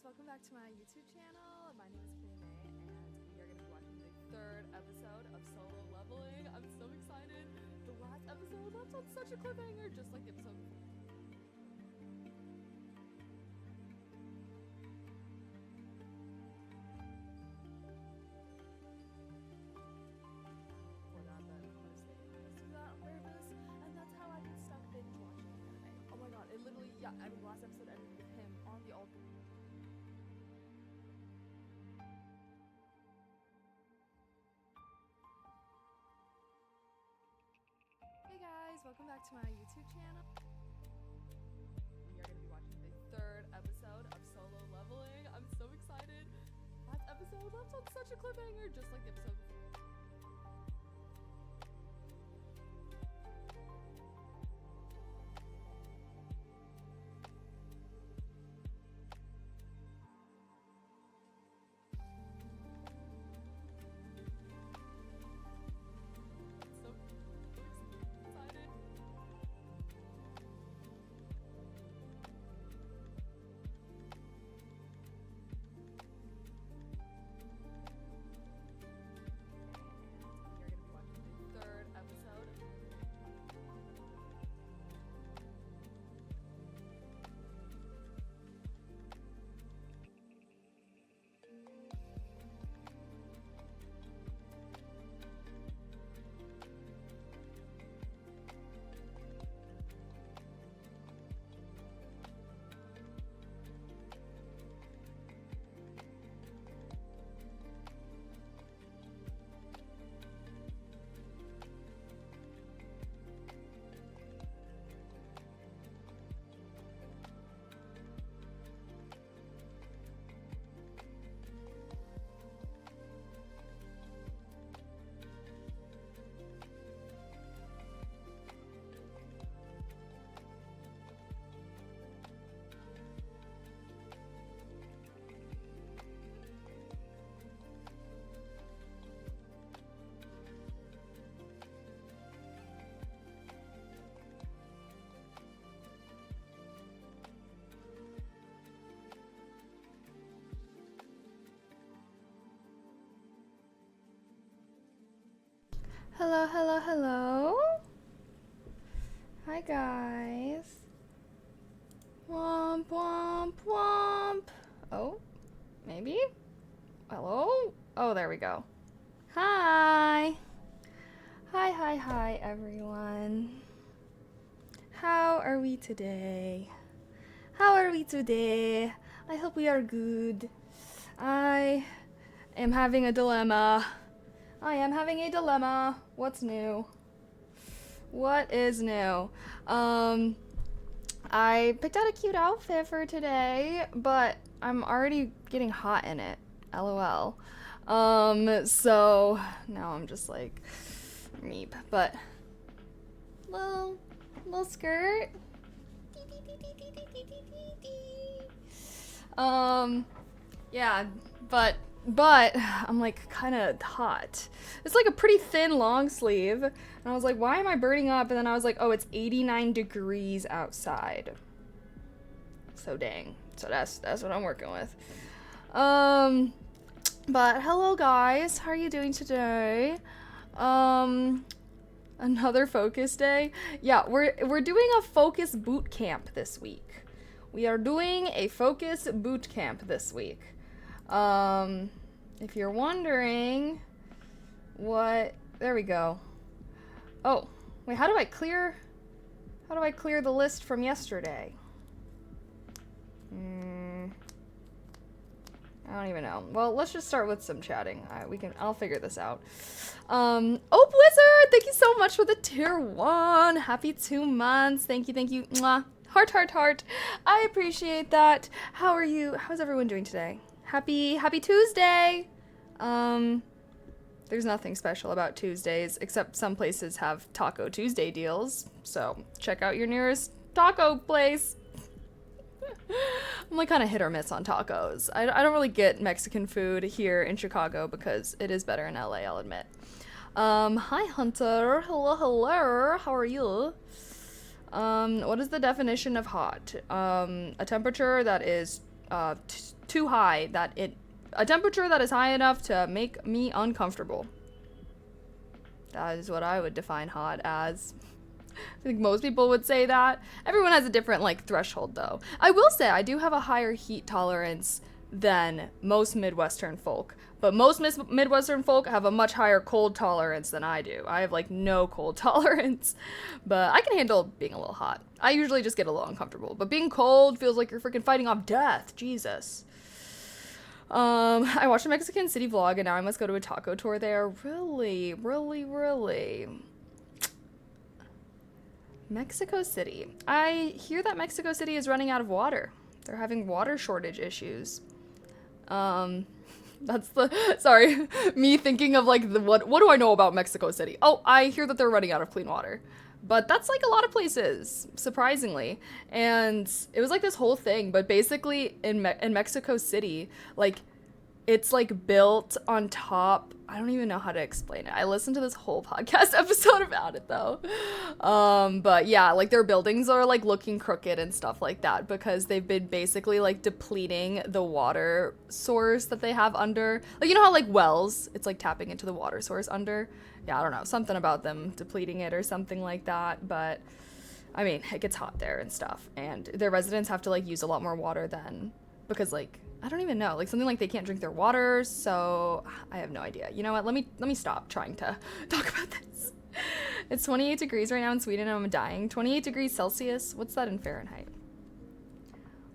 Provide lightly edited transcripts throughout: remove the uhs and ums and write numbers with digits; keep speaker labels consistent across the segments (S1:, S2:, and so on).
S1: welcome back to my YouTube channel. My name is Kitty May, and we are going to be watching the third episode of Solo Leveling. I'm so excited. The last episode left on such a cliffhanger, just like the episode before. It literally, yeah, I mean, last episode ended with him on the altar. Hey guys, welcome back to my YouTube channel. We are going to be watching the third episode of Solo Leveling. I'm so excited. Last episode left on such a cliffhanger, just like the episode before. Hello, hello, hello. Hi, guys. Womp, womp, womp. Oh, maybe? Hello? Oh, there we go. Hi. Hi, everyone. How are we today? I hope we are good. I am having a dilemma. What's new? What is new? I picked out a cute outfit for today, but I'm already getting hot in it. LOL. So now I'm just like meep, but little skirt. Yeah, but I'm like kind of hot. It's like a pretty thin long sleeve, and I was like, why am I burning up? And then I was like, oh, it's 89 degrees outside. So dang. So that's what I'm working with. But hello guys, how are you doing today? Another focus day. Yeah, we're doing a focus boot camp this week. We are doing a focus boot camp this week. If you're wondering what, there we go. Oh, wait, how do I clear the list from yesterday? I don't even know. Well, let's just start with some chatting. I'll figure this out. Oh, Blizzard, thank you so much for the tier 1. Happy 2 months. Thank you. Mwah. Heart. I appreciate that. How are you? How's everyone doing today? Happy Tuesday. There's nothing special about Tuesdays, except some places have Taco Tuesday deals. So check out your nearest taco place. I'm like kind of hit or miss on tacos. I don't really get Mexican food here in Chicago because it is better in LA, I'll admit. Hi Hunter. Hello. How are you? What is the definition of hot? A temperature that is too high, a temperature that is high enough to make me uncomfortable. That is what I would define hot as. I think most people would say that. Everyone has a different like threshold though. I will say I do have a higher heat tolerance than most Midwestern folk, but most Midwestern folk have a much higher cold tolerance than I do. I have like no cold tolerance, but I can handle being a little hot. I usually just get a little uncomfortable, but being cold feels like you're freaking fighting off death. Jesus. I watched a Mexican City vlog and now I must go to a taco tour there. Really, really, really. Mexico City. I hear that Mexico City is running out of water. They're having water shortage issues. That's sorry, me thinking of like what do I know about Mexico City? Oh, I hear that they're running out of clean water. But that's like a lot of places, surprisingly. And it was like this whole thing, but basically in Mexico City, like it's like built on top. I don't even know how to explain it. I listened to this whole podcast episode about it though. But yeah, like their buildings are like looking crooked and stuff like that because they've been basically like depleting the water source that they have under. Like, you know how like wells, it's like tapping into the water source under. Yeah, I don't know, something about them depleting it or something like that. But I mean, it gets hot there and stuff. And their residents have to like use a lot more water then because like, I don't even know, like something like they can't drink their water, so I have no idea. You know what, let me stop trying to talk about this. It's 28 degrees right now in Sweden and I'm dying. 28 degrees Celsius, what's that in Fahrenheit?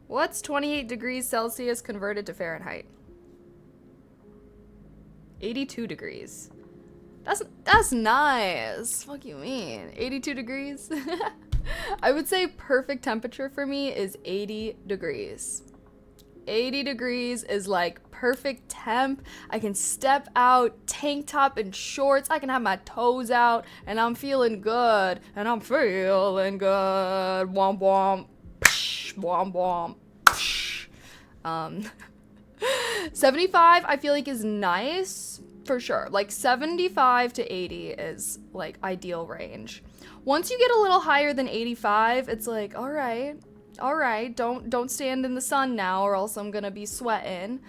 S1: What's 28 degrees Celsius converted to Fahrenheit? 82 degrees. That's nice. Fuck you mean? 82 degrees? I would say perfect temperature for me is 80 degrees. 80 degrees is like perfect temp. I can step out, tank top and shorts. I can have my toes out and I'm feeling good. And I'm feeling good. Womp womp. Psh, womp womp. Psh. 75 I feel like is nice for sure. Like 75 to 80 is like ideal range. Once you get a little higher than 85, it's like, all right, don't stand in the sun now or else I'm gonna be sweating.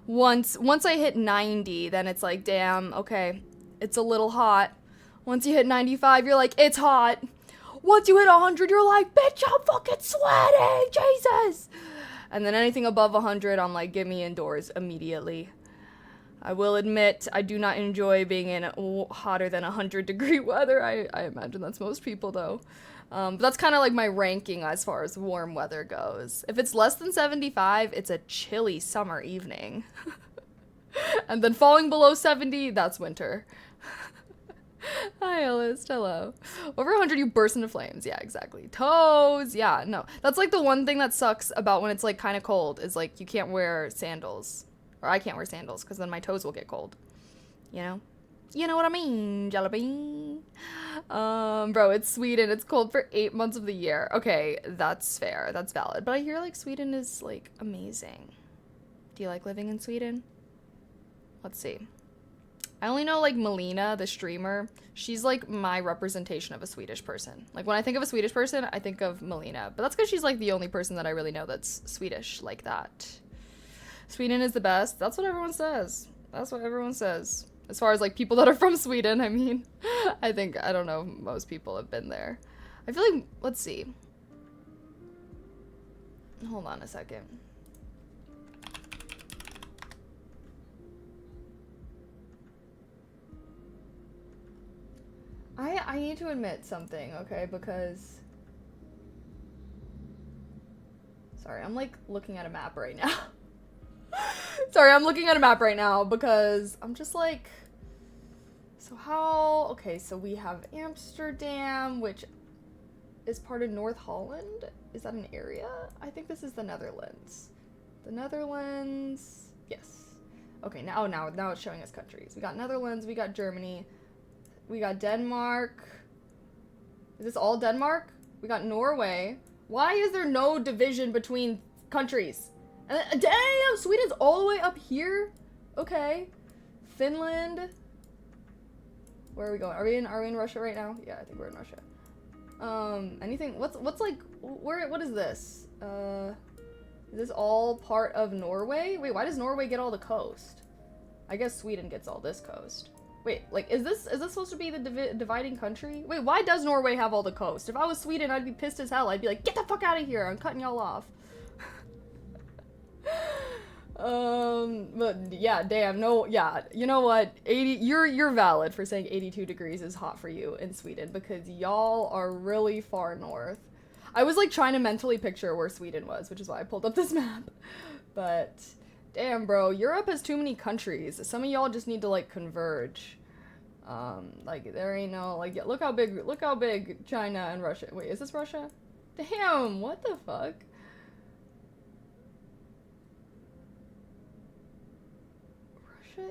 S1: Once I hit 90, then it's like, damn, okay, it's a little hot. Once you hit 95, you're like, it's hot. Once you hit 100, you're like, bitch, I'm fucking sweating, Jesus. And then anything above 100, I'm like, get me indoors immediately. I will admit, I do not enjoy being in hotter than 100-degree weather. I imagine that's most people, though. But that's kind of like my ranking as far as warm weather goes. If it's less than 75, it's a chilly summer evening. And then falling below 70, that's winter. Hi, Ellis. Hello. Over 100, you burst into flames. Yeah, exactly. Toes. Yeah, no. That's like the one thing that sucks about when it's like kind of cold is like you can't wear sandals. Or I can't wear sandals because then my toes will get cold. You know? You know what I mean, Jellybean. Bro, it's Sweden. It's cold for 8 months of the year. Okay, that's fair. That's valid. But I hear, like, Sweden is, like, amazing. Do you like living in Sweden? Let's see. I only know, like, Melina, the streamer. She's, like, my representation of a Swedish person. Like, when I think of a Swedish person, I think of Melina. But that's because she's, like, the only person that I really know that's Swedish like that. Sweden is the best. That's what everyone says. That's what everyone says. As far as, like, people that are from Sweden, I mean, I don't know, most people have been there. I feel like, let's see. Hold on a second. I need to admit something, okay, because... Sorry, I'm, like, looking at a map right now. Sorry, I'm looking at a map right now because I'm just like, so how, okay, so we have Amsterdam, which is part of North Holland. Is that an area? I think this is the Netherlands. The Netherlands, yes. Okay, now it's showing us countries. We got Netherlands, we got Germany, we got Denmark. Is this all Denmark? We got Norway. Why is there no division between countries? Damn, Sweden's all the way up here. Okay, Finland. Where are we going? Are we in Russia right now? Yeah, I think we're in Russia. Anything? What's like? What is this? Is this all part of Norway? Wait, why does Norway get all the coast? I guess Sweden gets all this coast. Wait, like, is this supposed to be the dividing country? Wait, why does Norway have all the coast? If I was Sweden, I'd be pissed as hell. I'd be like, get the fuck out of here. I'm cutting y'all off. But yeah, damn, no, yeah, you know what, 80, you're valid for saying 82 degrees is hot for you in Sweden, because y'all are really far north. I was like trying to mentally picture where Sweden was, which is why I pulled up this map, but damn, bro, Europe has too many countries. Some of y'all just need to like converge. Like there ain't no, like, look how big China and Russia, wait, is this Russia? Damn, what the fuck?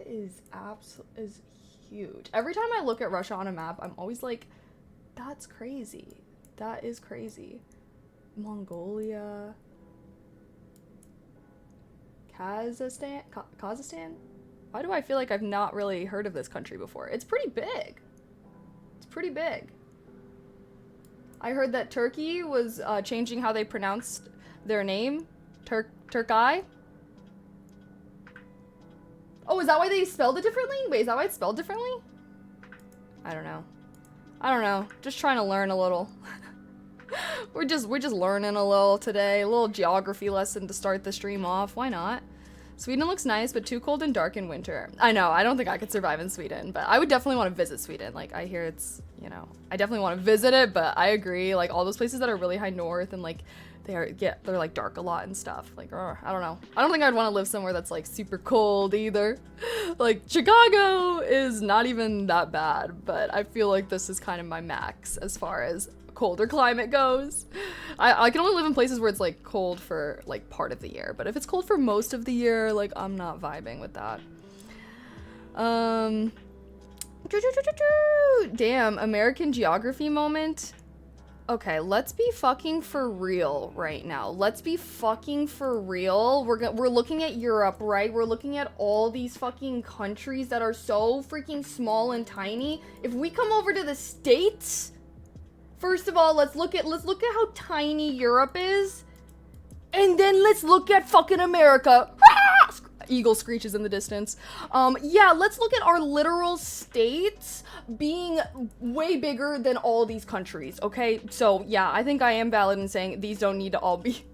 S1: Is huge. Every time I look at Russia on a map, I'm always like, that's crazy. That is crazy. Mongolia. Kazakhstan? Kazakhstan? Why do I feel like I've not really heard of this country before? It's pretty big. It's pretty big. I heard that Turkey was changing how they pronounced their name. Turkey? Oh, is that why they spelled it differently? Wait, is that why it's spelled differently? I don't know. I don't know. Just trying to learn a little. we're just learning a little today. A little geography lesson to start the stream off. Why not? Sweden looks nice, but too cold and dark in winter. I know. I don't think I could survive in Sweden, but I would definitely want to visit Sweden. Like, I hear it's, you know, I definitely want to visit it, but I agree. Like, all those places that are really high north and like they're like dark a lot and stuff. Like, I don't know. I don't think I'd want to live somewhere that's like super cold either. Like, Chicago is not even that bad, but I feel like this is kind of my max as far as colder climate goes. I can only live in places where it's like cold for like part of the year, but if it's cold for most of the year, like, I'm not vibing with that. Damn, American geography moment. Okay, let's be fucking for real right now. Let's be fucking for real. We're looking at Europe, right? We're looking at all these fucking countries that are so freaking small and tiny. If we come over to the States, first of all, let's look at how tiny Europe is. And then let's look at fucking America. Eagle screeches in the distance. Yeah, let's look at our literal states being way bigger than all these countries, okay? So, yeah, I think I am valid in saying these don't need to all be...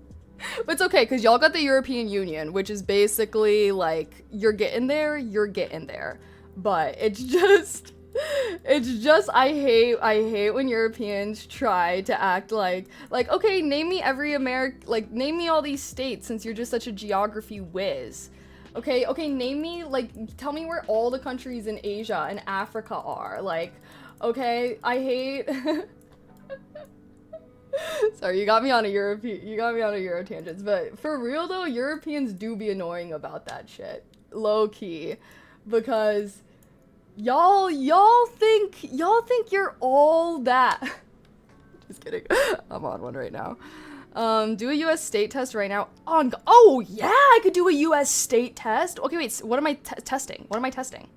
S1: But it's okay, because y'all got the European Union, which is basically, like, you're getting there. But it's just... I hate when Europeans try to act like, okay, name me name me all these states since you're just such a geography whiz. Okay, name me, like, tell me where all the countries in Asia and Africa are. Like, okay, I hate... Sorry, you got me on a Euro tangents, but for real though, Europeans do be annoying about that shit. Low key. Because y'all think you're all that. Just kidding. I'm on one right now. Do a US state test right now. Oh, yeah, I could do a US state test. Okay, wait, so what am I testing? What am I testing?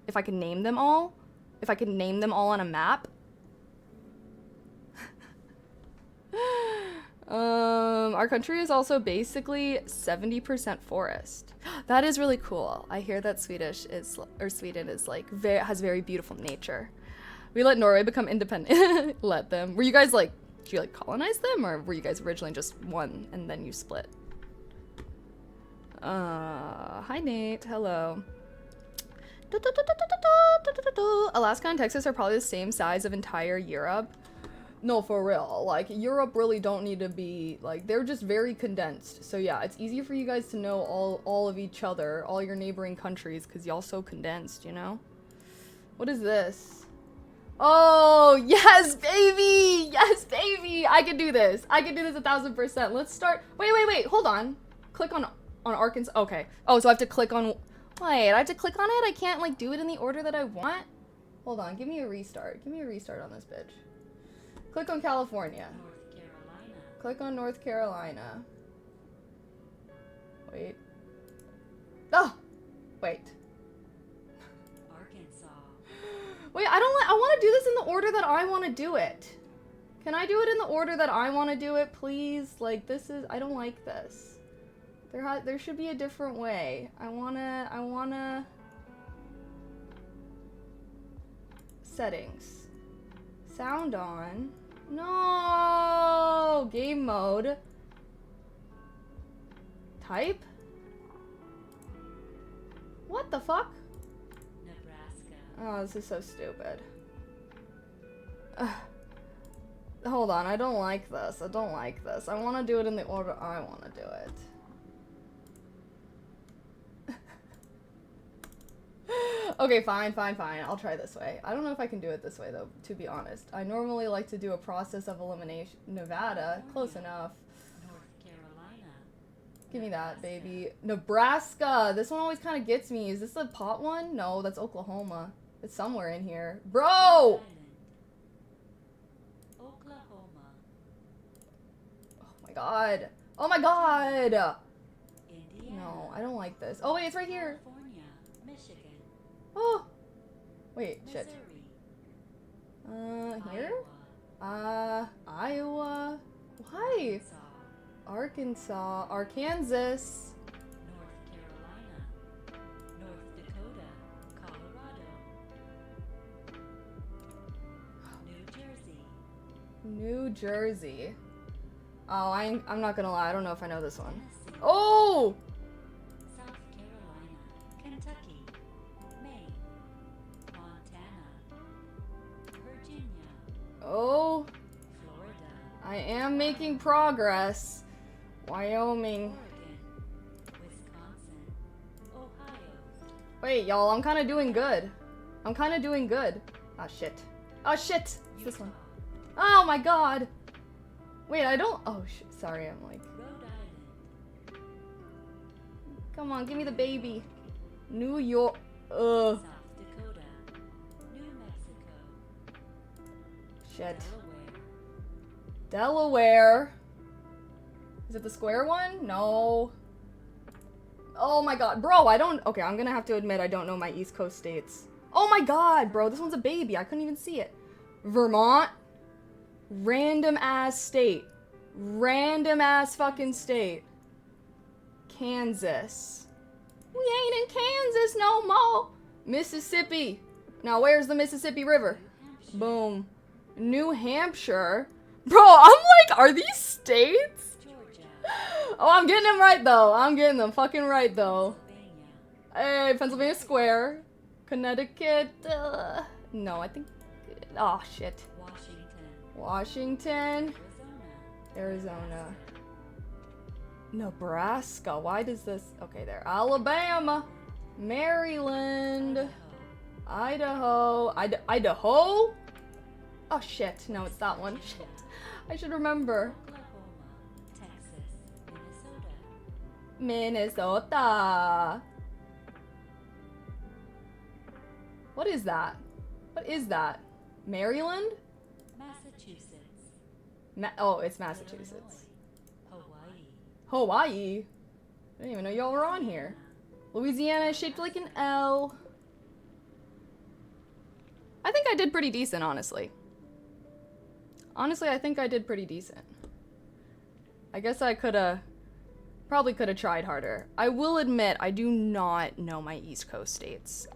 S1: If I can name them all? If I can name them all on a map? Our country is also basically 70% forest. That is really cool. I hear that Sweden is like, has very beautiful nature. We let Norway become independent. Let them. Were you guys like, did you like colonize them, or were you guys originally just one and then you split? Hi Nate, hello. Alaska and Texas are probably the same size of entire Europe. No, for real. Like, Europe really don't need to be, like, they're just very condensed. So yeah, it's easy for you guys to know all of each other, all your neighboring countries, because y'all so condensed, you know? What is this? Oh, yes, baby! Yes, baby! I can do this. I can do this 1000%. Let's start. Wait. Hold on. Click on Arkansas. Okay. Oh, so I have to click on... Wait, I have to click on it? I can't, like, do it in the order that I want? Hold on. Give me a restart. Give me a restart on this bitch. Click on California.
S2: North Carolina.
S1: Click on North Carolina. Wait. Oh! Wait. Wait, I want to do this in the order that I want to do it. Can I do it in the order that I want to do it, please? Like, this is, I don't like this. There should be a different way. I wanna... Settings. Sound on. No! Game mode. Type? What the fuck?
S2: Nebraska.
S1: Oh, this is so stupid. Hold on, I don't like this. I don't like this. I want to do it in the order I want to do it. Okay, fine. I'll try this way. I don't know if I can do it this way, though, to be honest. I normally like to do a process of elimination. Nevada, close enough.
S2: North Carolina.
S1: Give me that, baby. Nebraska! This one always kind of gets me. Is this the pot one? No, that's Oklahoma. It's somewhere in here. Bro!
S2: Island. Oklahoma.
S1: Oh my god. Oh my god!
S2: Indiana.
S1: No, I don't like this. Oh wait, it's right here.
S2: California. Michigan.
S1: Oh! Wait, shit.
S2: Missouri.
S1: Here?
S2: Iowa.
S1: Iowa. Why?
S2: Arkansas.
S1: Arkansas.
S2: North Carolina. North Dakota. Colorado. New Jersey.
S1: New Jersey. Oh, I'm not gonna lie, I don't know if I know this one.
S2: Tennessee.
S1: Oh!
S2: South Carolina. Kentucky. Maine. Montana. Virginia.
S1: Oh,
S2: Florida.
S1: I am making progress. Wyoming.
S2: Oregon. Wisconsin. Ohio.
S1: Wait, y'all, I'm kind of doing good. Ah, shit. Oh, shit! It's this one. Oh my god! Wait, I don't... Oh, shit. Sorry, I'm like...
S2: Rhode Island.
S1: Come on, give me the baby. New York...
S2: South Dakota. New Mexico.
S1: Shit.
S2: Delaware.
S1: Delaware. Is it the square one? No. Oh my god. Bro, I don't... Okay, I'm gonna have to admit I don't know my East Coast states. Oh my god, bro. This one's a baby. I couldn't even see it. Vermont. Random ass state. Random ass fucking state. Kansas. We ain't in Kansas no more. Mississippi. Now, where's the Mississippi River? Boom. New Hampshire. Bro, I'm like, are these states?
S2: Georgia.
S1: Oh, I'm getting them right, though. I'm getting them fucking right, though.
S2: Pennsylvania.
S1: Hey, Pennsylvania Square. Connecticut. No, I think... Oh, shit.
S2: Washington.
S1: Washington. Arizona. Nebraska. Why does this... Okay, there. Alabama. Maryland. Idaho. Idaho? Oh, shit. No, it's that one. Shit. I should remember.
S2: Oklahoma. Texas. Minnesota.
S1: Minnesota. What is that? What is that? Maryland?
S2: Massachusetts.
S1: Oh, it's Massachusetts.
S2: Illinois.
S1: Hawaii? I didn't even know y'all were on here. Louisiana is shaped like an L. I think I did pretty decent, honestly. Honestly, I think I did pretty decent. I guess I probably could have tried harder. I will admit, I do not know my East Coast states.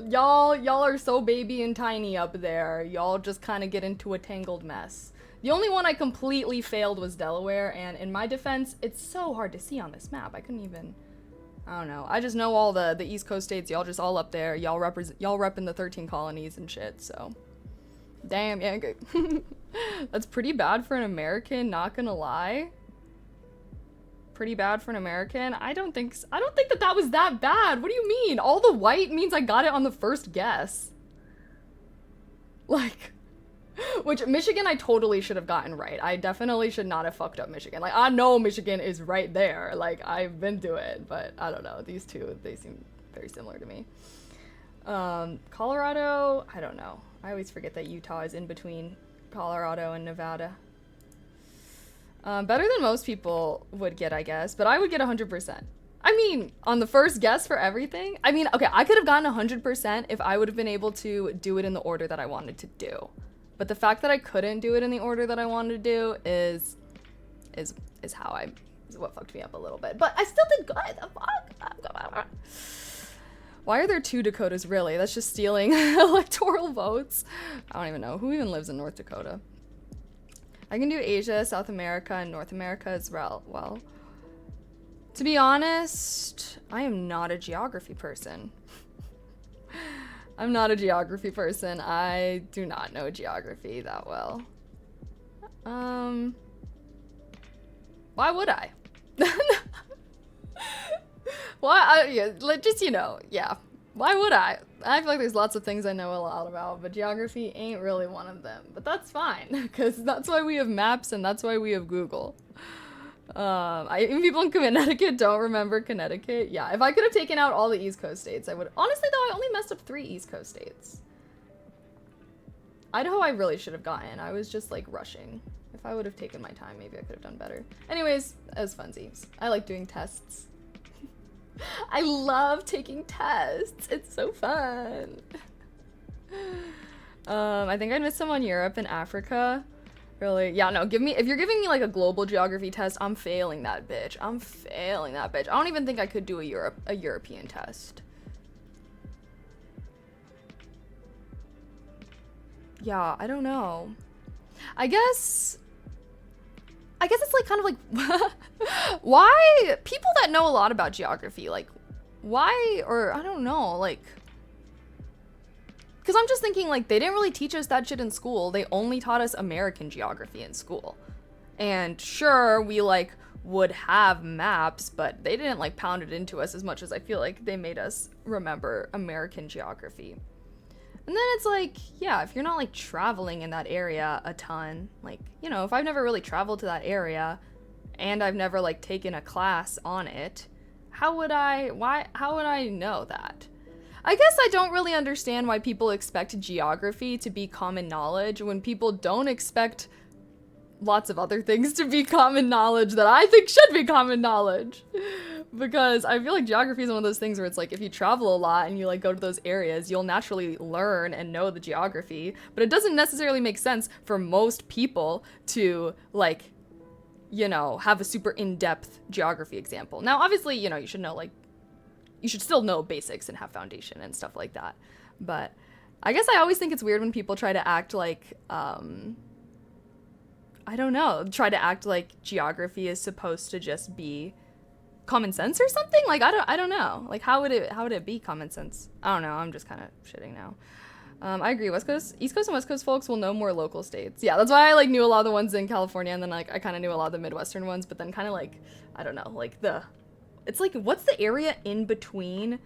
S1: Y'all are so baby and tiny up there. Y'all just kind of get into a tangled mess. The only one I completely failed was Delaware, and in my defense, it's so hard to see on this map. I couldn't even... I don't know. I just know all the East Coast states. Y'all just all up there. Y'all repping the 13 colonies and shit, so... Damn, yeah. That's pretty bad for an American, not gonna lie. Pretty bad for an American. I don't think that was that bad. What do you mean? All the white means I got it on the first guess. Like, which Michigan I totally should have gotten right. I definitely should not have fucked up Michigan. Like, I know Michigan is right there. Like, I've been to it, but I don't know. These two, they seem very similar to me. Colorado, I don't know. I always forget that Utah is in between Colorado and Nevada. Better than most people would get, I guess, but I would get 100%. I mean, on the first guess for everything, I mean, okay, I could have gotten 100% if I would have been able to do it in the order that I wanted to do. But the fact that I couldn't do it in the order that I wanted to do is how I is what fucked me up a little bit. But I still did good. The fuck? Why are there 2 Dakotas, really? That's just stealing electoral votes. I don't even know. Who even lives in North Dakota? I can do Asia, South America, and North America as well. To be honest, I am not a geography person. I'm not a geography person. I do not know geography that well. Why would I? Why? Yeah, like, just, yeah. Why would I? I feel like there's lots of things I know a lot about, but geography ain't really one of them. But that's fine, because that's why we have maps and that's why we have Google. Even people in Connecticut don't remember Connecticut. Yeah, if I could have taken out all the East Coast states, I would. Honestly, though, I only messed up 3 East Coast states. Idaho I really should have gotten. I was just, like, rushing. If I would have taken my time, maybe I could have done better. Anyways, as funsies. I like doing tests. I love taking tests. It's so fun. I think I'd miss some on Europe and Africa. Really? Yeah, no, if you're giving me like a global geography test, I'm failing that bitch. I don't even think I could do a European test. Yeah, I don't know. I guess it's like kind of like why people that know a lot about geography, like why, or I don't know, like, because I'm just thinking like they didn't really teach us that shit in school. They only taught us American geography in school. And sure, we like would have maps, but they didn't like pound it into us as much as I feel like they made us remember American geography. And then it's like, yeah, if you're not like traveling in that area a ton, like, if I've never really traveled to that area and I've never like taken a class on it, how would I know that? I guess I don't really understand why people expect geography to be common knowledge when people don't expect lots of other things to be common knowledge that I think should be common knowledge. Because I feel like geography is one of those things where it's like if you travel a lot and you like go to those areas, you'll naturally learn and know the geography, but it doesn't necessarily make sense for most people to like, have a super in-depth geography example. Now, obviously, you should know like, you should still know basics and have foundation and stuff like that. But I guess I always think it's weird when people try to act like, try to act like geography is supposed to just be common sense or something. Like I don't know, like how would it be common sense? I don't know, I'm just kind of shitting now. I agree, East Coast and West Coast folks will know more local states. Yeah, that's why I like knew a lot of the ones in California, and then like I kind of knew a lot of the Midwestern ones, but then kind of like I don't know, like it's like what's the area in between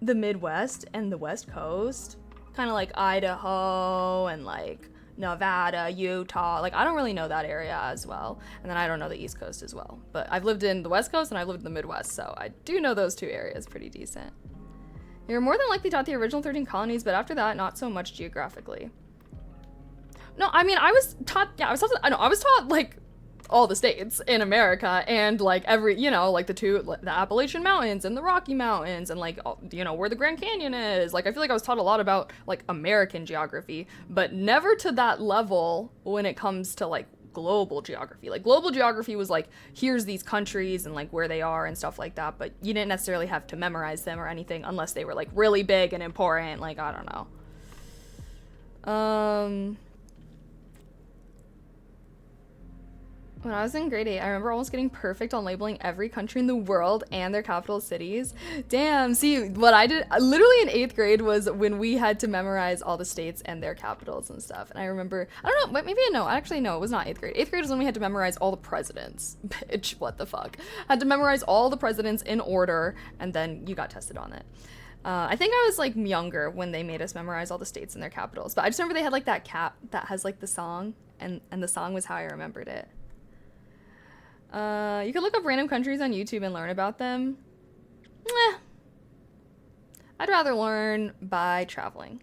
S1: the Midwest and the West Coast? Kind of like Idaho and like Nevada, Utah, like I don't really know that area as well, and then I don't know the East Coast as well, but I've lived in the West Coast and I've lived in the Midwest, so I do know those 2 areas pretty decent. You're more than likely taught the original 13 colonies, but after that, not so much geographically. No, I mean, I was taught like all the states in America and like every, like the Appalachian Mountains and the Rocky Mountains and like, where the Grand Canyon is. Like, I feel like I was taught a lot about like American geography, but never to that level when it comes to like global geography. Like global geography was like, here's these countries and like where they are and stuff like that, but you didn't necessarily have to memorize them or anything unless they were like really big and important. Like, I don't know. When I was in grade 8, I remember almost getting perfect on labeling every country in the world and their capital cities. Damn, see, what I did literally in 8th grade was when we had to memorize all the states and their capitals and stuff. And I remember, I don't know, maybe no, actually no, it was not 8th grade. 8th grade was when we had to memorize all the presidents. Bitch, what the fuck? Had to memorize all the presidents in order, and then you got tested on it. I think I was like younger when they made us memorize all the states and their capitals. But I just remember they had like that cap that has like the song, and the song was how I remembered it. You can look up random countries on YouTube and learn about them. I'd rather learn by traveling.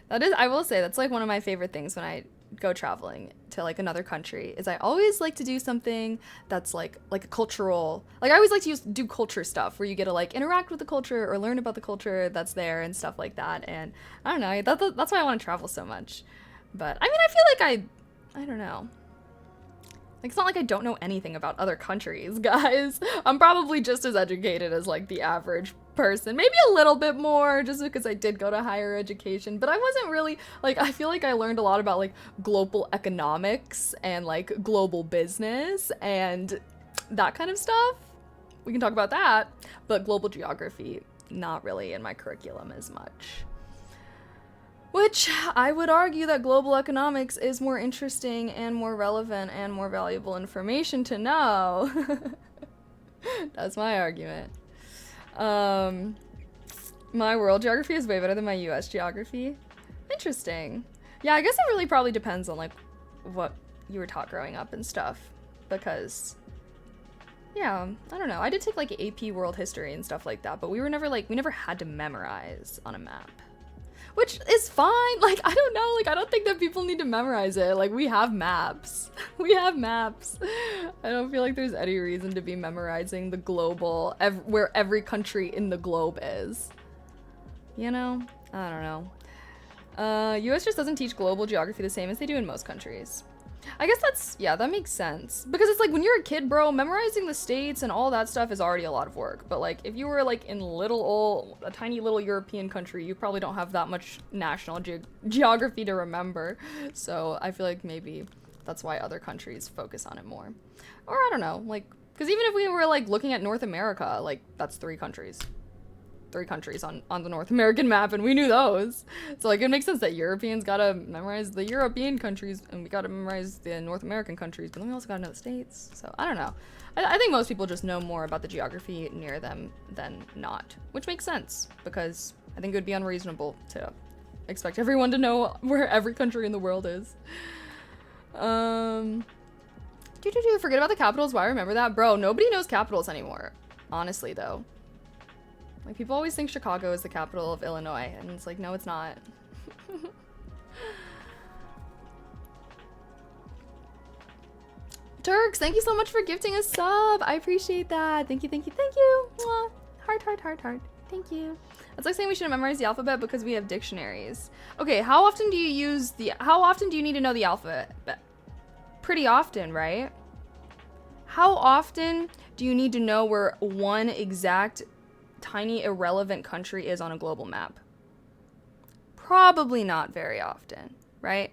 S1: That is, I will say, that's like one of my favorite things when I go traveling to like another country, is I always like to do something that's like a cultural, like I always like to do culture stuff where you get to like interact with the culture or learn about the culture that's there and stuff like that. And I don't know, that's why I want to travel so much. But I mean, I feel like I don't know. Like, it's not like I don't know anything about other countries, guys. I'm probably just as educated as, like, the average person. Maybe a little bit more, just because I did go to higher education. But I wasn't really, like, I feel like I learned a lot about, like, global economics and, like, global business and that kind of stuff. We can talk about that. But global geography, not really in my curriculum as much. Which I would argue that global economics is more interesting and more relevant and more valuable information to know. That's my argument. My world geography is way better than my US geography. Interesting. Yeah, I guess it really probably depends on like what you were taught growing up and stuff. Because yeah, I don't know. I did take like AP world history and stuff like that, but we never had to memorize on a map. Which is fine. Like, I don't know. Like, I don't think that people need to memorize it. Like, we have maps. We have maps. I don't feel like there's any reason to be memorizing the global, where every country in the globe is. You know? I don't know. US just doesn't teach global geography the same as they do in most countries. I guess that makes sense. Because it's like, when you're a kid, bro, memorizing the states and all that stuff is already a lot of work. But like, if you were like in a tiny little European country, you probably don't have that much national geography to remember. So I feel like maybe that's why other countries focus on it more. Or I don't know, like, because even if we were like looking at North America, like, that's 3 countries. 3 countries on the North American map, and we knew those. So like, it makes sense that Europeans gotta memorize the European countries and we gotta memorize the North American countries, but then we also gotta know the states. So I don't know. I think most people just know more about the geography near them than not, which makes sense because I think it would be unreasonable to expect everyone to know where every country in the world is. Forget about the capitals. Why remember that? Bro, nobody knows capitals anymore. Honestly though. Like, people always think Chicago is the capital of Illinois, and it's like, no, it's not. Turks, thank you so much for gifting a sub. I appreciate that. Thank you, thank you, thank you. Mwah. Heart, heart, heart, heart. Thank you. That's like saying we shouldn't memorize the alphabet because we have dictionaries. Okay, how often do you need to know the alphabet? Pretty often, right? How often do you need to know where one exact tiny irrelevant country is on a global map? Probably not very often, right?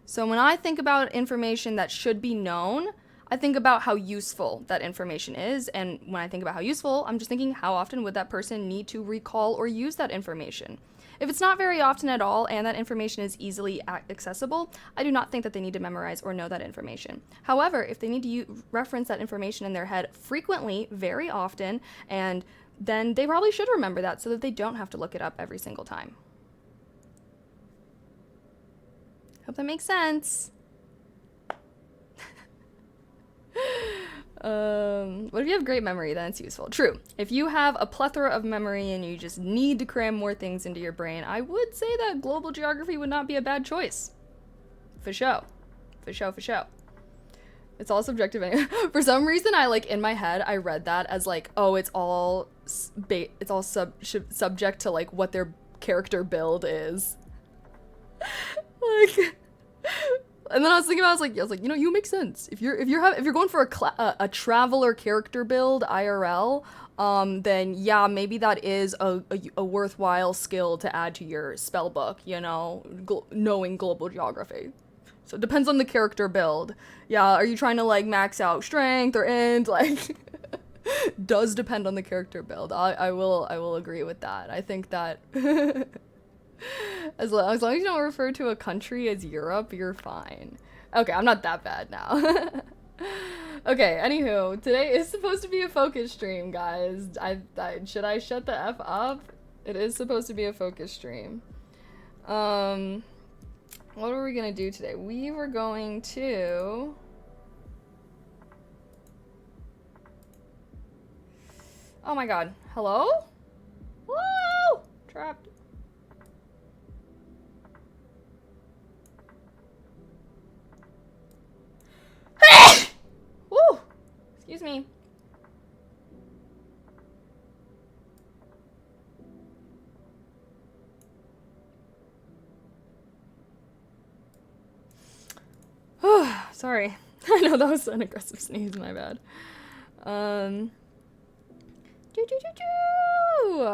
S1: So when I think about information that should be known, I think about how useful that information is, and when I think about how useful, I'm just thinking how often would that person need to recall or use that information. If it's not very often at all and that information is easily accessible, I do not think that they need to memorize or know that information. However, if they need to reference that information in their head frequently, very often, and then they probably should remember that so that they don't have to look it up every single time. Hope that makes sense. What if you have great memory? Then it's useful. True. If you have a plethora of memory and you just need to cram more things into your brain, I would say that global geography would not be a bad choice. For sure. For sure, for sure. It's all subjective anyway. For some reason, in my head, I read that as like, oh, it's all subject to like what their character build is. Like, and then I was thinking about, I was like, you know, you make sense. If you're going for a traveler character build IRL, then yeah, maybe that is a worthwhile skill to add to your spell book. You know, knowing global geography. So it depends on the character build. Yeah, are you trying to like max out strength or int? Like, does depend on the character build. I will agree with that. I think that as long as you don't refer to a country as Europe, you're fine. Okay, I'm not that bad now. Okay, anywho, today is supposed to be a focus stream, guys. Should I shut the F up? It is supposed to be a focus stream. What are we gonna do today? We were going to... Oh my god. Hello? Whoa! Trapped. Woo! Excuse me. Sorry. I know that was an aggressive sneeze, my bad. Do, do, do, do.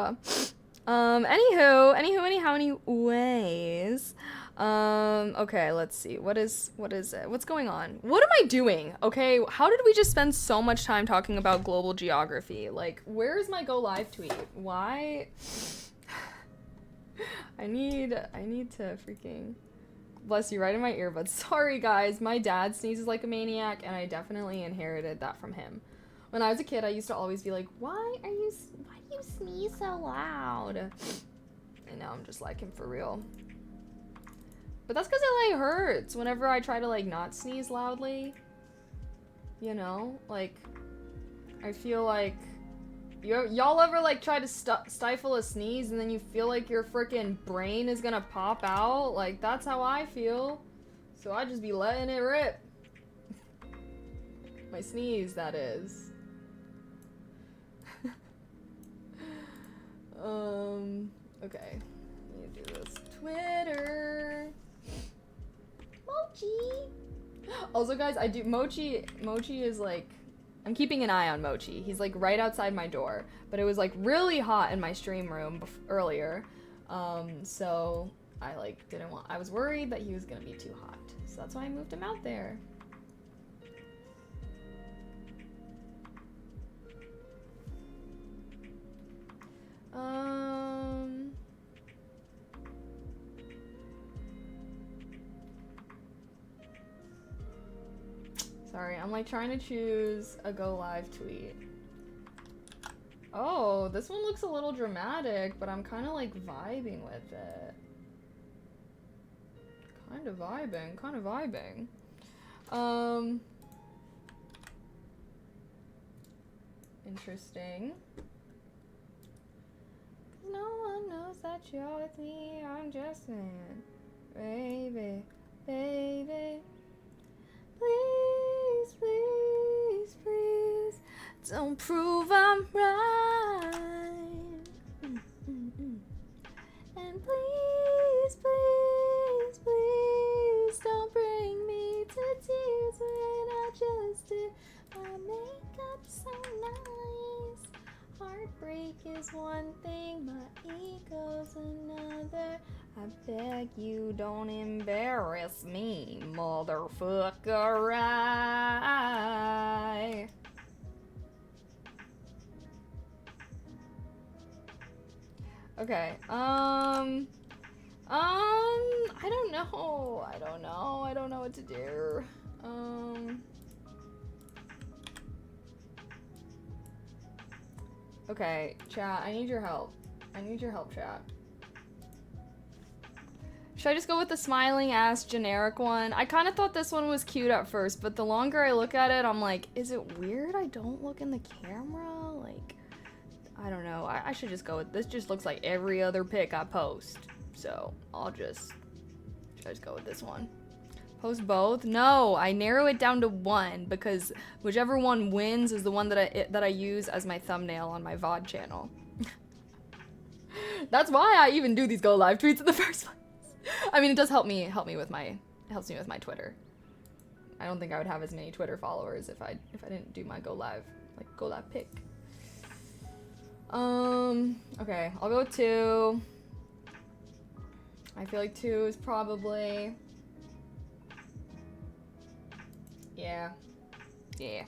S1: Anyways. Okay, let's see. What is it? What's going on? What am I doing? Okay, how did we just spend so much time talking about global geography? Like, where is my go live tweet? Why? I need to freaking... Bless you, right in my earbuds. Sorry, guys. My dad sneezes like a maniac, and I definitely inherited that from him. When I was a kid, I used to always be like, why do you sneeze so loud? And now I'm just like him for real. But that's because it, like, hurts whenever I try to, like, not sneeze loudly. You know? Like, I feel like... Y'all ever, like, try to stifle a sneeze and then you feel like your freaking brain is gonna pop out? Like, that's how I feel. So I just be letting it rip. My sneeze, that is. Okay. Let me do this. Twitter. Mochi! Also, guys, Mochi is, like... I'm keeping an eye on Mochi. He's like right outside my door, but it was like really hot in my stream room earlier. So I like I was worried that he was gonna be too hot. So that's why I moved him out there. Sorry, I'm like trying to choose a go live tweet. Oh, this one looks a little dramatic, but I'm kind of like vibing with it. Kind of vibing. Interesting. No one knows that you're with me, I'm just saying. Baby, baby. Please, please, please, don't prove I'm right. And please, please, please, don't bring me to tears when I just did my makeup so nice. Heartbreak is one thing, my ego's another. I beg you, don't embarrass me, motherfucker. Okay, I don't know what to do. Okay, chat, I need your help. Chat. Should I just go with the smiling ass generic one? I kind of thought this one was cute at first, but the longer I look at it, I'm like, is it weird I don't look in the camera? Like, I don't know. I should just go with this. Just looks like every other pic I post. So I'll just go with this one. Post both? No, I narrow it down to one because whichever one wins is the one that I use as my thumbnail on my VOD channel. That's why I even do these go live tweets in the first place. I mean, it does helps me with my Twitter. I don't think I would have as many Twitter followers if I didn't do my go live pick. Okay, I'll go with 2. I feel like 2 is probably... Yeah. Please,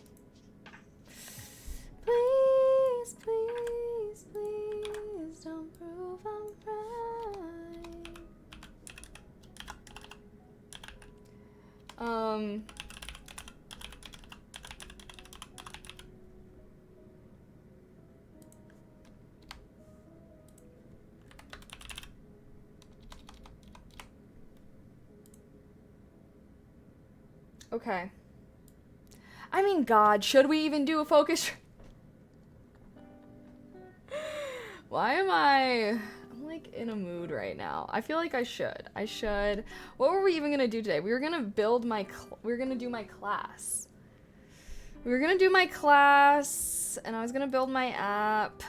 S1: please, please, don't prove I'm right. Okay. I mean, God, should we even do a focus? Why am I'm like in a mood right now. I feel like I should. What were we even gonna do today? We were gonna do my class. And I was gonna build my app.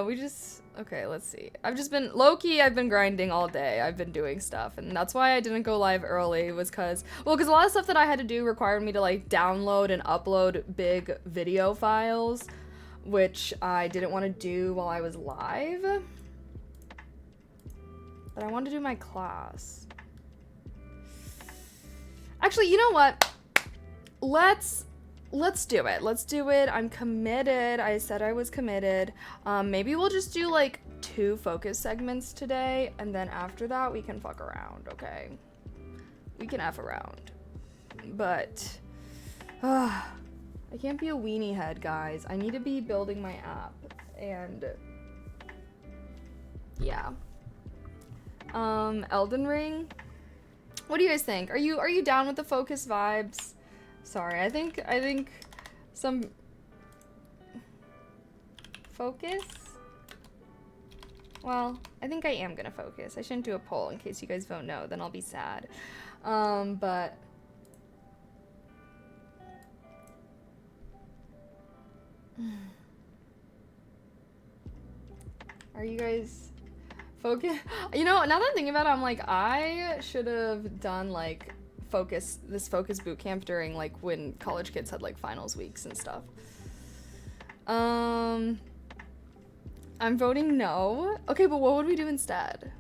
S1: We just Okay, let's see. I've just been low-key, I've been grinding all day. I've been doing stuff, and that's why I didn't go live early, was because a lot of stuff that I had to do required me to like download and upload big video files, which I didn't want to do while I was live. But I wanted to do my class. Actually, you know what? Let's do it. Let's do it. I'm committed. I said I was committed. Maybe we'll just do like 2 focus segments today, and then after that we can fuck around, okay? We can F around. But I can't be a weenie head, guys. I need to be building my app, and yeah. Elden Ring? What do you guys think? Are you down with the focus vibes? Sorry, I think some focus? Well, I think I am gonna focus. I shouldn't do a poll in case you guys vote no, then I'll be sad. But are you guys focus? You know, now that I'm thinking about it, I'm like, I should have done like this focus boot camp during like when college kids had like finals weeks and stuff. I'm voting no. Okay, but what would we do instead?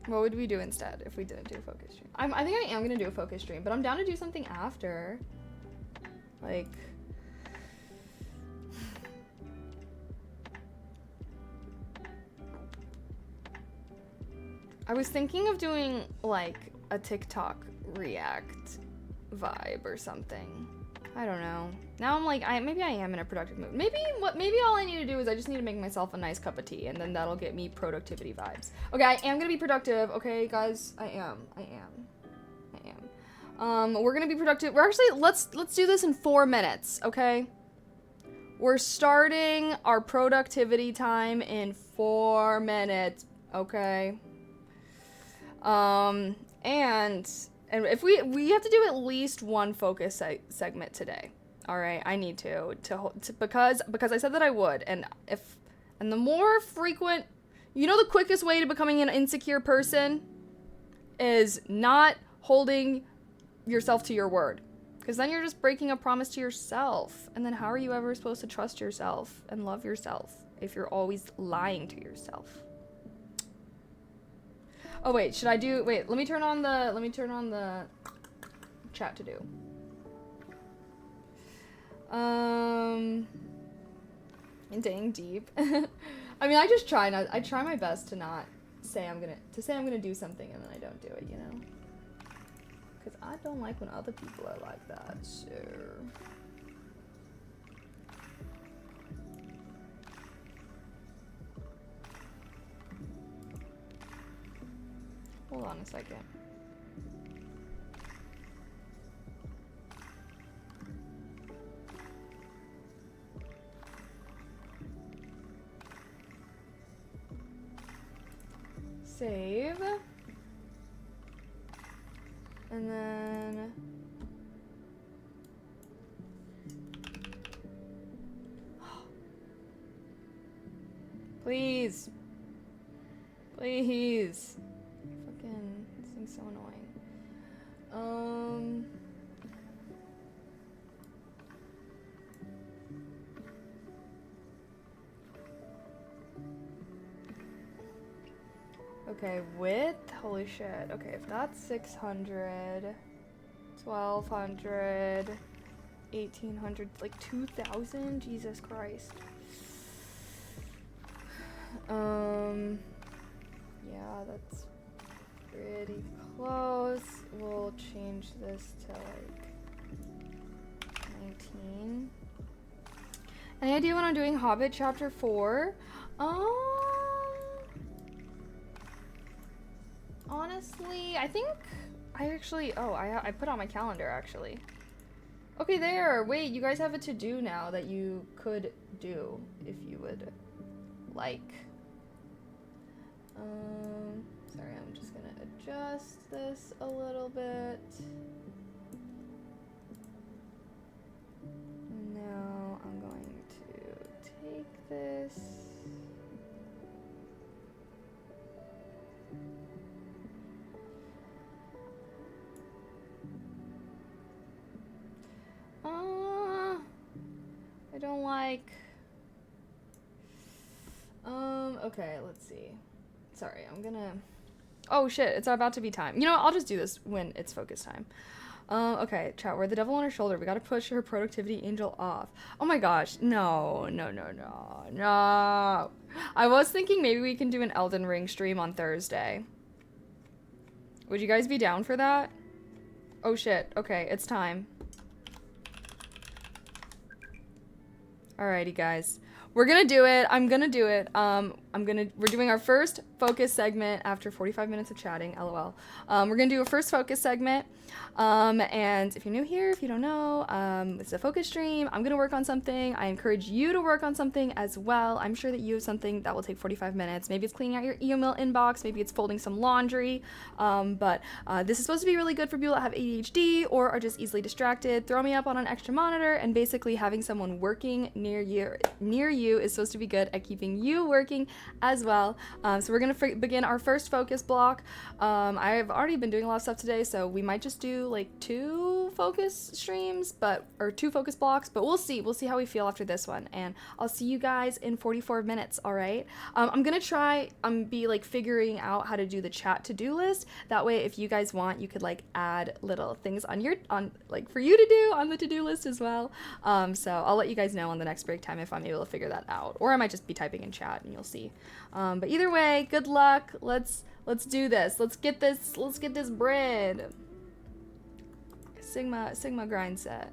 S1: What would we do instead if we didn't do a focus stream? I think I am gonna do a focus stream, but I'm down to do something after. Like, I was thinking of doing like a TikTok react vibe or something. I don't know. Now I'm like, maybe I am in a productive mood. Maybe all I need to do is I just need to make myself a nice cup of tea, and then that'll get me productivity vibes. Okay, I am gonna be productive. Okay, guys, I am. We're gonna be productive. We're actually, let's do this in 4 minutes, okay? We're starting our productivity time in 4 minutes, okay? And if we have to do at least 1 focus segment today. All right, I need to because I said that I would, and the more frequent, you know, the quickest way to becoming an insecure person is not holding yourself to your word, because then you're just breaking a promise to yourself, and then how are you ever supposed to trust yourself and love yourself if you're always lying to yourself? Oh wait, let me turn on the chat to do. Dang deep. I mean, I try my best to not say I'm gonna do something and then I don't do it, you know? Cause I don't like when other people are like that, so. Hold on a second. Save. And then please. Please. Fucking, this thing's so annoying. Okay, width, holy shit. Okay, if that's 600, 1200, 1800, like 2000, Jesus Christ. Yeah, that's pretty close. We'll change this to like 19. Any idea when I'm doing Hobbit chapter 4? Honestly, I think I actually, I put on my calendar actually. Okay, there. Wait, you guys have a to-do now that you could do if you would like. Sorry, I'm just gonna adjust this a little bit. Now I'm going to take this don't like... Okay, let's see. Sorry, I'm gonna... Oh shit, it's about to be time. You know what, I'll just do this when it's focus time. Okay, chat, we're the devil on her shoulder. We gotta push her productivity angel off. Oh my gosh, no. I was thinking maybe we can do an Elden Ring stream on Thursday. Would you guys be down for that? Oh shit, okay, it's time. Alrighty, guys. We're gonna do it. I'm gonna do it. We're doing our first focus segment after 45 minutes of chatting, lol. We're gonna do a first focus segment. And if you're new here, if you don't know, it's a focus stream. I'm gonna work on something. I encourage you to work on something as well. I'm sure that you have something that will take 45 minutes. Maybe it's cleaning out your email inbox. Maybe it's folding some laundry. But this is supposed to be really good for people that have ADHD or are just easily distracted. Throw me up on an extra monitor, and basically having someone working near you is supposed to be good at keeping you working as well. So we're gonna begin our first focus block. I've already been doing a lot of stuff today, so we might just do like 2 focus streams, or 2 focus blocks, but we'll see how we feel after this one, and I'll see you guys in 44 minutes. All right. I'm gonna try be like figuring out how to do the chat to-do list. That way, if you guys want, you could like add little things on like for you to do on the to-do list as well. So I'll let you guys know on the next break time if I'm able to figure that out, or I might just be typing in chat and you'll see. But either way, good luck. Let's do this. Let's get this bread. Sigma grind set.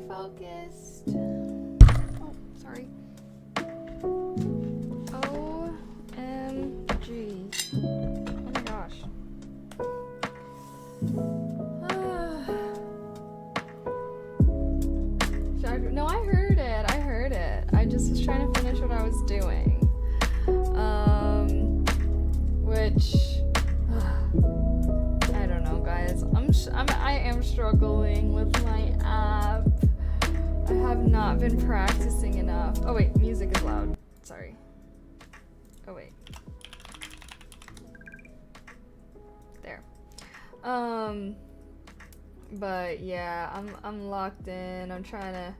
S1: focused. Oh, sorry. OMG. Oh my gosh. am struggling with my app. I have not been practicing enough. Oh wait, music is loud. Sorry. Oh wait. There. But yeah, I'm locked in. I'm trying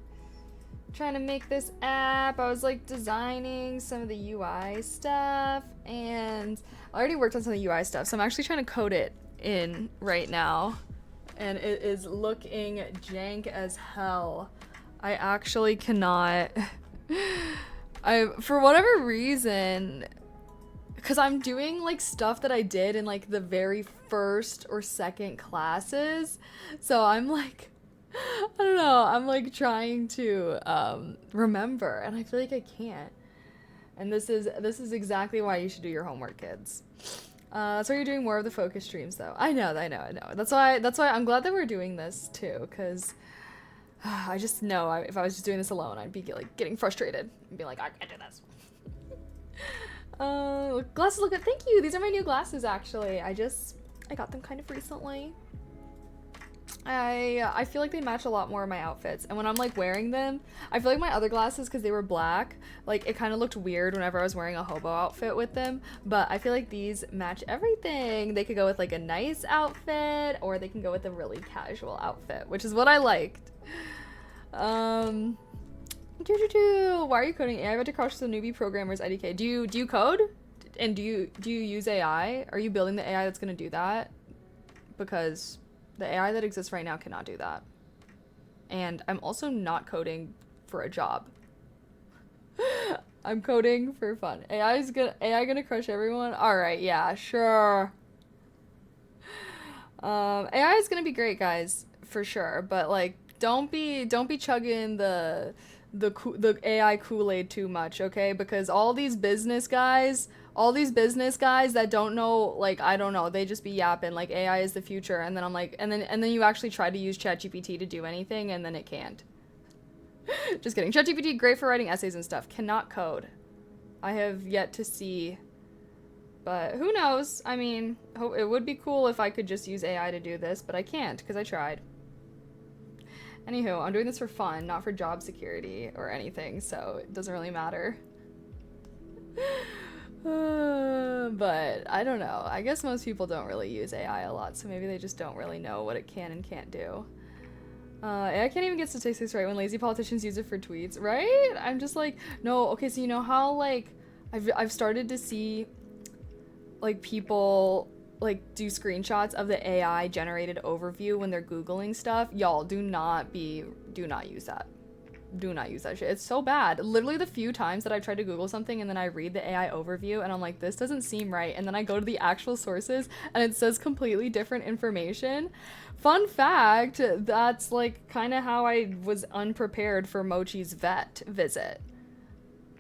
S1: to make this app. I was like designing some of the UI stuff, and I already worked on some of the UI stuff, so I'm actually trying to code it in right now, and it is looking jank as hell. I actually cannot for whatever reason, because I'm doing like stuff that I did in like the very first or second classes, so I'm like, I don't know, I'm like trying to remember, and I feel like I can't. And this is exactly why you should do your homework, kids. That's why you're doing more of the focus streams, though. I know. That's why I'm glad that we're doing this too, because I just know if I was just doing this alone, I'd be like getting frustrated and be like, I can't do this. Glasses look good. Thank you. These are my new glasses, actually. I got them kind of recently. I feel like they match a lot more of my outfits, and when I'm like wearing them, I feel like my other glasses, because they were black, like it kind of looked weird whenever I was wearing a hobo outfit with them, but I feel like these match everything. They could go with like a nice outfit, or they can go with a really casual outfit, which is what I liked. Why are you coding AI? I got to crush the newbie programmers IDK. Do you code? And do you use AI? Are you building the AI that's gonna do that? Because the AI that exists right now cannot do that. And I'm also not coding for a job. I'm coding for fun. AI gonna crush everyone? Alright, yeah, sure. AI is gonna be great, guys, for sure. But like, don't be chugging the AI Kool-Aid too much, okay? Because all these business guys that don't know, like, I don't know, they just be yapping like AI is the future, and then I'm like, and then you actually try to use ChatGPT to do anything, and then it can't. Just kidding. ChatGPT, great for writing essays and stuff. Cannot code. I have yet to see, but who knows? I mean, it would be cool if I could just use AI to do this, but I can't because I tried. Anywho, I'm doing this for fun, not for job security or anything, so it doesn't really matter. But I don't know. I guess most people don't really use AI a lot, so maybe they just don't really know what it can and can't do. AI can't even get statistics right when lazy politicians use it for tweets, right? I'm just like, no, okay, so you know how, like, I've started to see, like, people like do screenshots of the AI generated overview when they're Googling stuff. Y'all, do not use that. Do not use that shit. It's so bad. Literally the few times that I tried to Google something and then I read the AI overview and I'm like, this doesn't seem right. And then I go to the actual sources and it says completely different information. Fun fact, that's like kind of how I was unprepared for Mochi's vet visit.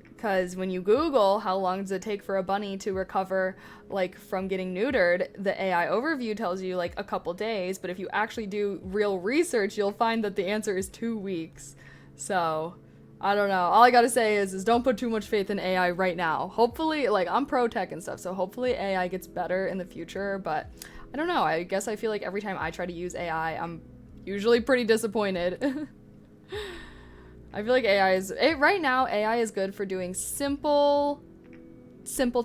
S1: Because when you Google how long does it take for a bunny to recover, like, from getting neutered, the AI overview tells you like a couple days, but if you actually do real research, you'll find that the answer is 2 weeks. So, I don't know. All I gotta say is don't put too much faith in AI right now. Hopefully, like, I'm pro tech and stuff, so hopefully AI gets better in the future, but I don't know. I guess I feel like every time I try to use AI, I'm usually pretty disappointed. I feel like right now, AI is good for doing simple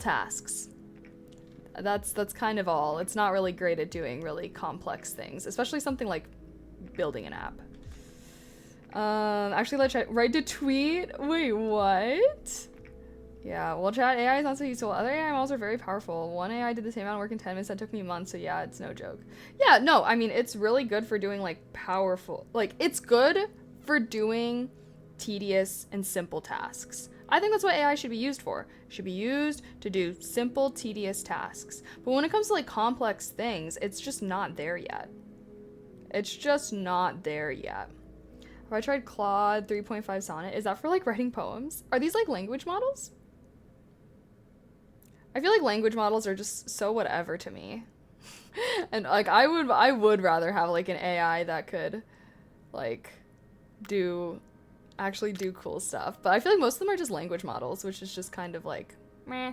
S1: tasks. That's kind of all. It's not really great at doing really complex things, especially something like building an app. Actually, let's try, write to tweet. Wait, what? Yeah, well, chat AI is not so useful. Other AI models are very powerful. One AI did the same amount of work in 10 minutes that took me months, so yeah, it's no joke. Yeah, no, I mean, it's really good for doing, like, powerful, like, it's good for doing tedious and simple tasks. I think that's what AI should be used for. It should be used to do simple, tedious tasks. But when it comes to, like, complex things, it's just not there yet. It's just not there yet. Have I tried Claude 3.5 Sonnet? Is that for, like, writing poems? Are these, like, language models? I feel like language models are just so whatever to me. And, like, I would rather have, like, an AI that could, like, actually do cool stuff. But I feel like most of them are just language models, which is just kind of, like, meh.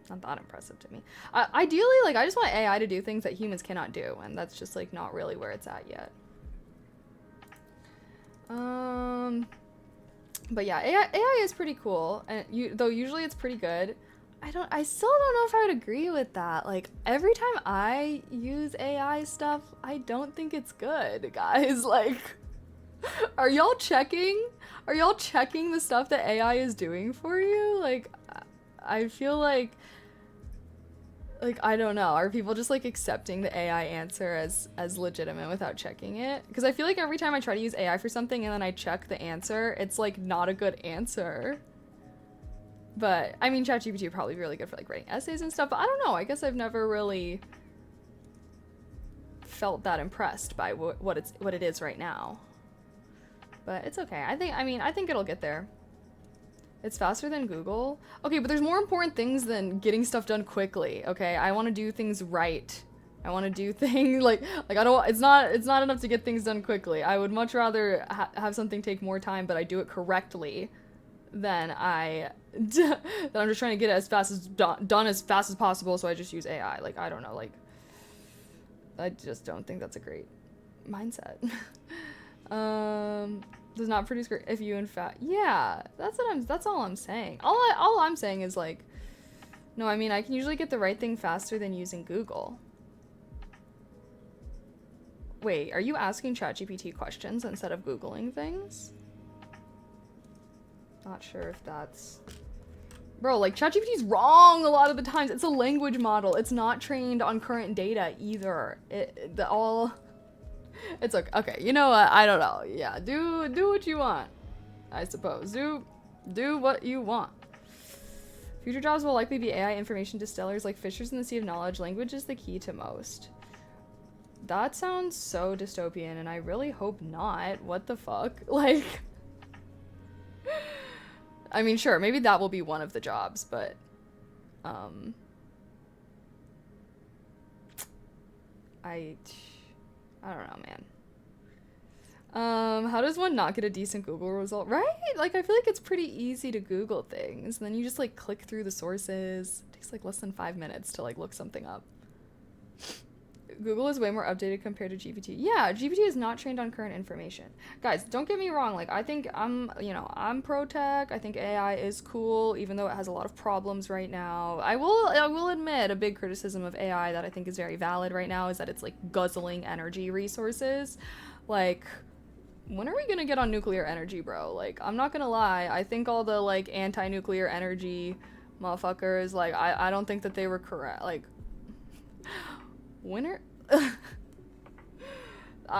S1: not that impressive to me. Ideally, like, I just want AI to do things that humans cannot do, and that's just, like, not really where it's at yet. But yeah, AI is pretty cool, and though usually it's pretty good. I still don't know if I would agree with that. Like, every time I use AI stuff, I don't think it's good, guys. Like, are y'all checking? Are y'all checking the stuff that AI is doing for you? Like, I feel like, I don't know. Are people just, like, accepting the AI answer as legitimate without checking it? Because I feel like every time I try to use AI for something and then I check the answer, it's, like, not a good answer. But, I mean, ChatGPT would probably be really good for, like, writing essays and stuff, but I don't know. I guess I've never really felt that impressed by what it is right now. But it's okay. I think it'll get there. It's faster than Google. Okay, but there's more important things than getting stuff done quickly, okay? I want to do things right. I want to do things like I don't, it's not enough to get things done quickly. I would much rather have something take more time, but I do it correctly than I'm just trying to get it as fast as done as fast as possible, so I just use AI. Like, I don't know, like, I just don't think that's a great mindset. Does not produce great if you in fact, yeah, that's all I'm saying. All I'm saying is, like, no, I mean, I can usually get the right thing faster than using Google. Wait, are you asking ChatGPT questions instead of Googling things? Not sure if that's... Bro, like, ChatGPT's wrong a lot of the times. It's a language model. It's not trained on current data either. It's okay. Okay, you know what? I don't know. Yeah, do what you want, I suppose. Do what you want. Future jobs will likely be AI information distillers, like fishers in the sea of knowledge. Language is the key to most. That sounds so dystopian, and I really hope not. What the fuck? Like... I mean, sure, maybe that will be one of the jobs, but... I don't know, man. How does one not get a decent Google result? Right? Like, I feel like it's pretty easy to Google things. And then you just, like, click through the sources. It takes, like, less than 5 minutes to, like, look something up. Google is way more updated compared to GPT. Yeah, GPT is not trained on current information. Guys, don't get me wrong. Like, I think I'm pro-tech. I think AI is cool, even though it has a lot of problems right now. I will admit a big criticism of AI that I think is very valid right now is that it's, like, guzzling energy resources. Like, when are we gonna get on nuclear energy, bro? Like, I'm not gonna lie. I think all the, like, anti-nuclear energy motherfuckers, like, I don't think that they were correct. Like, when are...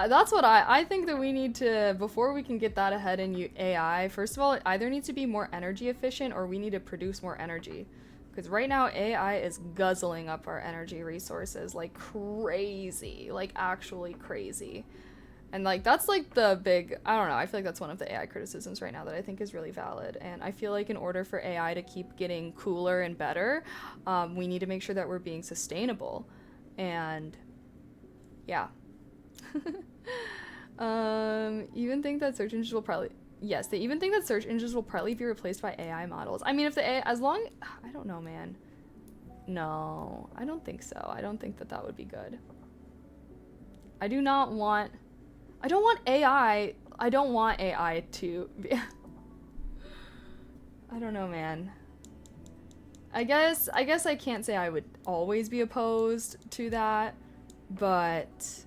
S1: that's what I think that we need to, before we can get that ahead in AI, first of all, it either needs to be more energy efficient or we need to produce more energy. Because right now, AI is guzzling up our energy resources like crazy, like actually crazy. And, like, that's, like, the big, I don't know, I feel like that's one of the AI criticisms right now that I think is really valid. And I feel like in order for AI to keep getting cooler and better, we need to make sure that we're being sustainable. And, yeah. Even think that search engines will probably... Yes, they even think that search engines will probably be replaced by AI models. I mean, if the AI... As long... I don't know, man. No, I don't think so. I don't think that that would be good. I do not want... I don't want AI... I don't want AI to be... I don't know, man. I guess I can't say I would always be opposed to that, but...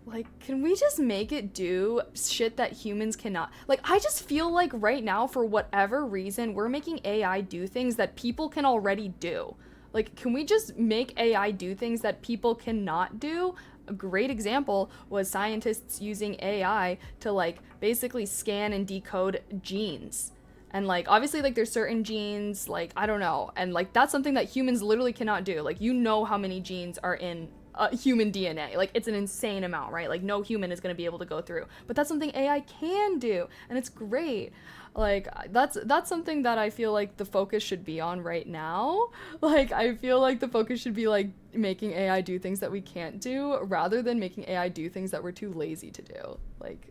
S1: Like, can we just make it do shit that humans cannot? Like, I just feel like right now, for whatever reason, we're making AI do things that people can already do. Like, can we just make AI do things that people cannot do? A great example was scientists using AI to, like, basically scan and decode genes. And, like, obviously, like, there's certain genes, like, I don't know. And, like, that's something that humans literally cannot do. Like, you know how many genes are in human DNA. Like, it's an insane amount, right? Like, no human is going to be able to go through. But that's something AI can do. And it's great. Like, that's something that I feel like the focus should be on right now. Like, I feel like the focus should be, like, making AI do things that we can't do, rather than making AI do things that we're too lazy to do. Like,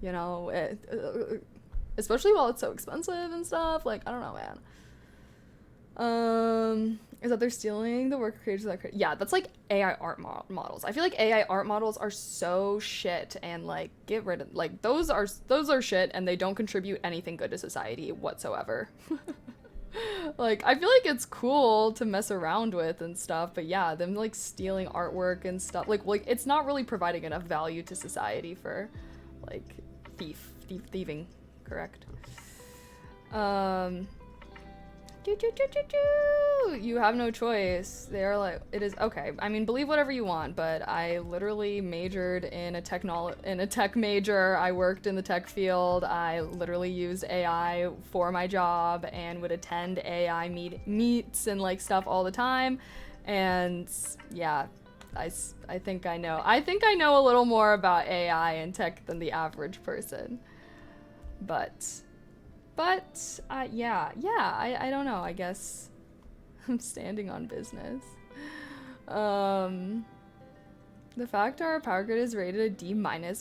S1: you know, especially while it's so expensive and stuff. Like, I don't know, man. Is that they're stealing the work of creators that yeah, that's like AI art models. I feel like AI art models are so shit, and like get rid of like those are shit, and they don't contribute anything good to society whatsoever. Like I feel like it's cool to mess around with and stuff, but yeah, them like stealing artwork and stuff like it's not really providing enough value to society for like thieving, correct? You have no choice. They're like, it is okay. I mean, believe whatever you want, but I literally majored in a tech major. I worked in the tech field. I literally used AI for my job and would attend AI meets and like stuff all the time. And yeah, I think I know. I think I know a little more about AI and tech than the average person. But yeah, I don't know. I guess I'm standing on business. The fact our power grid is rated a D-,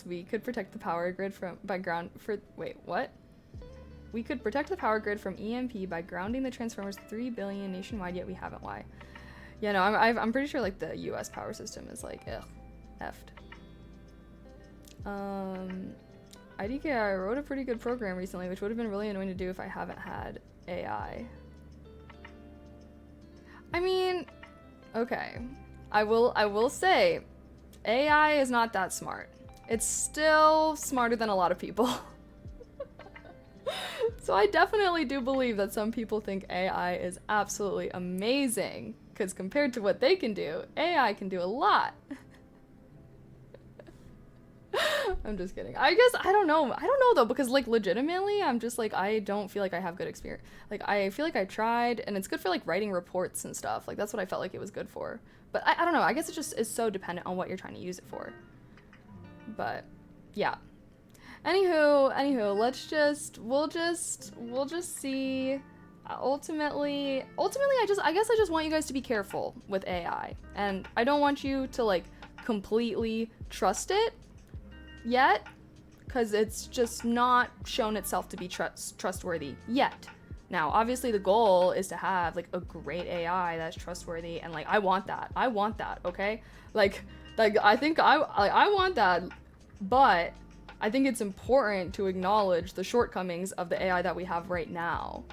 S1: we could protect the power grid We could protect the power grid from EMP by grounding the transformers 3 billion nationwide, yet we haven't. Why? Yeah, no, I'm pretty sure like the U.S. power system is like effed. IDK, I wrote a pretty good program recently, which would have been really annoying to do if I haven't had AI. I mean, okay. I will say, AI is not that smart. It's still smarter than a lot of people. So I definitely do believe that some people think AI is absolutely amazing, because compared to what they can do, AI can do a lot. I'm just kidding. I guess I don't know though, because like legitimately I'm just like I don't feel like I have good experience. Like I feel like I tried, and it's good for like writing reports and stuff. Like that's what I felt like it was good for. But I don't know. I guess it just is so dependent on what you're trying to use it for. But yeah. Anywho, we'll just see. Ultimately I guess I just want you guys to be careful with AI, and I don't want you to like completely trust it yet, because it's just not shown itself to be trustworthy yet. Now, obviously the goal is to have like a great AI that's trustworthy, and like I want that, okay? Like I think I want that, but I think it's important to acknowledge the shortcomings of the AI that we have right now.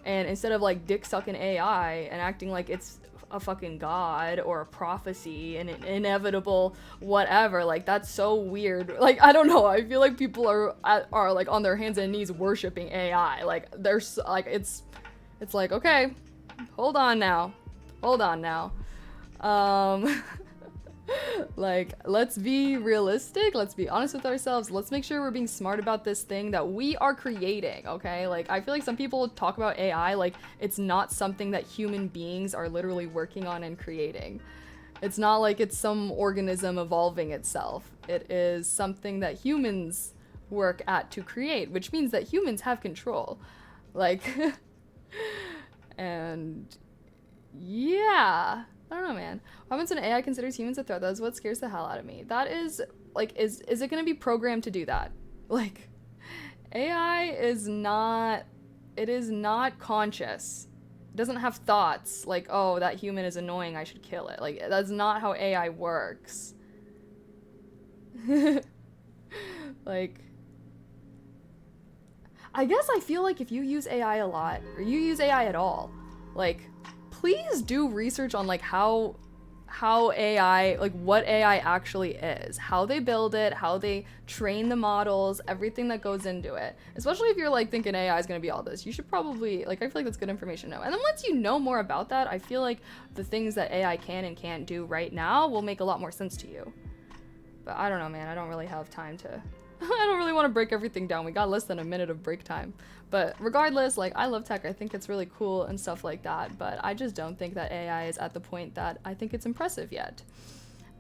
S1: And instead of like dick sucking AI and acting like it's a fucking god or a prophecy and an inevitable whatever, like that's so weird. Like I don't know, I feel like people are like on their hands and knees worshiping AI. Like there's like it's like, okay, hold on now. Like, let's be realistic, let's be honest with ourselves, let's make sure we're being smart about this thing that we are creating, okay? Like, I feel like some people talk about AI like it's not something that human beings are literally working on and creating. It's not like it's some organism evolving itself. It is something that humans work at to create, which means that humans have control. Like, and yeah. I don't know, man. What happens when AI considers humans a threat? That's what scares the hell out of me. That is, like, is it gonna be programmed to do that? Like, AI is not conscious. It doesn't have thoughts, like, oh, that human is annoying, I should kill it. Like, that's not how AI works. Like, I guess I feel like if you use AI a lot, or you use AI at all, like, please do research on like how AI, like what AI actually is, how they build it, how they train the models, everything that goes into it. Especially if you're like thinking AI is going to be all this, you should probably, like, I feel like that's good information to know. And then once you know more about that, I feel like the things that AI can and can't do right now will make a lot more sense to you. But I don't know, man, I don't really have time to I don't really want to break everything down. We got less than a minute of break time. But regardless, like, I love tech. I think it's really cool and stuff like that. But I just don't think that AI is at the point that I think it's impressive yet.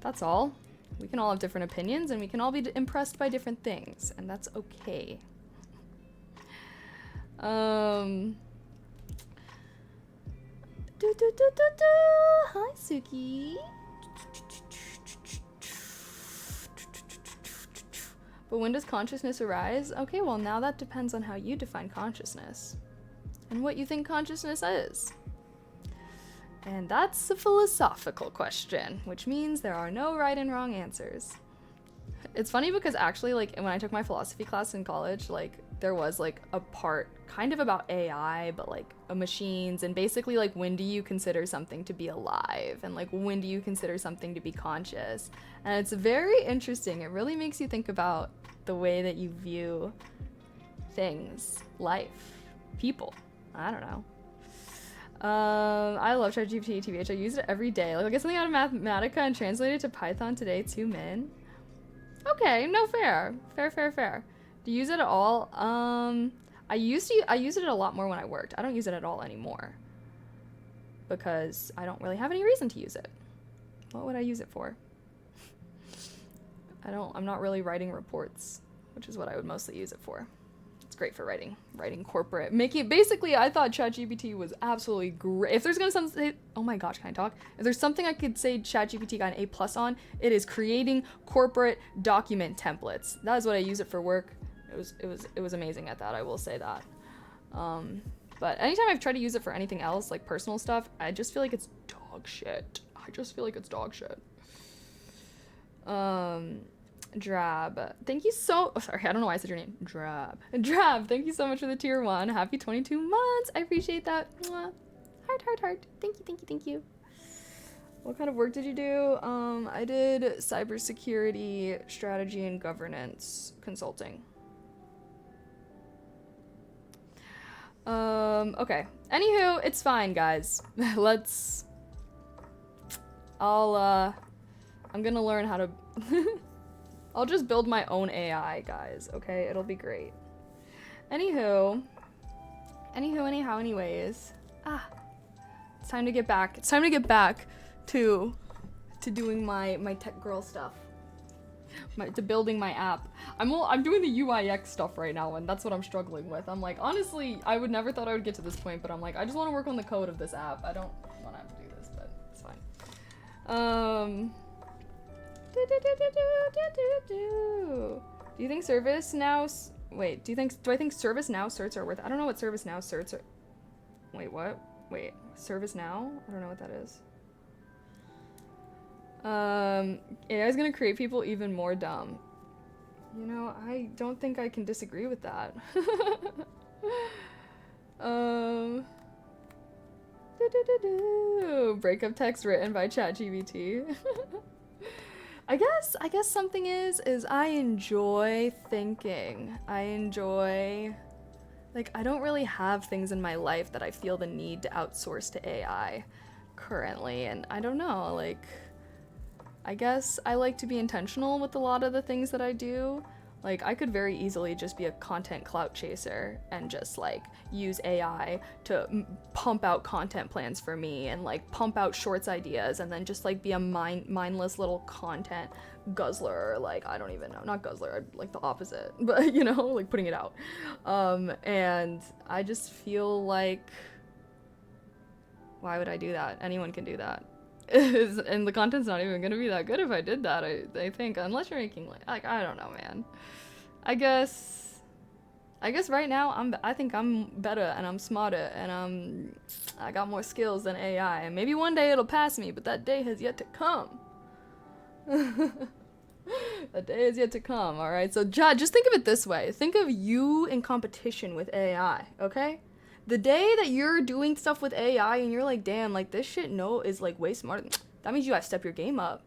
S1: That's all. We can all have different opinions, and we can all be impressed by different things. And that's okay. Hi, Suki. But when does consciousness arise? Okay, well, now that depends on how you define consciousness and what you think consciousness is. And that's a philosophical question, which means there are no right and wrong answers. It's funny because actually, like, when I took my philosophy class in college, like, there was, like, a part kind of about AI, but, like, machines, and basically, like, when do you consider something to be alive? And, like, when do you consider something to be conscious? And it's very interesting. It really makes you think about the way that you view things, life, people. I don't know. I love ChatGPT, TBH. I use it every day. Like, I get something out of Mathematica and translate it to Python today, 2 min. Okay, no, fair. Fair. Do you use it at all? I used it a lot more when I worked. I don't use it at all anymore because I don't really have any reason to use it. What would I use it for? I'm not really writing reports, which is what I would mostly use it for. It's great for writing corporate, basically, I thought ChatGPT was absolutely great. If there's gonna something, oh my gosh, can I talk? If there's something I could say ChatGPT got an A+ on, it is creating corporate document templates. That is what I use it for work. It was amazing at that, I will say that. But anytime I've tried to use it for anything else, like personal stuff, I just feel like it's dog shit. Drab, thank you so, sorry, I don't know why I said your name. Drab, thank you so much for the tier 1. Happy 22 months. I appreciate that. Mwah. Heart. Thank you. What kind of work did you do? I did cybersecurity, strategy, and governance consulting. Okay. Anywho, it's fine, guys. I'm gonna learn how to I'll just build my own AI, guys, okay? It'll be great. Anyways. It's time to get back. It's time to get back to doing my tech girl stuff. To building my app. I'm doing the UIX stuff right now, and that's what I'm struggling with. I'm like, honestly, I would never thought I would get to this point, but I'm like, I just want to work on the code of this app. I don't want to have to do this, but it's fine. Do you think ServiceNow? Wait, do I think ServiceNow certs are worth? I don't know what ServiceNow certs are. Wait, what? Wait, ServiceNow? I don't know what that is. AI is gonna create people even more dumb. You know, I don't think I can disagree with that. Breakup text written by ChatGPT. I guess something is I enjoy thinking. Like, I don't really have things in my life that I feel the need to outsource to AI currently, and I don't know, like, I guess I like to be intentional with a lot of the things that I do. Like, I could very easily just be a content clout chaser and just, like, use AI to pump out content plans for me and, like, pump out shorts ideas and then just, like, be a mindless little content guzzler. Like, I don't even know. Not guzzler, like the opposite. But, you know, like, putting it out. And I just feel like, why would I do that? Anyone can do that. And the content's not even gonna be that good if I did that, I think, unless you're making, like, I don't know, man. I guess right now I think I'm better and I'm smarter and I got more skills than AI, and maybe one day it'll pass me, but that day has yet to come. That day is yet to come. All right, so just think of it this way. Think of you in competition with AI, okay? The day that you're doing stuff with AI and you're like, damn, like, this shit is, like, way smarter. That means you gotta step your game up.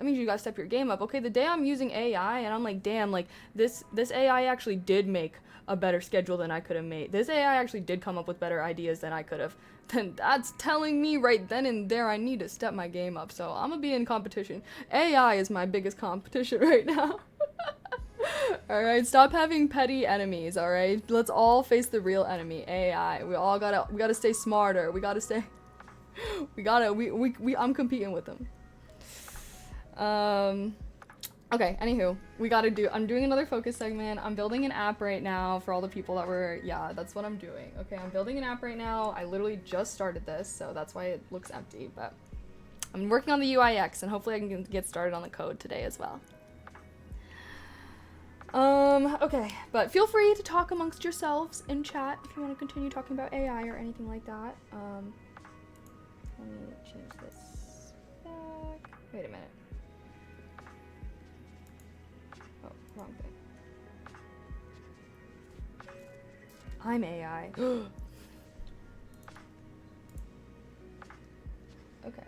S1: Okay, the day I'm using AI and I'm like, damn, like, this AI actually did make a better schedule than I could have made. This AI actually did come up with better ideas than I could have. Then that's telling me right then and there I need to step my game up. So I'm gonna be in competition. AI is my biggest competition right now. Alright, stop having petty enemies, alright? Let's all face the real enemy, AI. We gotta stay smarter. I'm competing with them. Okay, anywho, I'm doing another focus segment. I'm building an app right now for all the people that's what I'm doing. Okay, I'm building an app right now. I literally just started this, so that's why it looks empty, but I'm working on the UIX, and hopefully I can get started on the code today as well. Okay, but feel free to talk amongst yourselves in chat if you want to continue talking about AI or anything like that. Let me change this back. Wait a minute. Oh, wrong thing. I'm AI. Okay.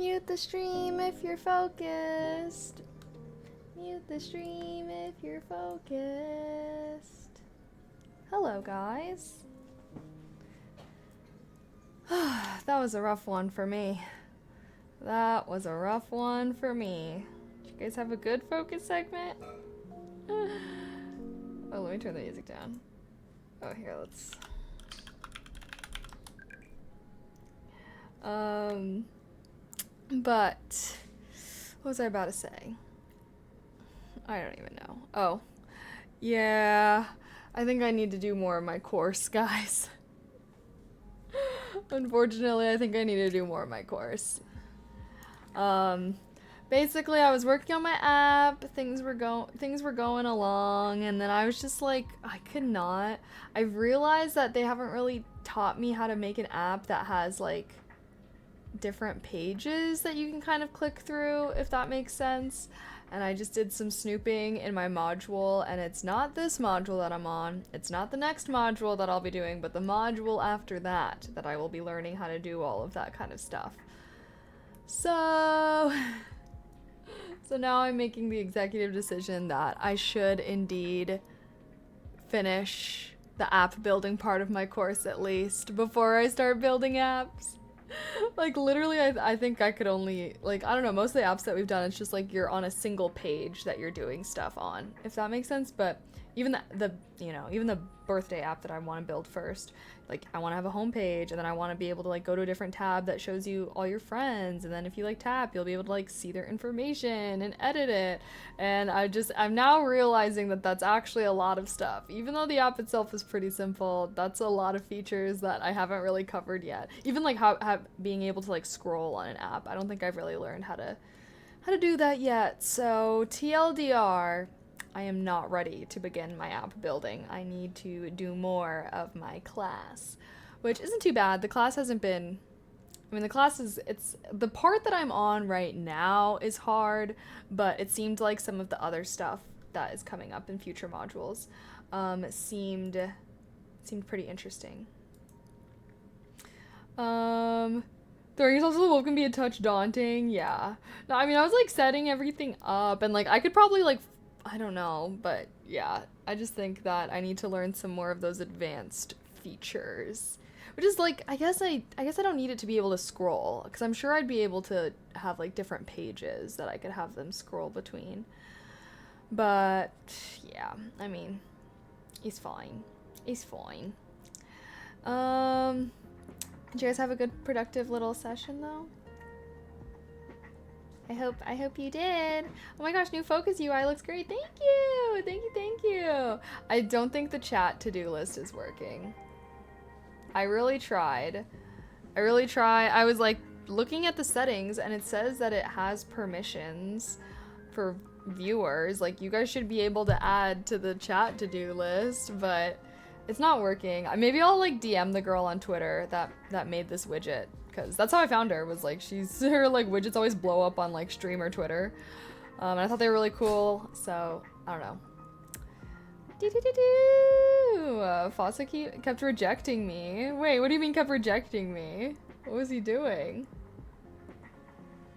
S1: Mute the stream if you're focused. Mute the stream if you're focused. Hello, guys. That was a rough one for me. That was a rough one for me. Did you guys have a good focus segment? Oh, let me turn the music down. Oh, here, let's... But... what was I about to say? I don't even know. Oh. Yeah. I think I need to do more of my course, guys. Unfortunately, I think I need to do more of my course. Basically, I was working on my app, things were going along, and then I was just like, I could not. I realized that they haven't really taught me how to make an app that has like different pages that you can kind of click through, if that makes sense. And I just did some snooping in my module, and it's not this module that I'm on, it's not the next module that I'll be doing, but the module after that I will be learning how to do all of that kind of stuff. So now I'm making the executive decision that I should indeed finish the app building part of my course at least before I start building apps. Like literally I think I could only, like, I don't know, most of the apps that we've done, it's just like you're on a single page that you're doing stuff on, if that makes sense. But even the you know, even the birthday app that I want to build first, like I want to have a home page, and then I want to be able to like go to a different tab that shows you all your friends, and then if you like tap, you'll be able to like see their information and edit it. And I'm now realizing that that's actually a lot of stuff. Even though the app itself is pretty simple, that's a lot of features that I haven't really covered yet. Even like how being able to like scroll on an app, I don't think I've really learned how to do that yet. So TLDR, I am not ready to begin my app building. I need to do more of my class, which isn't too bad. The class hasn't been, I mean, the class is, it's, the part that I'm on right now is hard, but it seemed like some of the other stuff that is coming up in future modules seemed pretty interesting. Throwing yourself to the wolf can be a touch daunting, yeah. No, I mean, I was like setting everything up, and like I could probably like, I don't know, but yeah, I just think that I need to learn some more of those advanced features, which is like, I guess I don't need it to be able to scroll, because I'm sure I'd be able to have like different pages that I could have them scroll between. But yeah, I mean, he's fine. He's fine. Did you guys have a good productive little session though? I hope you did. Oh my gosh, new focus UI looks great. Thank you. Thank you. I don't think the chat to-do list is working. I really tried. I was like looking at the settings, and it says that it has permissions for viewers. Like, you guys should be able to add to the chat to-do list, but it's not working. Maybe I'll like DM the girl on Twitter that made this widget, because that's how I found her, was like her like widgets always blow up on like Stream or Twitter, and I thought they were really cool, so I don't know. Fossa kept rejecting me. Wait, what do you mean kept rejecting me? What was he doing?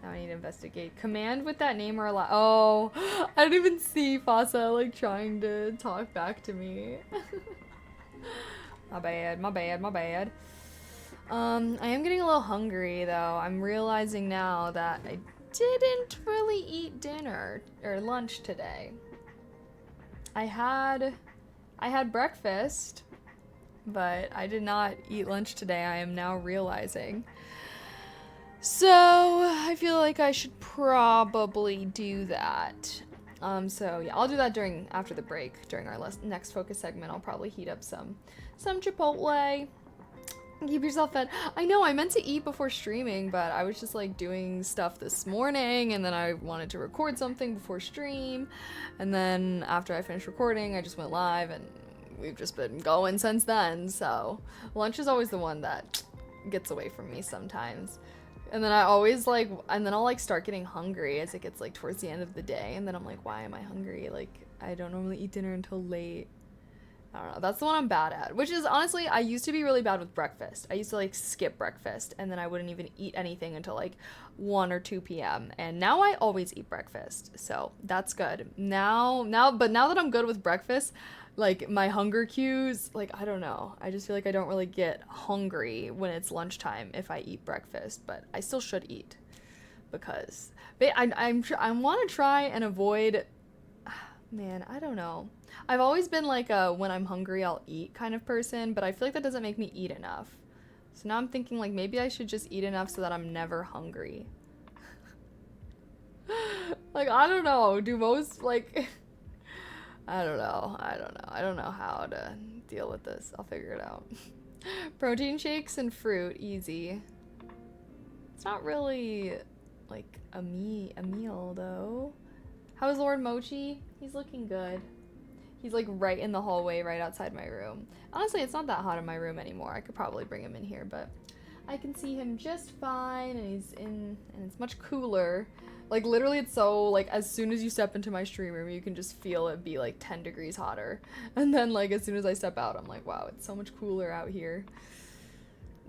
S1: Now I need to investigate. Command with that name or allow. Oh, I didn't even see Fossa like trying to talk back to me. My bad. I am getting a little hungry though. I'm realizing now that I didn't really eat dinner or lunch today. I had breakfast, but I did not eat lunch today. I am now realizing. So I feel like I should probably do that. So yeah, I'll do that after the break, during our next focus segment. I'll probably heat up some Chipotle. Keep yourself fed. I know I meant to eat before streaming, but I was just like doing stuff this morning, and then I wanted to record something before stream, and then after I finished recording, I just went live, and we've just been going since then. So lunch is always the one that gets away from me sometimes. And then I'll like start getting hungry as it gets like towards the end of the day, and then I'm like, why am I hungry? Like, I don't normally eat dinner until late. I don't know. That's the one I'm bad at. Which is honestly, I used to be really bad with breakfast. I used to like skip breakfast and then I wouldn't even eat anything until like 1 or 2 p.m. And now I always eat breakfast. So that's good. But now that I'm good with breakfast, like my hunger cues, like I don't know. I just feel like I don't really get hungry when it's lunchtime if I eat breakfast, but I still should eat because I want to try and avoid. Man, I don't know. I've always been like a when I'm hungry I'll eat kind of person, but I feel like that doesn't make me eat enough. So now I'm thinking like maybe I should just eat enough so that I'm never hungry. Like I don't know. Do most like I don't know. I don't know how to deal with this. I'll figure it out. Protein shakes and fruit, easy. It's not really like a meal though. How's Lord Mochi? He's looking good. He's like right in the hallway right outside my room. Honestly, it's not that hot in my room anymore. I could probably bring him in here, but I can see him just fine and and it's much cooler. Like literally it's so like as soon as you step into my stream room, you can just feel it be like 10 degrees hotter. And then like as soon as I step out, I'm like, wow, it's so much cooler out here.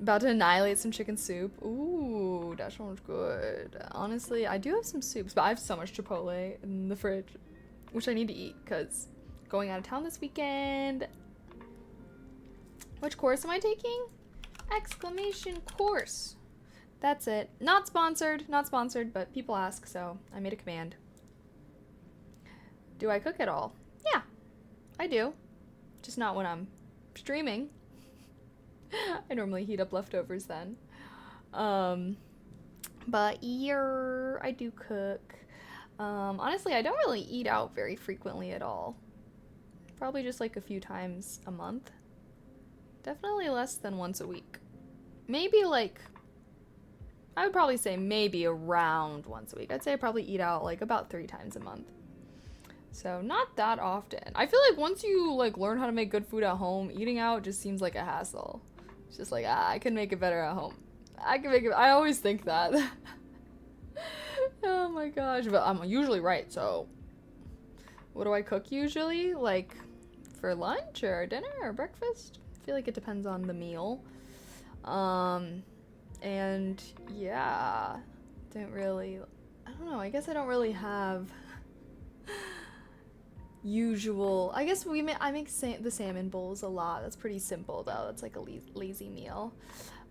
S1: About to annihilate some chicken soup. Ooh, that sounds good. Honestly, I do have some soups, but I have so much Chipotle in the fridge, which I need to eat because going out of town this weekend. Which course am I taking? Exclamation course. That's it. Not sponsored, but people ask, so I made a command. Do I cook at all? Yeah, I do. Just not when I'm streaming. I normally heat up leftovers then. But yeah, I do cook. Honestly, I don't really eat out very frequently at all. Probably just like a few times a month. Definitely less than once a week. Maybe like, I would probably say maybe around once a week. I'd say I probably eat out like about 3 times a month. So not that often. I feel like once you like learn how to make good food at home, eating out just seems like a hassle. It's just like, I can make it better at home. I always think that. Oh my gosh, but I'm usually right, so. What do I cook usually? Like, for lunch or dinner or breakfast? I feel like it depends on the meal. And yeah, I don't know, I guess I don't really have usual. I guess I make the salmon bowls a lot. That's pretty simple though. That's like a lazy meal.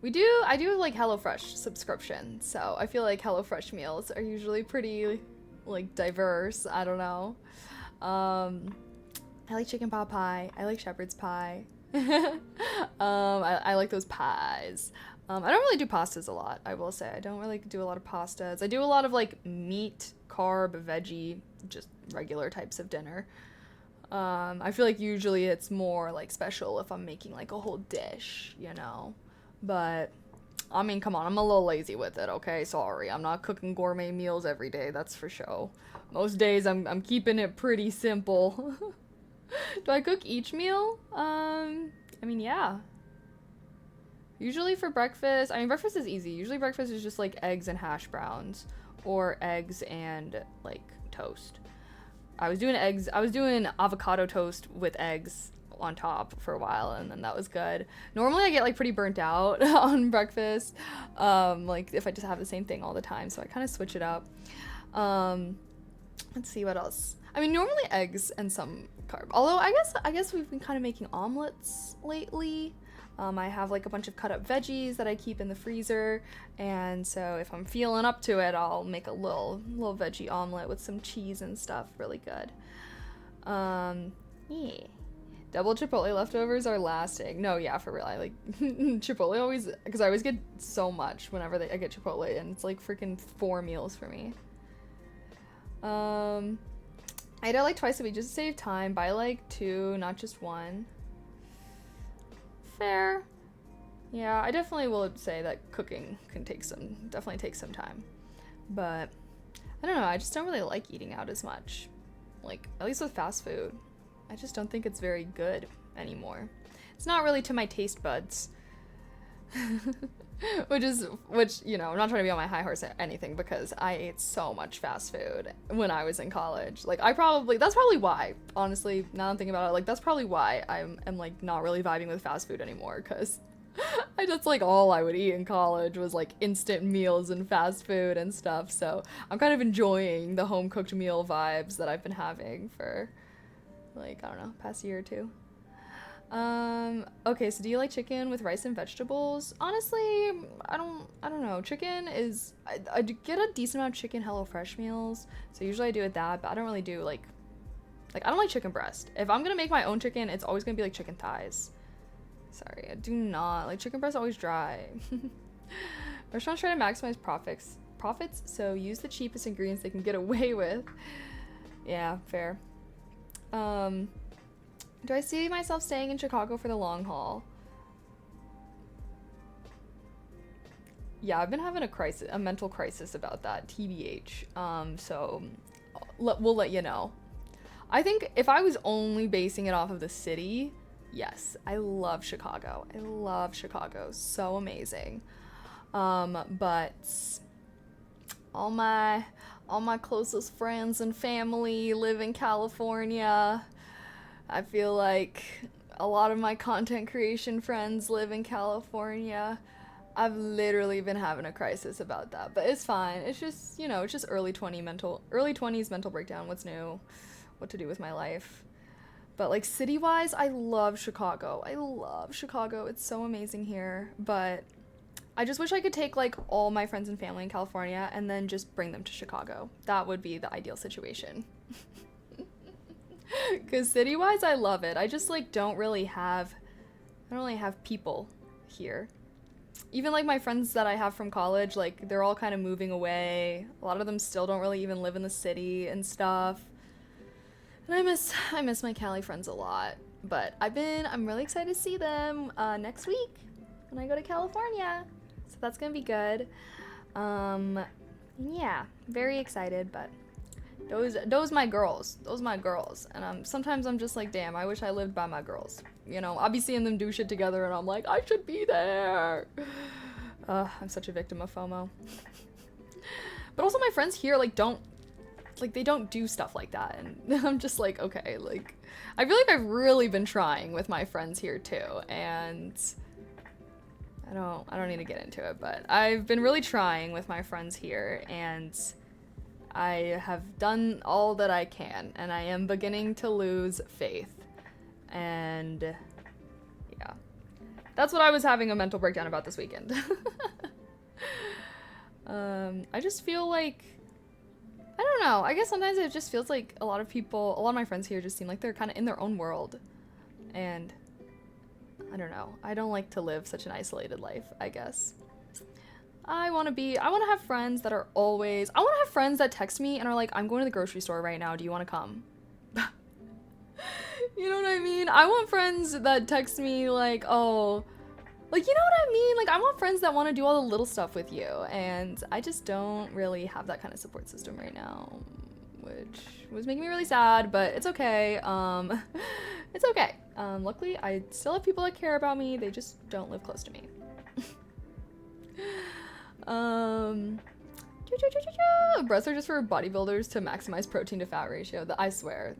S1: I do like HelloFresh subscription, so I feel like HelloFresh meals are usually pretty like diverse. I don't know. I like chicken pot pie. I like shepherd's pie. I like those pies. I don't really do pastas a lot, I will say. I don't really do a lot of pastas. I do a lot of like meat, carb, veggie, just regular types of dinner. I feel like usually it's more like special if I'm making like a whole dish, you know? But I mean, come on, I'm a little lazy with it, okay? Sorry, I'm not cooking gourmet meals every day, that's for sure. Most days I'm keeping it pretty simple. Do I cook each meal? I mean, yeah. Usually for breakfast, breakfast is easy. Usually breakfast is just like eggs and hash browns or eggs and like toast. I was doing avocado toast with eggs on top for a while, and then that was good. Normally I get like pretty burnt out on breakfast, like if I just have the same thing all the time, so I kind of switch it up. Let's see what else. Normally eggs and some carb. Although I guess we've been kind of making omelets lately. I have like a bunch of cut up veggies that I keep in the freezer, and so if I'm feeling up to it, I'll make a little veggie omelet with some cheese and stuff. Really good. Yeah. Double Chipotle leftovers are lasting. No, yeah, for real. I like Chipotle always, because I always get so much whenever I get Chipotle, and it's like freaking 4 meals for me. I eat like twice a week just to save time. Buy like 2, not just 1. Fair. Yeah, I definitely will say that cooking can definitely take some time. But I don't know, I just don't really like eating out as much. Like, at least with fast food. I just don't think it's very good anymore. It's not really to my taste buds. which, you know, I'm not trying to be on my high horse or anything because I ate so much fast food when I was in college. Like, that's probably why, honestly, now I'm thinking about it, like, that's probably why I'm like, not really vibing with fast food anymore, because that's, like, all I would eat in college was, like, instant meals and fast food and stuff, so I'm kind of enjoying the home-cooked meal vibes that I've been having for, like, I don't know, past year or two. Okay, so do you like chicken with rice and vegetables? Honestly, I don't know. Chicken is, I get a decent amount of chicken HelloFresh meals, so usually I do it that, but I don't really do, like, I don't like chicken breast. If I'm gonna make my own chicken, it's always gonna be, like, chicken thighs. Sorry, I do not, like, chicken breast always dry. Restaurants try to maximize profits, so use the cheapest ingredients they can get away with. Yeah, fair. Do I see myself staying in Chicago for the long haul? Yeah, I've been having a mental crisis about that, TBH. So we'll let you know. I think if I was only basing it off of the city, yes, I love Chicago. I love Chicago. So amazing. But all my closest friends and family live in California. I feel like a lot of my content creation friends live in California. I've literally been having a crisis about that, but it's fine. It's just, you know, it's just early 20s mental breakdown. What's new? What to do with my life? But, like, city-wise, I love Chicago. I love Chicago. It's so amazing here, but I just wish I could take, like, all my friends and family in California and then just bring them to Chicago. That would be the ideal situation. Because city-wise, I love it. I just, like, I don't really have people here. Even, like, my friends that I have from college, like, they're all kind of moving away. A lot of them still don't really even live in the city and stuff. And I miss my Cali friends a lot. But I'm really excited to see them next week when I go to California. So that's gonna be good. Yeah, very excited, but those my girls. And sometimes I'm just like, damn, I wish I lived by my girls. You know, I'll be seeing them do shit together and I'm like, I should be there. I'm such a victim of FOMO. But also my friends here, like, they don't do stuff like that. And I'm just like, okay, like, I feel like I've really been trying with my friends here too. And I don't need to get into it, but I've been really trying with my friends here, and I have done all that I can, and I am beginning to lose faith. And yeah, that's what I was having a mental breakdown about this weekend. I just feel like, I don't know, I guess sometimes it just feels like a lot of my friends here just seem like they're kind of in their own world. And I don't know, I don't like to live such an isolated life, I guess. I want to have friends that are always, I want to have friends that text me and are like, I'm going to the grocery store right now, do you want to come? You know what I mean? I want friends that text me like, oh, like, you know what I mean? Like, I want friends that want to do all the little stuff with you, and I just don't really have that kind of support system right now, which was making me really sad, but it's okay. It's okay. Luckily, I still have people that care about me, they just don't live close to me. Breasts are just for bodybuilders to maximize protein to fat ratio. I swear.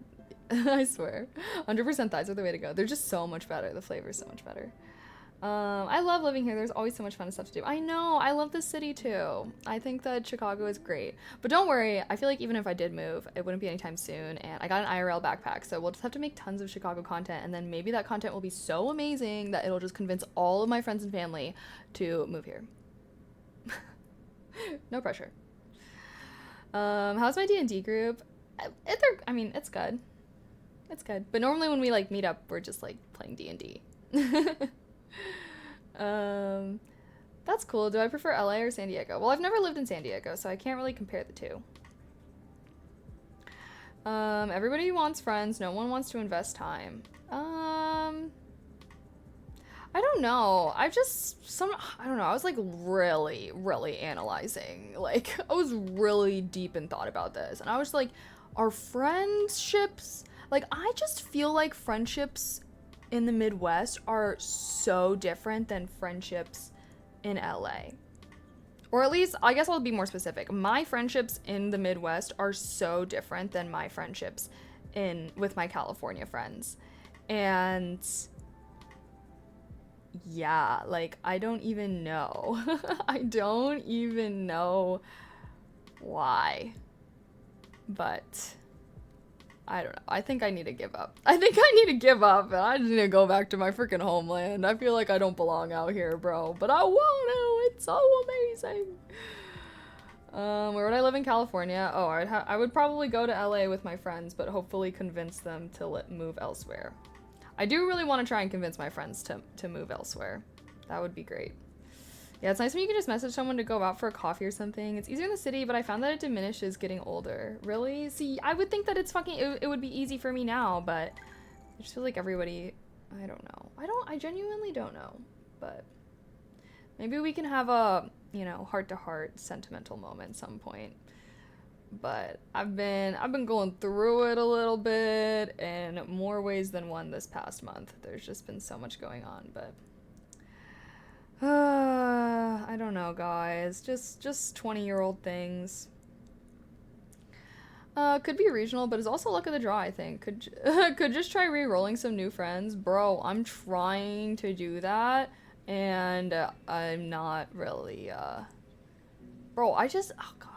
S1: I swear. 100% thighs are the way to go. They're just so much better. The flavor is so much better. I love living here. There's always so much fun stuff to do. I know. I love this city too. I think that Chicago is great. But don't worry. I feel like even if I did move, it wouldn't be anytime soon. And I got an IRL backpack. So we'll just have to make tons of Chicago content. And then maybe that content will be so amazing that it'll just convince all of my friends and family to move here. No pressure. How's my D&D group? It's good. It's good. But normally when we, like, meet up, we're just, like, playing D&D. That's cool. Do I prefer LA or San Diego? Well, I've never lived in San Diego, so I can't really compare the two. Everybody wants friends. No one wants to invest time. I don't know. I don't know. I was, like, really, really analyzing. Like, I was really deep in thought about this. And I was like, are friendships... Like, I just feel like friendships in the Midwest are so different than friendships in LA. Or at least, I guess I'll be more specific. My friendships in the Midwest are so different than my friendships with my California friends. And yeah, like, I don't even know. I don't even know why. But I don't know. I think I need to give up. I think I need to give up, and I just need to go back to my freaking homeland. I feel like I don't belong out here, bro. But I want to. It's so amazing. Where would I live in California? Oh, I would probably go to LA with my friends, but hopefully convince them to move elsewhere. I do really want to try and convince my friends to move elsewhere. That would be great. Yeah, it's nice when you can just message someone to go out for a coffee or something. It's easier in the city, but I found that it diminishes getting older. Really? See, I would think that it would be easy for me now, but I just feel like everybody, I don't know. I genuinely don't know, but maybe we can have a, heart-to-heart sentimental moment at some point. But I've been going through it a little bit in more ways than one this past month. There's just been so much going on, but I don't know, guys. Just 20-year-old things. Could be regional, but it's also luck of the draw, I think. Could just try re-rolling some new friends. Bro, I'm trying to do that, and I'm not really, Bro, oh god.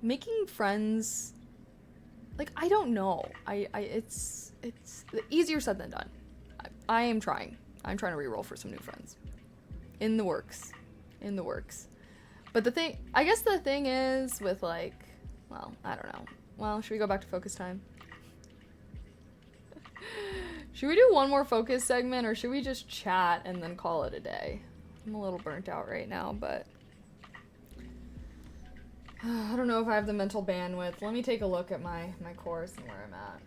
S1: Making friends, like, I don't know. It's easier said than done. I am trying. I'm trying to re-roll for some new friends. In the works. But I guess the thing is with, like, well, I don't know. Well, should we go back to focus time? Should we do one more focus segment, or should we just chat and then call it a day? I'm a little burnt out right now, but I don't know if I have the mental bandwidth. Let me take a look at my course and where I'm at.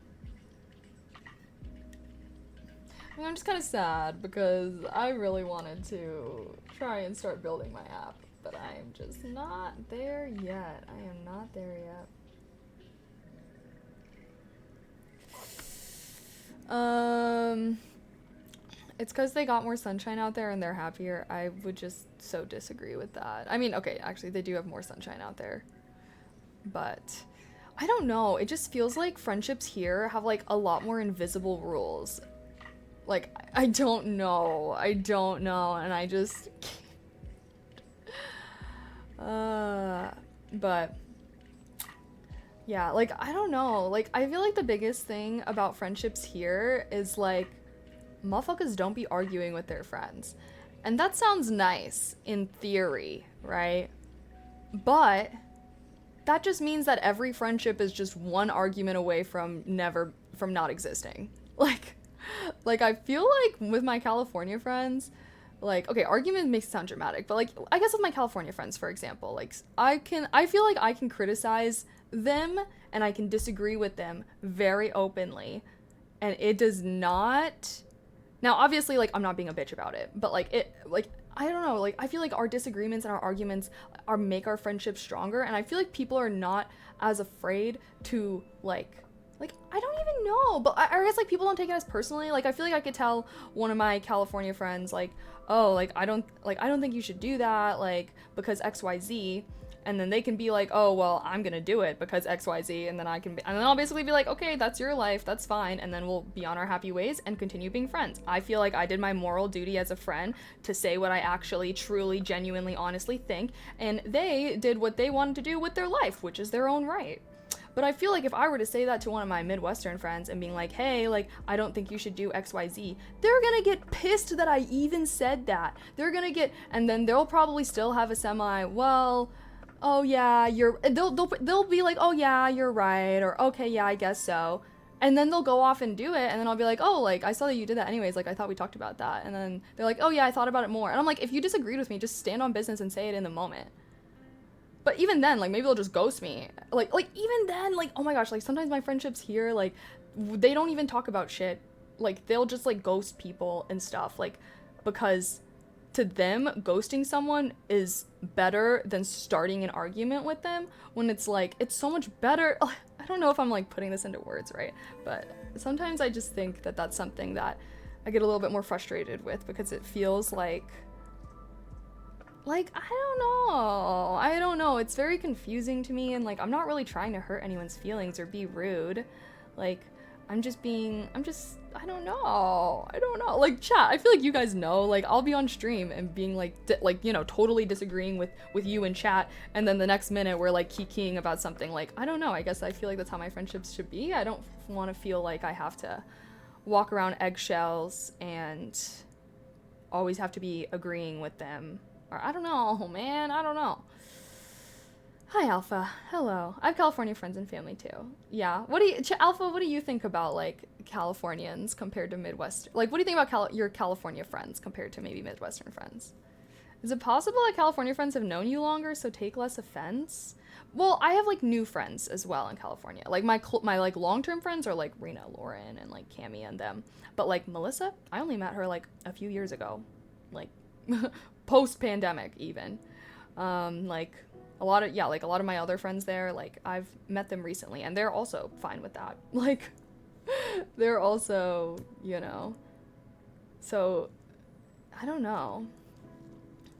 S1: I'm just kind of sad because I really wanted to try and start building my app, but I'm just not there yet. I am not there yet. It's because they got more sunshine out there and they're happier. I would just so disagree with that. I mean, okay, actually, they do have more sunshine out there. But I don't know. It just feels like friendships here have, like, a lot more invisible rules. Like, I don't know. And I just but yeah, like, I don't know. Like, I feel like the biggest thing about friendships here is, like, motherfuckers don't be arguing with their friends. And that sounds nice in theory, right? But that just means that every friendship is just one argument away from not existing. Like, I feel like with my California friends, like, okay, argument makes it sound dramatic, but, like, I guess with my California friends, for example, like, I feel like I can criticize them and I can disagree with them very openly, and it does not. Now, obviously, like, I'm not being a bitch about it, but, like, I don't know, like, I feel like our disagreements and our arguments make our friendship stronger, and I feel like people are not as afraid to, like, I don't even know, but I guess, like, people don't take it as personally. Like, I feel like I could tell one of my California friends, like, oh, like, I don't think you should do that, like, because XYZ, and then they can be like, oh, well, I'm gonna do it because XYZ, and then I'll basically be like, okay, that's your life, that's fine, and then we'll be on our happy ways and continue being friends. I feel like I did my moral duty as a friend to say what I actually, truly, genuinely, honestly think, and they did what they wanted to do with their life, which is their own right. But I feel like if I were to say that to one of my Midwestern friends and being like, hey, like, I don't think you should do XYZ, they're gonna get pissed that I even said that. And then they'll probably still have a well, oh yeah, they'll be like, oh yeah, you're right, or okay, yeah, I guess so. And then they'll go off and do it, and then I'll be like, oh, like, I saw that you did that anyways, like, I thought we talked about that. And then they're like, oh yeah, I thought about it more. And I'm like, if you disagreed with me, just stand on business and say it in the moment. But even then, like, maybe they'll just ghost me. Like, even then, like, oh my gosh, like, sometimes my friendships here, like, they don't even talk about shit. Like, they'll just, like, ghost people and stuff, like, because to them, ghosting someone is better than starting an argument with them, when it's, like, it's so much better. I don't know if I'm, like, putting this into words, right? But sometimes I just think that that's something that I get a little bit more frustrated with, because it feels like Like, I don't know, it's very confusing to me, and like I'm not really trying to hurt anyone's feelings or be rude. Like, I don't know, like, chat, I feel like you guys know, like, I'll be on stream and being like totally disagreeing with you in chat, and then the next minute we're like kikiing about something. Like, I don't know, I guess I feel like that's how my friendships should be. I don't want to feel like I have to walk around eggshells and always have to be agreeing with them. Or I don't know, man, I don't know. Hi, Alpha. Hello. I have California friends and family too. Yeah. Alpha, what do you think about like Californians compared to Midwest? Like, what do you think about your California friends compared to maybe Midwestern friends? Is it possible that California friends have known you longer, so take less offense? Well, I have like new friends as well in California. Like my like long-term friends are like Rena, Lauren, and like Cami and them. But like Melissa, I only met her like a few years ago, like post-pandemic even. Like a lot of my other friends there, like I've met them recently and they're also fine with that. Like they're also, so I don't know.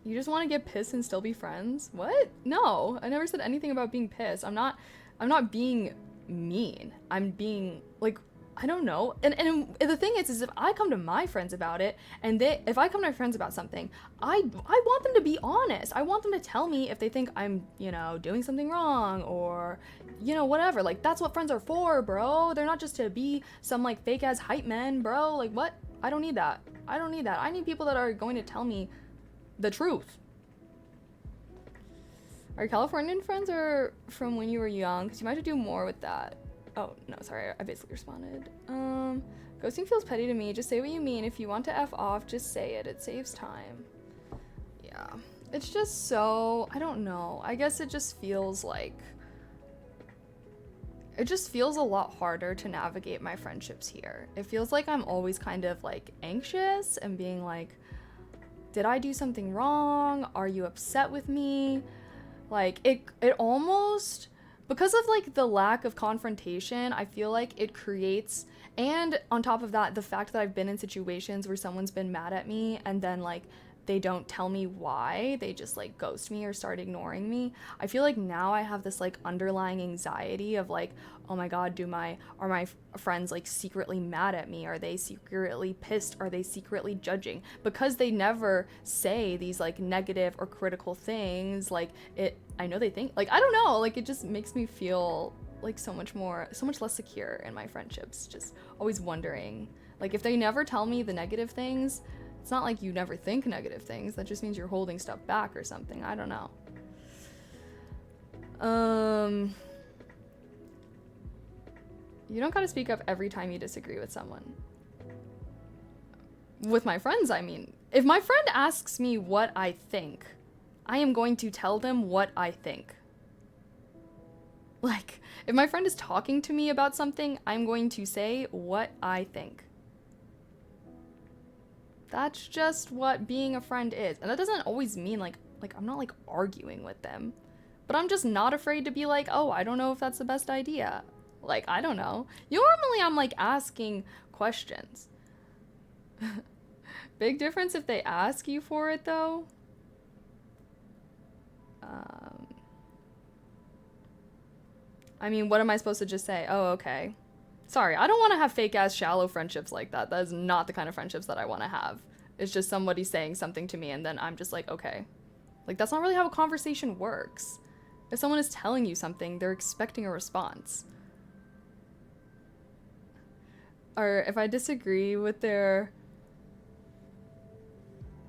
S1: You just want to get pissed and still be friends? What? No, I never said anything about being pissed. I'm not being mean. I'm being like, I don't know. And the thing is if I come to my friends about it, and if I come to my friends about something, I want them to be honest. I want them to tell me if they think I'm, doing something wrong or, whatever. Like, that's what friends are for, bro. They're not just to be some, like, fake-ass hype men, bro. Like, what? I don't need that. I need people that are going to tell me the truth. Are Californian friends or from when you were young? Because you might have to do more with that. Oh, no, sorry, I basically responded. Ghosting feels petty to me. Just say what you mean. If you want to F off, just say it. It saves time. Yeah. It's just so, I don't know. I guess it just feels like, it just feels a lot harder to navigate my friendships here. It feels like I'm always kind of like anxious and being like, did I do something wrong? Are you upset with me? Like, it almost, because of like the lack of confrontation, I feel like it creates, and on top of that, the fact that I've been in situations where someone's been mad at me and then like they don't tell me why, they just like ghost me or start ignoring me. I feel like now I have this like underlying anxiety of like, oh my god, are my friends like secretly mad at me? Are they secretly pissed? Are they secretly judging? Because they never say these like negative or critical things, like I know they think, like, I don't know, like it just makes me feel like so much less secure in my friendships. Just always wondering, like, if they never tell me the negative things, it's not like you never think negative things. That just means you're holding stuff back or something. I don't know. You don't gotta speak up every time you disagree with someone. With my friends, I mean. If my friend asks me what I think, I am going to tell them what I think. Like, if my friend is talking to me about something, I'm going to say what I think. That's just what being a friend is. And that doesn't always mean like I'm not like arguing with them. But I'm just not afraid to be like, oh, I don't know if that's the best idea. Like, I don't know. Normally I'm like asking questions. Big difference if they ask you for it though. I mean, what am I supposed to just say? Oh, okay. Sorry, I don't want to have fake-ass shallow friendships like that. That is not the kind of friendships that I want to have. It's just somebody saying something to me and then I'm just like, okay. Like, that's not really how a conversation works. If someone is telling you something, they're expecting a response. Or if I disagree with their...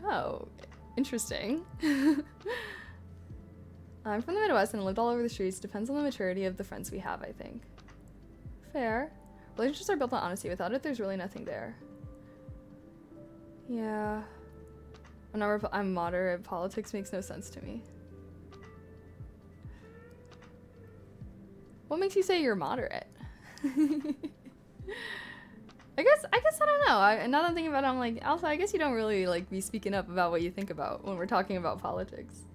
S1: Oh, interesting. I'm from the Midwest and lived all over the streets. Depends on the maturity of the friends we have, I think. Fair. Relationships are built on honesty. Without it, there's really nothing there. Yeah. I'm moderate. Politics makes no sense to me. What makes you say you're moderate? I guess I don't know. Now that I'm thinking about it, I'm like, Alpha, I guess you don't really like be speaking up about what you think about when we're talking about politics.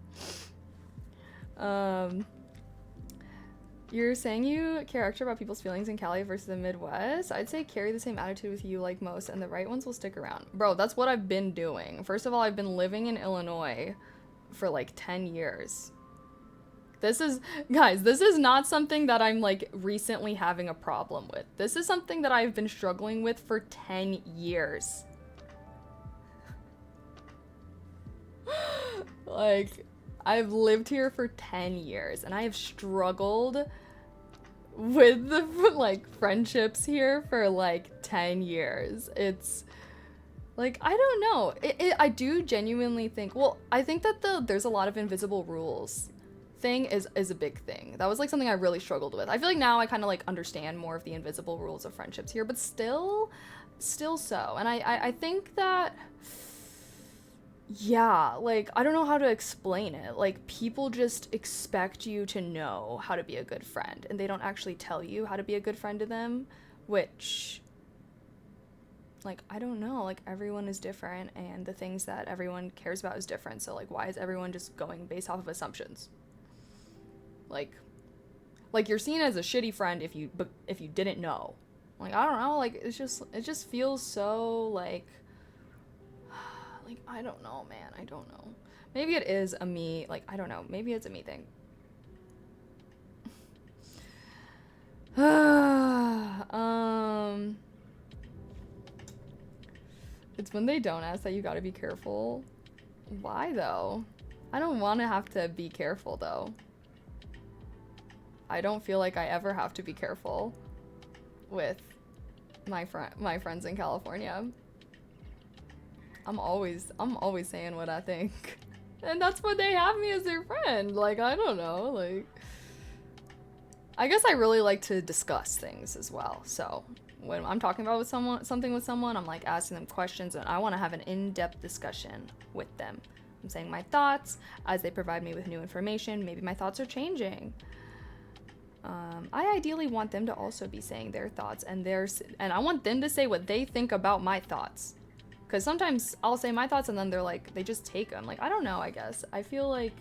S1: You're saying you care extra about people's feelings in Cali versus the Midwest. I'd say carry the same attitude with you like most, and the right ones will stick around. Bro, that's what I've been doing. First of all, I've been living in Illinois for like 10 years. This is, guys, this is not something that I'm like recently having a problem with. This is something that I've been struggling with for 10 years. Like, I've lived here for 10 years and I have struggled with the like friendships here for like 10 years. It's like, I don't know. I do genuinely think, well, I think that there's a lot of invisible rules thing is a big thing. That was like something I really struggled with. I feel like now I kind of like understand more of the invisible rules of friendships here, but still so. And I think that, yeah, like, I don't know how to explain it. Like, people just expect you to know how to be a good friend, and they don't actually tell you how to be a good friend to them, which, like, I don't know. Like, everyone is different, and the things that everyone cares about is different. So, like, why is everyone just going based off of assumptions? Like you're seen as a shitty friend if you didn't know. Like, I don't know. Like, it just feels so like I don't know, man. I don't know. Maybe it is a me. Like, I don't know. Maybe it's a me thing. It's when they don't ask that you gotta be careful. Why though? I don't want to have to be careful though. I don't feel like I ever have to be careful with my friends in California. I'm always saying what I think. And that's what they have me as their friend. Like, I don't know, like, I guess I really like to discuss things as well. So when I'm talking about something with someone, I'm like asking them questions and I want to have an in-depth discussion with them. I'm saying my thoughts as they provide me with new information. Maybe my thoughts are changing. I ideally want them to also be saying their thoughts and I want them to say what they think about my thoughts. Because sometimes I'll say my thoughts and then they're like, they just take them. Like, I don't know, I guess. I feel like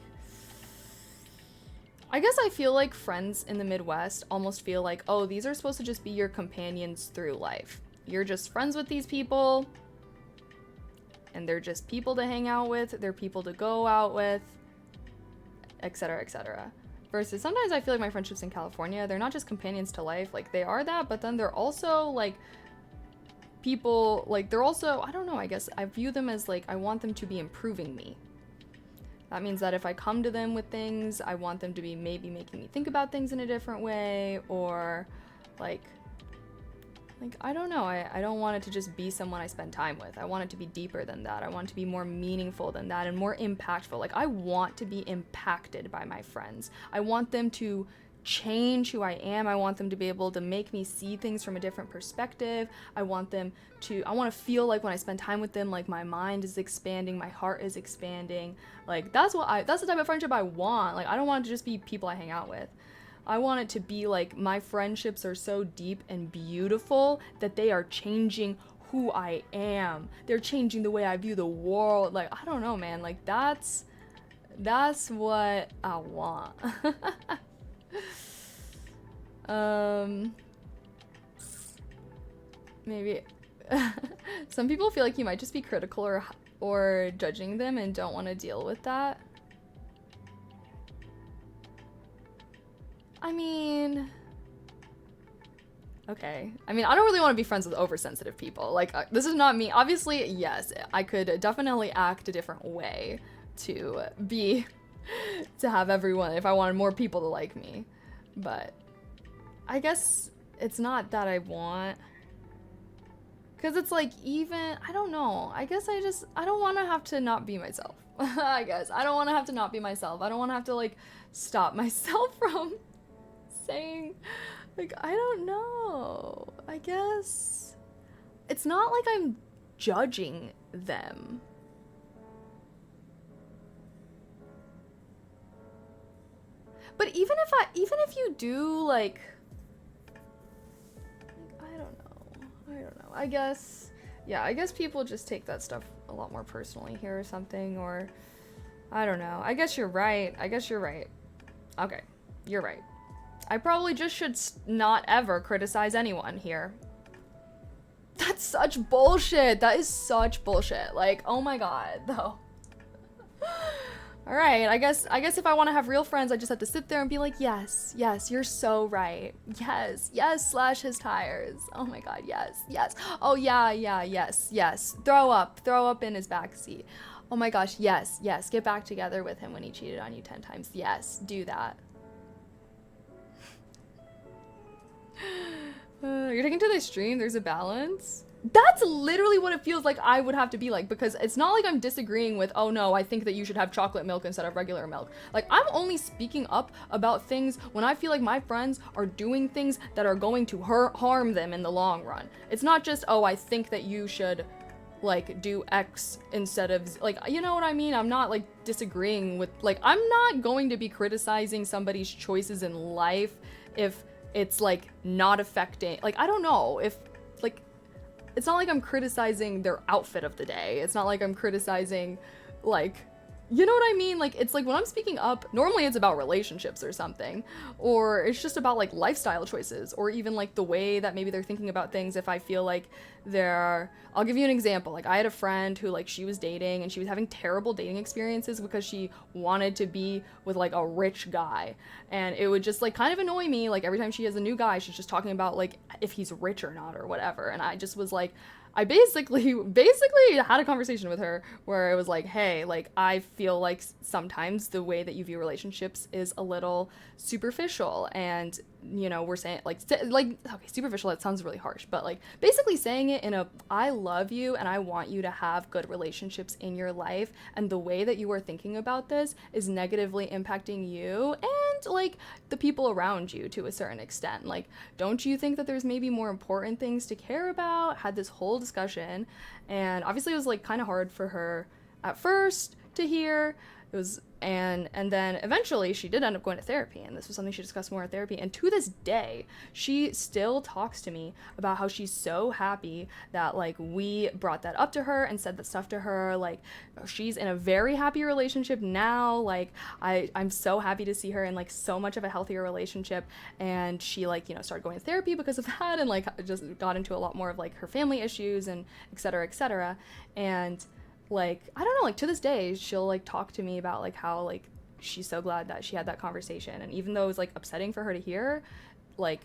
S1: friends in the Midwest almost feel like, oh, these are supposed to just be your companions through life. You're just friends with these people. And they're just people to hang out with. They're people to go out with. Etc., etc. Versus sometimes I feel like my friendships in California, they're not just companions to life. Like, they are that, but then they're also, like, people, like, they're also, I don't know, I guess I view them as, like, I want them to be improving me. That means that if I come to them with things, I want them to be maybe making me think about things in a different way, or, like, I don't know, I don't want it to just be someone I spend time with. I want it to be deeper than that. I want it to be more meaningful than that and more impactful. Like, I want to be impacted by my friends. I want them to change who I am. I want them to be able to make me see things from a different perspective. I want to feel like when I spend time with them, like, my mind is expanding, my heart is expanding. Like, that's the type of friendship I want. Like, I don't want it to just be people I hang out with. I want it to be like my friendships are so deep and beautiful that they are changing who I am. They're changing the way I view the world. Like, I don't know, man. Like, that's what I want. Maybe some people feel like you might just be critical or judging them and don't want to deal with that. I mean, okay. I mean, I don't really want to be friends with oversensitive people. Like, this is not me. Obviously, yes, I could definitely act a different way to have everyone, if I wanted more people to like me. But I guess it's not that I want, because it's like, even, I don't know. I guess I don't want to have to not be myself. I guess. I don't want to have to not be myself. I don't want to have to, like, stop myself from saying, like, I don't know. I guess it's not like I'm judging them. But even if you do, like, I don't know. I guess people just take that stuff a lot more personally here or something, or I don't know. I guess you're right. Okay, you're right. I probably just should not ever criticize anyone here. That's such bullshit. That is such bullshit. Like, oh my god, though. All right, I guess if I want to have real friends, I just have to sit there and be like, yes, yes, you're so right. Yes, yes, slash his tires. Oh my god, yes, yes. Oh yeah, yeah, yes, yes. Throw up in his backseat. Oh my gosh, yes, yes. Get back together with him when he cheated on you 10 times. Yes, do that. You're taking to the extreme. There's a balance. That's literally what it feels like I would have to be like, because it's not like I'm disagreeing with, oh no, I think that you should have chocolate milk instead of regular milk. Like, I'm only speaking up about things when I feel like my friends are doing things that are going to harm them in the long run. It's not just, oh, I think that you should like do X instead of like, you know what I mean? I'm not like disagreeing with, like, I'm not going to be criticizing somebody's choices in life if it's like not affecting, like, I don't know if like, it's not like I'm criticizing their outfit of the day. It's not like I'm criticizing, like, you know what I mean? Like, it's like when I'm speaking up, normally it's about relationships or something, or it's just about like lifestyle choices, or even like the way that maybe they're thinking about things. If I feel like I'll give you an example. Like, I had a friend who, like, she was dating and she was having terrible dating experiences because she wanted to be with like a rich guy, and it would just like kind of annoy me. Like, every time she has a new guy, she's just talking about like if he's rich or not or whatever, and I just was like, I basically had a conversation with her where it was like, hey, like, I feel like sometimes the way that you view relationships is a little superficial, and you know, we're saying like okay, superficial, that sounds really harsh, but like basically saying it in a, I love you and I want you to have good relationships in your life, and the way that you are thinking about this is negatively impacting you and like the people around you to a certain extent. Like, don't you think that there's maybe more important things to care about? Had this whole discussion, and obviously it was like kind of hard for her at first to hear. It was, and then eventually she did end up going to therapy, and this was something she discussed more at therapy, and to this day she still talks to me about how she's so happy that like we brought that up to her and said that stuff to her. Like, she's in a very happy relationship now. Like, I'm so happy to see her in like so much of a healthier relationship, and she, like, you know, started going to therapy because of that, and like just got into a lot more of like her family issues and etc etc. And like, I don't know, like to this day she'll like talk to me about like how like she's so glad that she had that conversation, and even though it was like upsetting for her to hear, like,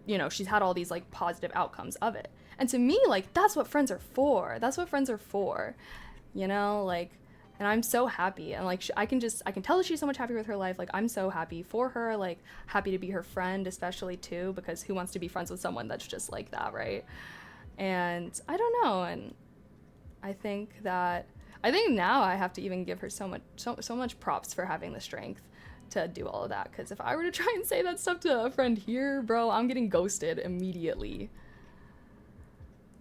S1: you know, she's had all these like positive outcomes of it. And to me, like, that's what friends are for. That's what friends are for, you know, like. And I'm so happy, and like I can tell that she's so much happier with her life. Like, I'm so happy for her, like happy to be her friend, especially too, because who wants to be friends with someone that's just like that, right? And I don't know, and I think now I have to even give her so much props for having the strength to do all of that. Because if I were to try and say that stuff to a friend here, bro, I'm getting ghosted immediately.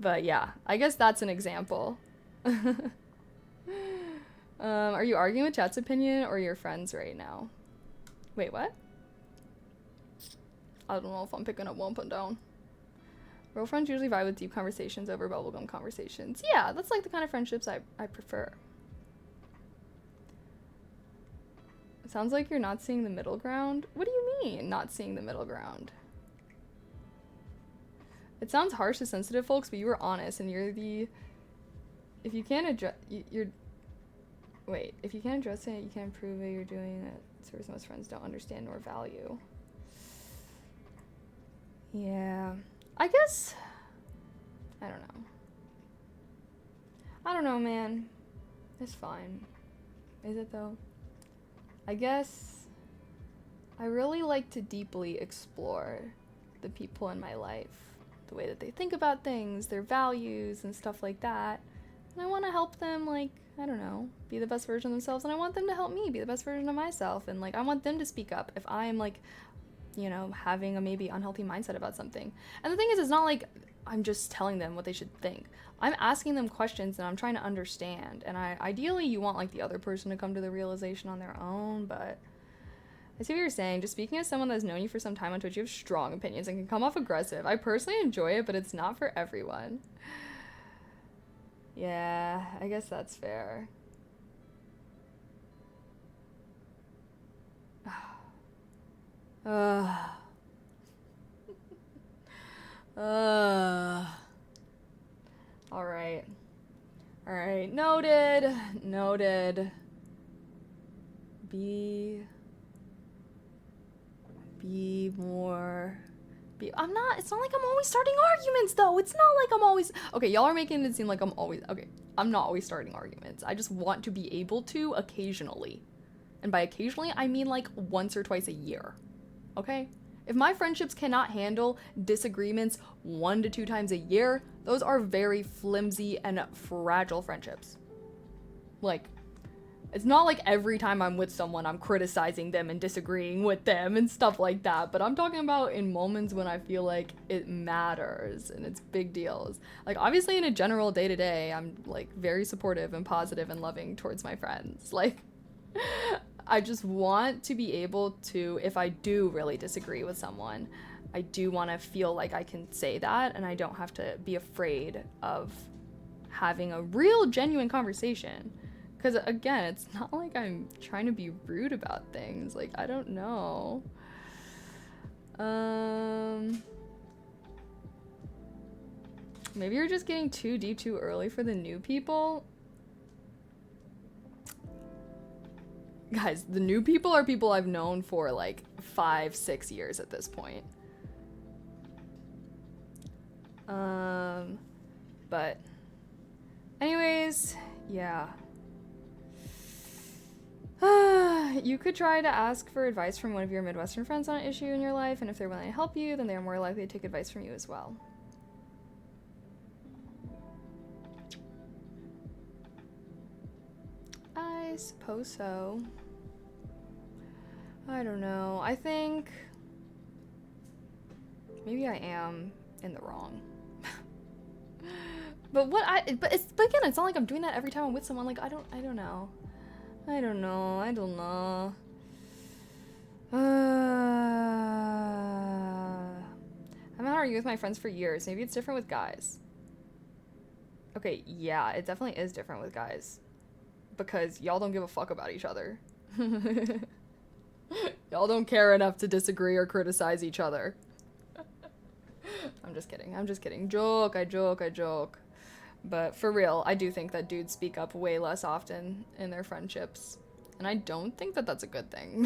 S1: But yeah, I guess that's an example. Are you arguing with Chat's opinion or your friends right now? Wait, what? I don't know if I'm picking up one put down. Real friends usually vibe with deep conversations over bubblegum conversations. Yeah, that's like the kind of friendships I prefer. It sounds like you're not seeing the middle ground. What do you mean, not seeing the middle ground? It sounds harsh to sensitive folks, but you were honest, and you're the... If you can't address... You're... Wait, if you can't address it, you can't prove it, you're doing it. It's most friends don't understand nor value. Yeah... I guess, I don't know, man. It's fine. Is it though? I guess I really like to deeply explore the people in my life, the way that they think about things, their values and stuff like that. And I want to help them, like, I don't know, be the best version of themselves, and I want them to help me be the best version of myself, and like I want them to speak up if I am like, you know, having a maybe unhealthy mindset about something. And the thing is, it's not like I'm just telling them what they should think. I'm asking them questions and I'm trying to understand. And ideally you want like the other person to come to the realization on their own, but I see what you're saying. Just speaking as someone that's known you for some time on Twitch, you have strong opinions and can come off aggressive. I personally enjoy it, but it's not for everyone. Yeah, I guess that's fair. All right. Noted. I'm not, it's not like I'm always starting arguments though. It's not like I'm always, okay, y'all are making it seem like I'm not always starting arguments. I just want to be able to occasionally. And by occasionally, I mean like once or twice a year. Okay? If my friendships cannot handle disagreements 1 to 2 times a year, those are very flimsy and fragile friendships. Like, it's not like every time I'm with someone, I'm criticizing them and disagreeing with them and stuff like that. But I'm talking about in moments when I feel like it matters and it's big deals. Like, obviously in a general day-to-day, I'm like very supportive and positive and loving towards my friends. Like, I just want to be able to, if I do really disagree with someone, I do want to feel like I can say that and I don't have to be afraid of having a real genuine conversation. Because again, it's not like I'm trying to be rude about things. Like, I don't know. Maybe you're just getting too deep too early for the new people. Guys, the new people are people I've known for like 5-6 years at this point. But anyways, yeah. You could try to ask for advice from one of your Midwestern friends on an issue in your life, and if they're willing to help you, then they're more likely to take advice from you as well. I suppose so. I don't know. I think maybe I am in the wrong. But but again, it's not like I'm doing that every time I'm with someone. Like, I don't know. I don't know. I've not argued with my friends for years. Maybe it's different with guys. Okay, yeah, it definitely is different with guys. Because y'all don't give a fuck about each other. Y'all don't care enough to disagree or criticize each other. I'm just kidding. Joke, I joke. But for real, I do think that dudes speak up way less often in their friendships. And I don't think that that's a good thing.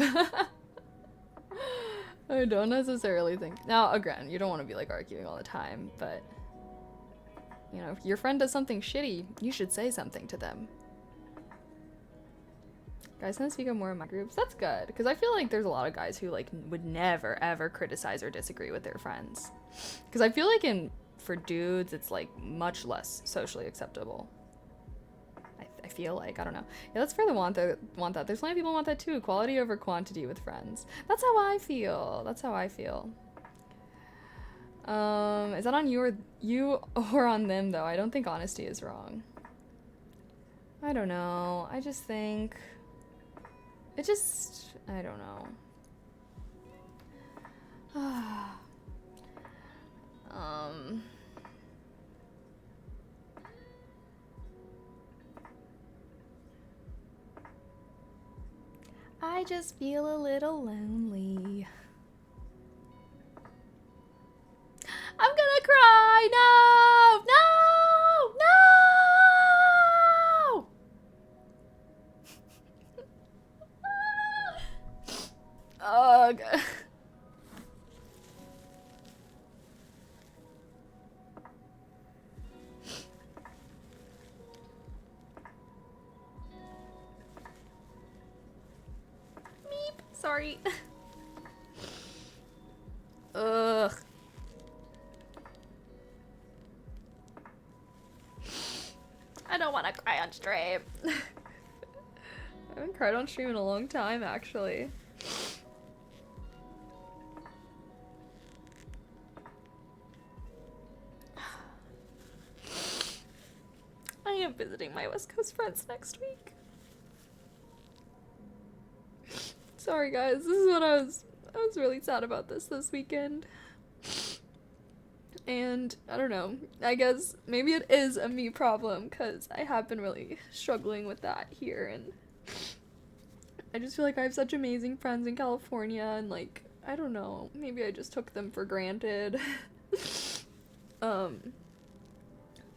S1: I don't necessarily think. Now, again, you don't want to be like arguing all the time, but you know, if your friend does something shitty, you should say something to them. Guys tend to speak up more in my groups. That's good, because I feel like there's a lot of guys who like would never ever criticize or disagree with their friends. Because I feel like for dudes, it's like much less socially acceptable. I feel like, I don't know. Yeah, let's further want that. There's plenty of people who want that too. Quality over quantity with friends. That's how I feel. Is that on you or on them though? I don't think honesty is wrong. I don't know. I just think I don't know. I just feel a little lonely. I'm gonna cry! No! Ugh. Meep. Sorry. Ugh. I don't want to cry on stream. I haven't cried on stream in a long time, actually. I am visiting my West Coast friends next week. Sorry guys, this is what I was really sad about this weekend. And I don't know, I guess maybe it is a me problem, because I have been really struggling with that here, and I just feel like I have such amazing friends in California, and like, I don't know, maybe I just took them for granted.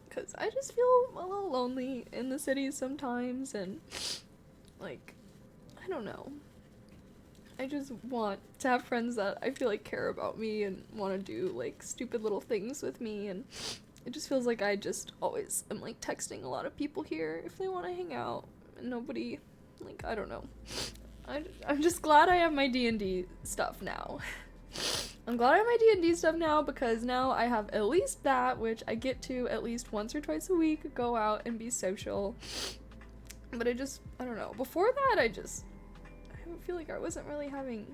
S1: Because I just feel a little lonely in the cities sometimes, and like, I don't know. I just want to have friends that I feel like care about me and want to do like stupid little things with me, and it just feels like I just always am like texting a lot of people here if they want to hang out, and nobody, like, I don't know. I'm just glad I have my D&D stuff now. I'm glad I have my D&D stuff now because now I have at least that, which I get to at least once or twice a week go out and be social. But I don't know. Before that, I feel like I wasn't really having,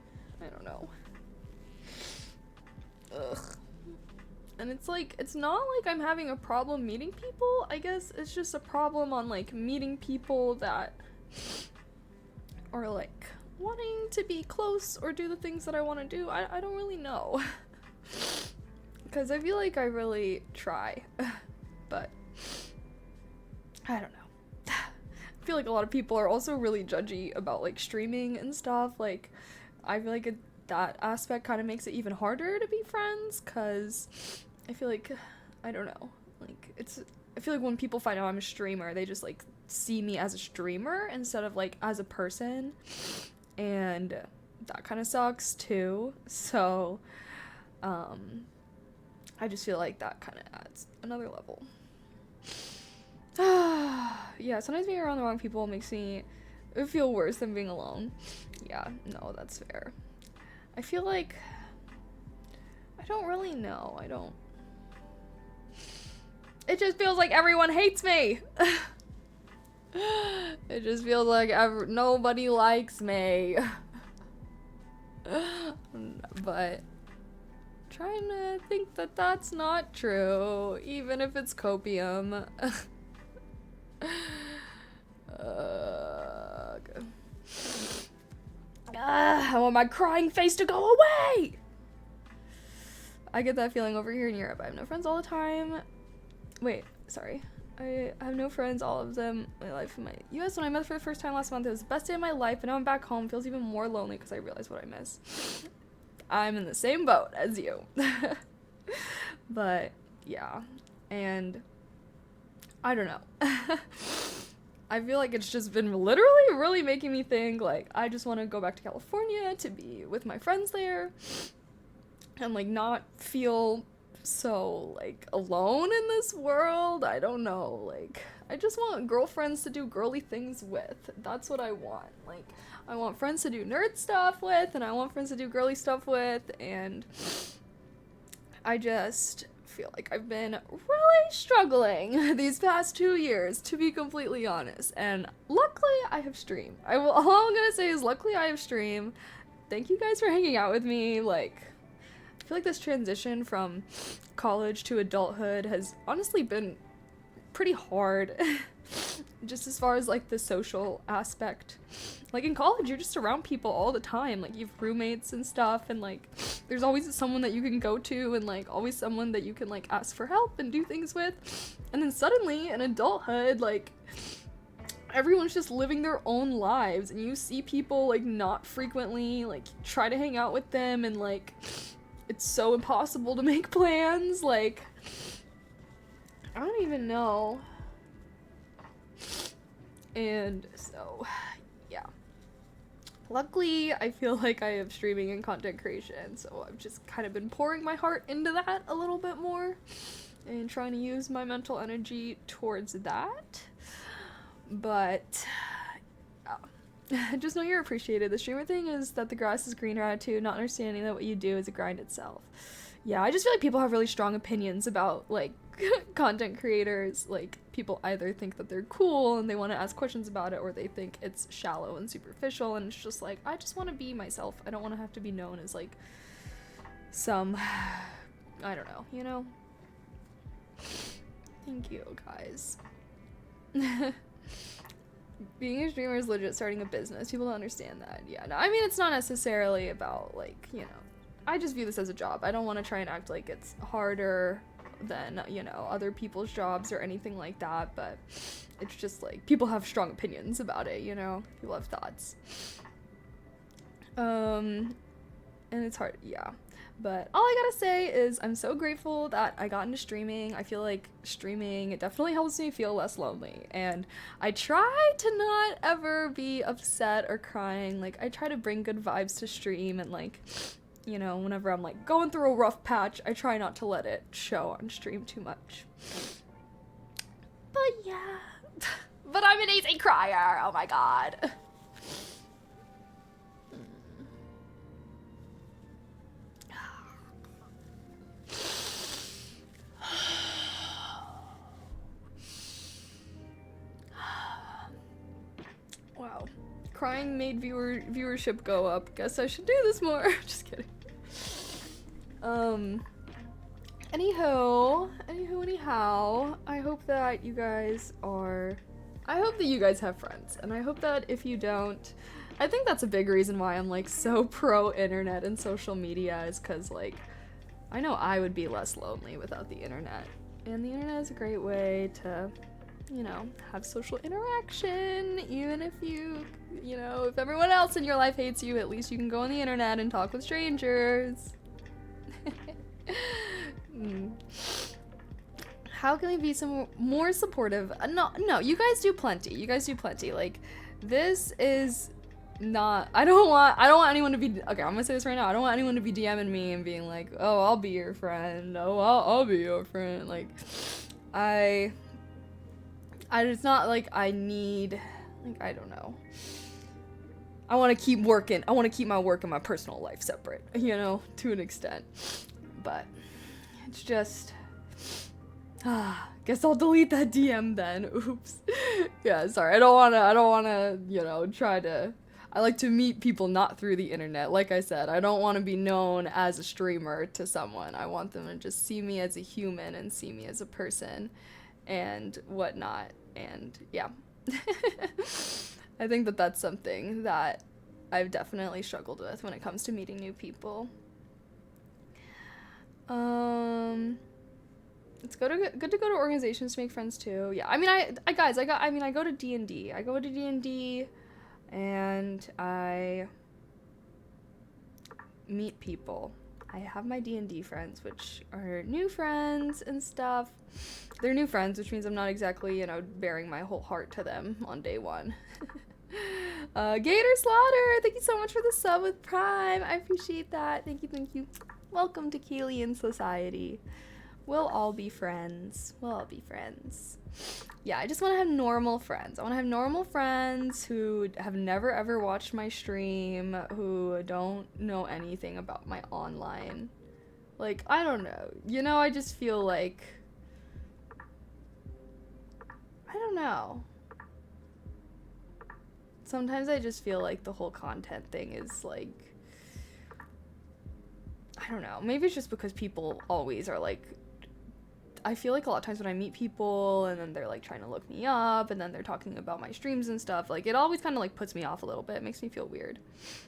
S1: I don't know. Ugh. And it's like, it's not like I'm having a problem meeting people. I guess it's just a problem on like meeting people that are like wanting to be close or do the things that I want to do. I don't really know. Because I feel like I really try. But I don't know. I feel like a lot of people are also really judgy about like streaming and stuff. Like, I feel like that aspect kind of makes it even harder to be friends, because I feel like, I don't know, like, I feel like when people find out I'm a streamer, they just like see me as a streamer instead of like as a person, and that kind of sucks too. So I just feel like that kind of adds another level. Yeah, sometimes being around the wrong people makes me feel worse than being alone. Yeah, no, that's fair. I feel like I don't really know. It just feels like everyone hates me. It just feels like nobody likes me. But trying to think that that's not true, even if it's copium. Okay. I want my crying face to go away! I get that feeling over here in Europe. I have no friends all the time. Wait, sorry. I have no friends, all of them, my life in my US. When I met for the first time last month, it was the best day of my life, and now I'm back home. It feels even more lonely because I realize what I miss. I'm in the same boat as you. But, yeah. And I don't know. I feel like it's just been literally really making me think, like, I just want to go back to California to be with my friends there and, like, not feel so, like, alone in this world. I don't know. Like, I just want girlfriends to do girly things with. That's what I want. Like, I want friends to do nerd stuff with, and I want friends to do girly stuff with, and I just feel like I've been really struggling these past 2 years, to be completely honest, and luckily I have stream. All I'm gonna say is luckily I have stream. Thank you guys for hanging out with me. Like, I feel like this transition from college to adulthood has honestly been pretty hard. Just as far as like the social aspect. Like in college, you're just around people all the time. Like you have roommates and stuff, and like there's always someone that you can go to, and like always someone that you can like ask for help and do things with. And then suddenly in adulthood, like everyone's just living their own lives, and you see people like not frequently, like try to hang out with them, and like it's so impossible to make plans. Like, I don't even know. And so, yeah. Luckily, I feel like I have streaming and content creation, so I've just kind of been pouring my heart into that a little bit more and trying to use my mental energy towards that. But, just know you're appreciated. The streamer thing is that the grass is greener attitude, not understanding that what you do is a grind itself. Yeah, I just feel like people have really strong opinions about, like, content creators. Like, people either think that they're cool and they want to ask questions about it, or they think it's shallow and superficial, and it's just like, I just want to be myself. I don't want to have to be known as, like, some, I don't know, you know? Thank you, guys. Being a streamer is legit starting a business. People don't understand that. Yeah, no, I mean, it's not necessarily about, like, you know, I just view this as a job. I don't want to try and act like it's harder than, you know, other people's jobs or anything like that, but it's just, like, people have strong opinions about it, you know? People have thoughts. And it's hard, yeah. But all I gotta say is I'm so grateful that I got into streaming. I feel like streaming, it definitely helps me feel less lonely. And I try to not ever be upset or crying. Like, I try to bring good vibes to stream, and like, you know, whenever I'm like going through a rough patch, I try not to let it show on stream too much. But yeah. But I'm an easy crier. Oh my god. Wow. Crying made viewership go up. Guess I should do this more. Just kidding. Anyhow, I hope that you guys have friends, and I hope that if you don't, I think that's a big reason why I'm like so pro internet and social media, is because like I know I would be less lonely without the internet, and the internet is a great way to, you know, have social interaction. Even if you know, if everyone else in your life hates you, at least you can go on the internet and talk with strangers. How can we be some more supportive? No, you guys do plenty. Like, this is not, I don't want anyone to be, okay, I'm gonna say this right now. I don't want anyone to be DMing me and being like, oh, I'll be your friend. Oh, I'll be your friend. Like, it's not like I need, like, I don't know. I want to keep working. I want to keep my work and my personal life separate, you know, to an extent. But it's just, guess I'll delete that DM then. Oops. Yeah, sorry. I don't want to, you know, I like to meet people not through the internet. Like I said, I don't want to be known as a streamer to someone. I want them to just see me as a human and see me as a person and whatnot. And yeah. I think that that's something that I've definitely struggled with when it comes to meeting new people. It's good to go to organizations to make friends too. Yeah, I mean, I go to D&D. I go to D&D and I meet people. I have my D&D friends, which are new friends and stuff. They're new friends, which means I'm not exactly, you know, bearing my whole heart to them on day one. Gator Slaughter, thank you so much for the sub with Prime. I appreciate that. Thank you. Welcome to Keelian Society. We'll all be friends. Yeah, I just want to have normal friends. I want to have normal friends who have never ever watched my stream, who don't know anything about my online. Like, I don't know. You know, I just feel like, I don't know. Sometimes I just feel like the whole content thing is like, I don't know. Maybe it's just because people always are like, I feel like a lot of times when I meet people and then they're like trying to look me up and then they're talking about my streams and stuff, like it always kind of like puts me off a little bit. It makes me feel weird.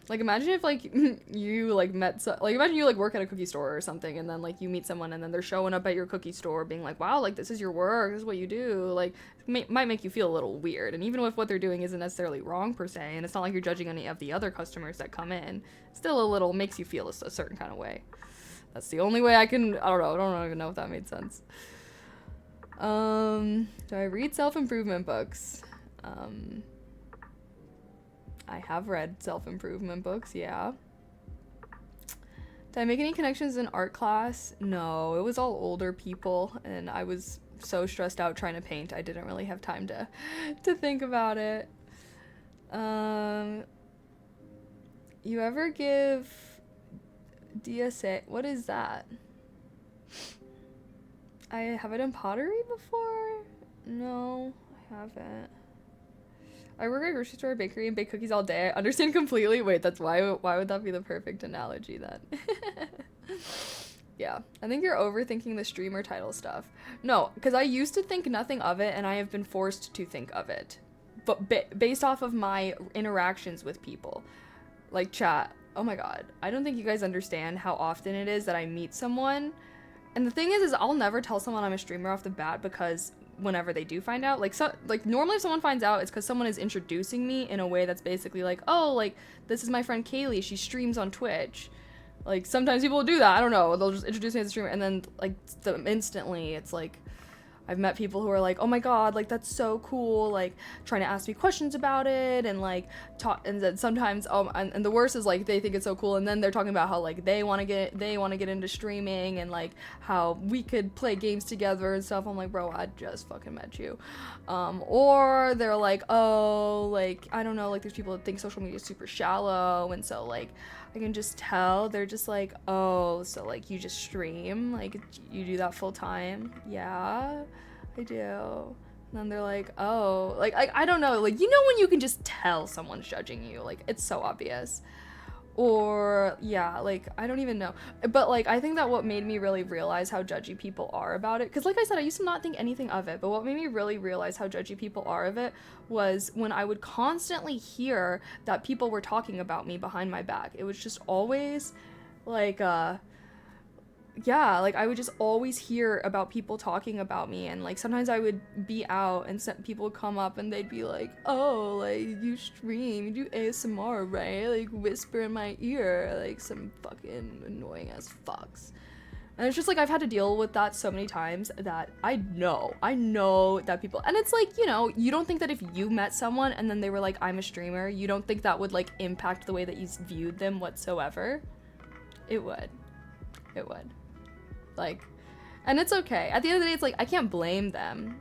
S1: Like imagine if like you like imagine you like work at a cookie store or something and then like you meet someone and then they're showing up at your cookie store being like, wow, like this is your work, this is what you do. Like might make you feel a little weird. And even if what they're doing isn't necessarily wrong per se, and it's not like you're judging any of the other customers that come in, still a little makes you feel a certain kind of way. That's the only way I don't even know if that made sense. Do I read self-improvement books? I have read self-improvement books, yeah. Did I make any connections in art class? No, it was all older people, and I was so stressed out trying to paint, I didn't really have time to think about it. You ever give DSA? What is that? Have I done pottery before? No, I haven't. I work at a grocery store, bakery, and bake cookies all day. I understand completely. Wait, that's why would that be the perfect analogy then? Yeah, I think you're overthinking the streamer title stuff. No, because I used to think nothing of it, and I have been forced to think of it. But based off of my interactions with people. Like chat. Oh my god. I don't think you guys understand how often it is that I meet someone. And the thing is I'll never tell someone I'm a streamer off the bat, because whenever they do find out, like normally if someone finds out, it's because someone is introducing me in a way that's basically like, oh, like, this is my friend Kaylee, she streams on Twitch. Like, sometimes people will do that. I don't know. They'll just introduce me as a streamer, and then, like, instantly, it's like, I've met people who are like, oh my god, like, that's so cool, like, trying to ask me questions about it, and, like, talk, and then sometimes, and the worst is, like, they think it's so cool, and then they're talking about how, like, they want to get into streaming, and, like, how we could play games together and stuff. I'm like, bro, I just fucking met you. Or they're like, oh, like, I don't know, like, there's people that think social media is super shallow, and so, like, I can just tell they're just like, oh, so, like, you just stream? Like, you do that full time? Yeah, I do. And then they're like, oh, like, I don't know, like, you know when you can just tell someone's judging you? Like, it's so obvious. Or, yeah, like, I don't even know. But, like, I think that what made me really realize how judgy people are about it, because, like I said, I used to not think anything of it, but what made me really realize how judgy people are of it was when I would constantly hear that people were talking about me behind my back. It was just always, like, yeah, like, I would just always hear about people talking about me, and, like, sometimes I would be out and people would come up and they'd be like, oh, like, you stream, you do ASMR, right? Like, whisper in my ear, like, some fucking annoying ass fucks. And it's just like, I've had to deal with that so many times that I know that people, and it's like, you know, you don't think that if you met someone and then they were like, I'm a streamer, you don't think that would, like, impact the way that you viewed them whatsoever? It would. Like, and it's okay. At the end of the day, it's like, I can't blame them.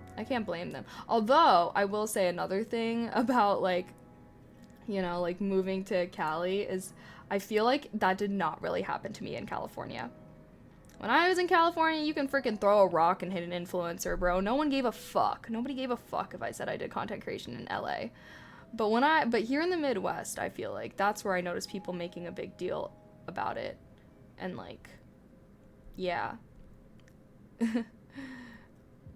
S1: Although, I will say another thing about, like, you know, like, moving to Cali is, I feel like that did not really happen to me in California. When I was in California, you can freaking throw a rock and hit an influencer, bro. No one gave a fuck. Nobody gave a fuck if I said I did content creation in LA. But here in the Midwest, I feel like that's where I noticed people making a big deal about it. And, like, yeah.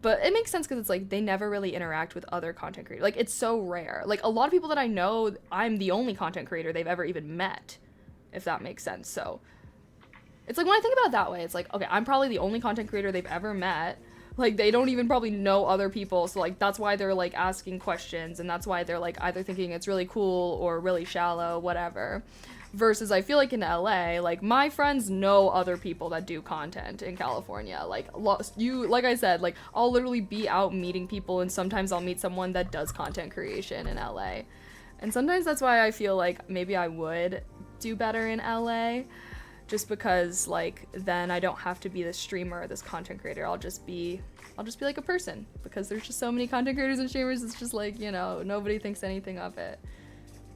S1: But it makes sense because it's like they never really interact with other content creators. Like, it's so rare. Like, a lot of people that I know, I'm the only content creator they've ever even met, if that makes sense. So it's like, when I think about it that way, it's like, okay, I'm probably the only content creator they've ever met. Like, they don't even probably know other people, so, like, that's why they're, like, asking questions, and that's why they're, like, either thinking it's really cool or really shallow, whatever. Versus, I feel like in LA, like, my friends know other people that do content in California. Like, like I said, like, I'll literally be out meeting people, and sometimes I'll meet someone that does content creation in LA. And sometimes that's why I feel like maybe I would do better in LA, just because, like, then I don't have to be this streamer or this content creator. I'll just be like a person, because there's just so many content creators and streamers. It's just like, you know, nobody thinks anything of it.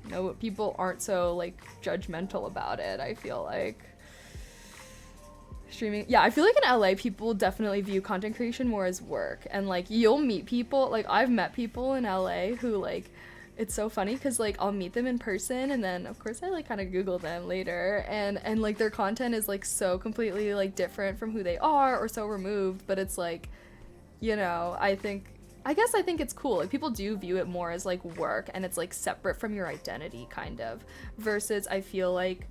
S1: No, people aren't so, like, judgmental about it, I feel like. Streaming, yeah, I feel like in LA, people definitely view content creation more as work, and, like, you'll meet people, like, I've met people in LA who, like, it's so funny, because, like, I'll meet them in person, and then, of course, I, like, kind of Google them later, and, like, their content is, like, so completely, like, different from who they are, or so removed, but it's, like, you know, I guess I think it's cool. Like, people do view it more as, like, work, and it's, like, separate from your identity, kind of. Versus, I feel like,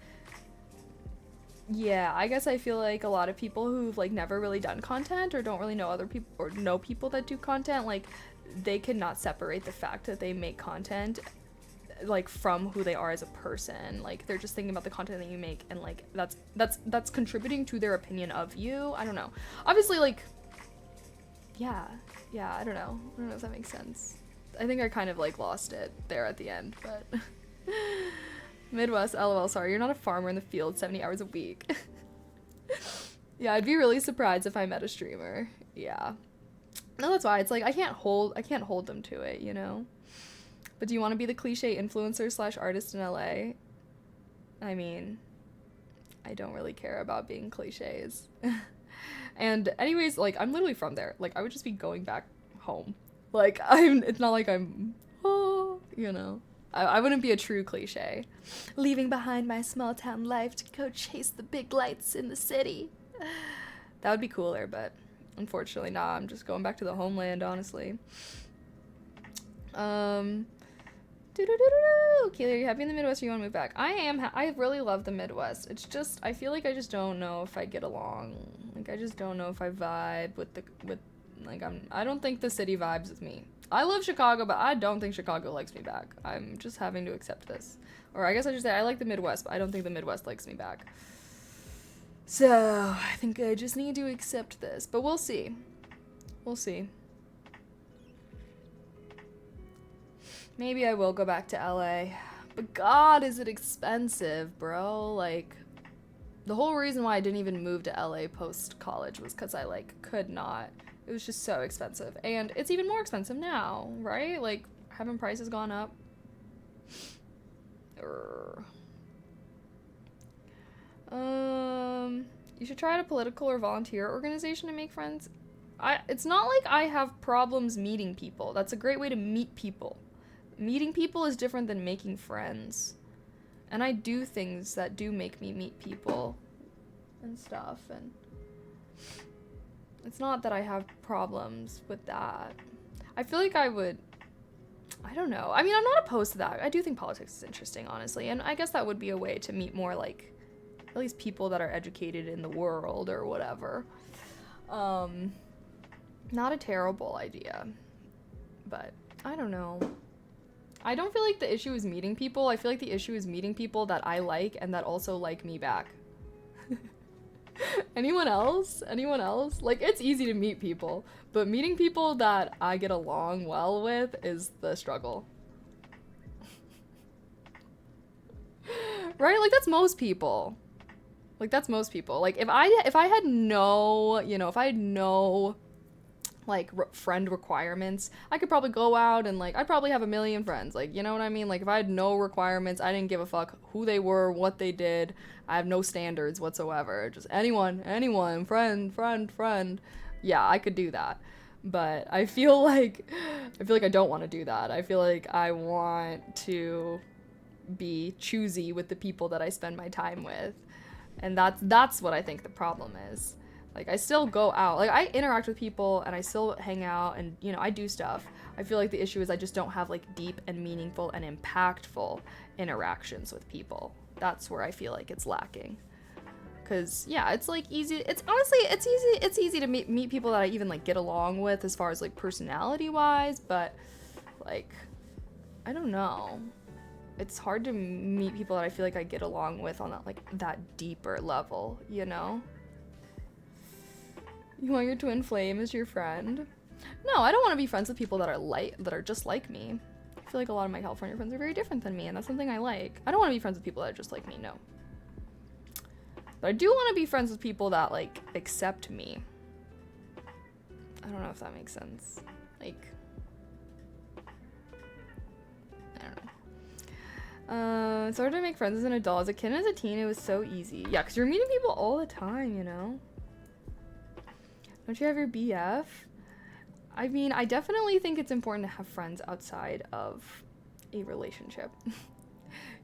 S1: yeah, I guess I feel like a lot of people who've, like, never really done content or don't really know other people or know people that do content, like, they cannot separate the fact that they make content, like, from who they are as a person. Like, they're just thinking about the content that you make, and, like, that's contributing to their opinion of you. I don't know. Obviously, like, yeah, I don't know if that makes sense. I think I kind of, like, lost it there at the end, but Midwest, lol, sorry, you're not a farmer in the field 70 hours a week. Yeah, I'd be really surprised if I met a streamer. Yeah. No, that's why. It's like, I can't hold them to it, you know? But do you want to be the cliche influencer / artist in LA? I mean, I don't really care about being cliches. And anyways, like, I'm literally from there. Like, I would just be going back home. Like, it's not like I'm, oh, you know. I wouldn't be a true cliche. Leaving behind my small town life to go chase the big lights in the city. That would be cooler, but unfortunately, nah, I'm just going back to the homeland, honestly. Keely, are you happy in the Midwest or you want to move back? I am. I really love the Midwest. It's just, I feel like I just don't know if I get along. Like, I just don't know if I vibe I don't think the city vibes with me. I love Chicago, but I don't think Chicago likes me back. I'm just having to accept this. Or I guess I should say I like the Midwest, but I don't think the Midwest likes me back. So, I think I just need to accept this, but we'll see. We'll see. Maybe I will go back to LA. But God, is it expensive, bro? Like, the whole reason why I didn't even move to LA post-college was because I, like, could not. It was just so expensive. And it's even more expensive now, right? Like, haven't prices gone up? You should try at a political or volunteer organization to make friends. It's not like I have problems meeting people. That's a great way to meet people. Meeting people is different than making friends. And I do things that do make me meet people and stuff, and it's not that I have problems with that. I feel like I don't know. I mean, I'm not opposed to that. I do think politics is interesting, honestly, and I guess that would be a way to meet more, like, at least people that are educated in the world or whatever. Not a terrible idea, but I don't know. I don't feel like the issue is meeting people. I feel like the issue is meeting people that I like and that also like me back. Anyone else? Anyone else? Like, it's easy to meet people, but meeting people that I get along well with is the struggle. Right? Like, that's most people. Like, that's most people. Like, if I had no, if I had no, like, friend requirements, I could probably go out and, like, I'd probably have a million friends. Like, you know what I mean? Like, if I had no requirements, I didn't give a fuck who they were, what they did. I have no standards whatsoever. Just anyone, friend. Yeah, I could do that. But I feel like I don't want to do that. I feel like I want to be choosy with the people that I spend my time with. And that's what I think the problem is. Like, I still go out. Like, I interact with people and I still hang out and, I do stuff. I feel like the issue is I just don't have, like, deep and meaningful and impactful interactions with people. That's where I feel like it's lacking. Because, yeah, it's, like, easy. It's honestly, it's easy to meet people that I even, like, get along with as far as, like, personality-wise. But, like, I don't know. It's hard to meet people that I feel like I get along with on that, like, that deeper level, you know? You want your twin flame as your friend? No, I don't want to be friends with people that are just like me. I feel like a lot of my California friends are very different than me, and that's something I like. I don't want to be friends with people that are just like me, no. But I do want to be friends with people that, like, accept me. I don't know if that makes sense. Like, I don't know. It's hard to make friends as an adult. As a kid and as a teen, it was so easy. Yeah, because you're meeting people all the time, you know? Don't you have your BF? I mean, I definitely think it's important to have friends outside of a relationship.